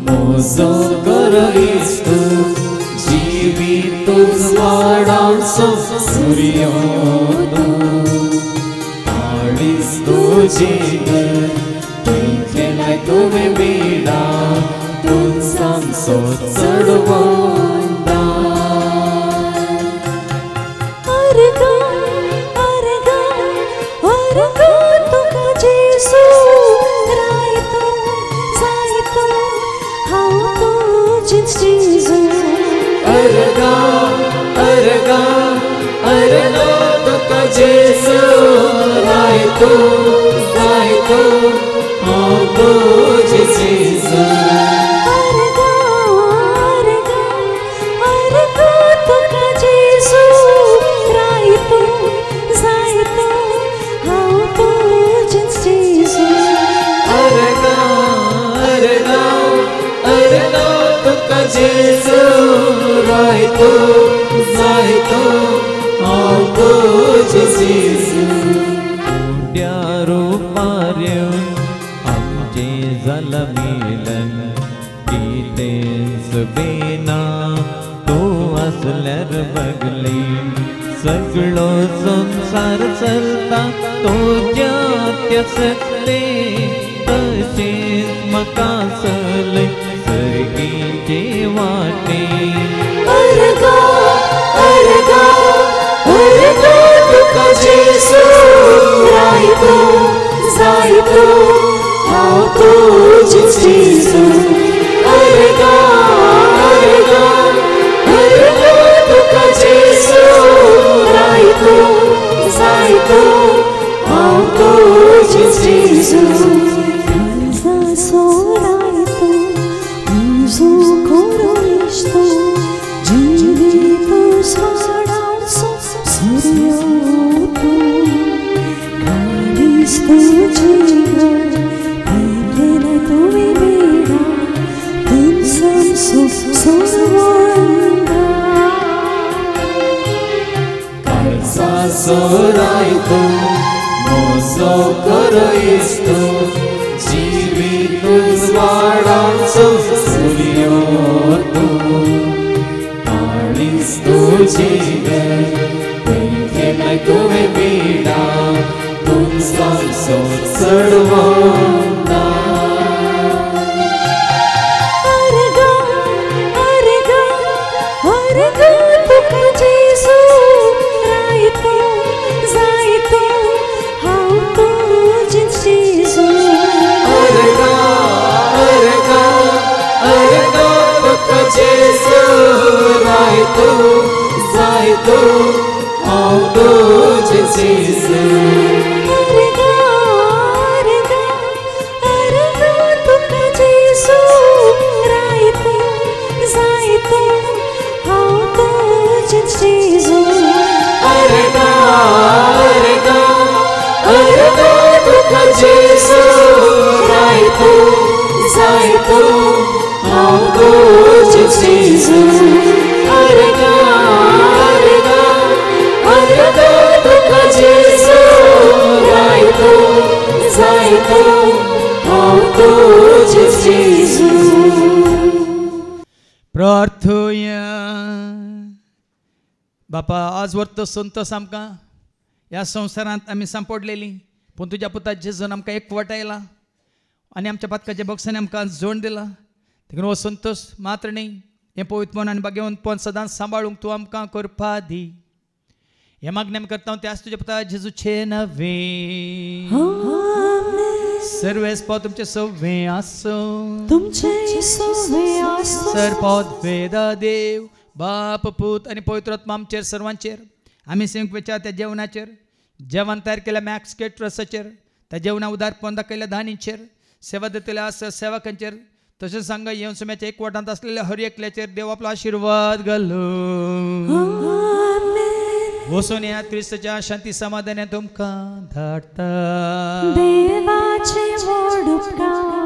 mozo coroisto, jivitos varanso suryoto, aristo jigar, tuinkelai tuve vida, tun samso sarvanda. Arga, arga, arga, tuka Jesu. Arga, arga, arga, tuka Jesu, raito, raito, how to Jesus. Arga, arga, arga, tuka Jesu, raito, raito, how to Jesus. Arga, arga, arga, tuka Jesu, raito, raito, how to Jesus. रूपार्य आमचे जलमिलन कितेच बेना तो असल्यार बगली सगळो संसार चलता तो जात्यसले तशेंच म्हाका चलय सर्गीचे वाटे Arga, arga, arga, tuka Jesu, raito, raito, how to Jesus. Arga, arga, arga, tuka Jesu, raito, raito, how to Jesus. Kalsa so raito, muzo coroisto. Jivitos varanso suryoto, Cristo jigar, pequena tuve vida, tum samso sarvanda. Kalsa soraito, mozo coroisto, jivitos वाडांचो सूर्यो तूं काळीज तुझी केलंय तुवें बिडा तुमचो चडवंदा तुका जेसू रायतो जायतो हांव तुजें जेसू तुका जेसू रायतो जायतो हांव तुजें जेसू तुका जेसू रायतो जायतो हांव तुजें जेसू तुका जेसू रायतो जायतो हांव तुजें जेसू तुका जेसू रायतो जायतो हांव तुजें जेसू प्रार्थोया बापा आज व्हरतो संतोष आमकां ह्या संवसारांत आमी सांपडलेलीं पूण तुज्या पुता जेजून आमकां एकवटायला आनी आमच्या पातकाच्या बॉक्सांनी आमकां जोड दिला देखून हो संतोष मात्र न्ही हें पवित्रपण आनी भाग्यवंतपण सदांच सांबाळूंक तूं आमकां करपा दी हे मागणी आमी करता त्याच तुज्या पुता जेजूचे नवे सर्वेस्पा तुमचे सव्वे आसो तुमचे सव्वे आसो सरपद वेदा देव बाप पूत आनी पवित्र आत्मा आमचेर सर्वांचेर आमी सेवक वेच्या त्या जेवणाचेर जेवण तयार केल्या मॅक्स केटरसाचेर त्या जेवणा उदारपण दाखयल्या दानीचेर सेवा दितल्या आसा सेवकांचेर तशेंच सांगा येवन सुम्याच्या एकवटांत आसलेल्या हर एकल्याचेर देव आपलो आशिर्वाद घालो वचून ह्या क्रिस्ताच्या शांती समाधानान तुमकां धाडटा देवाचे व्हड उपकार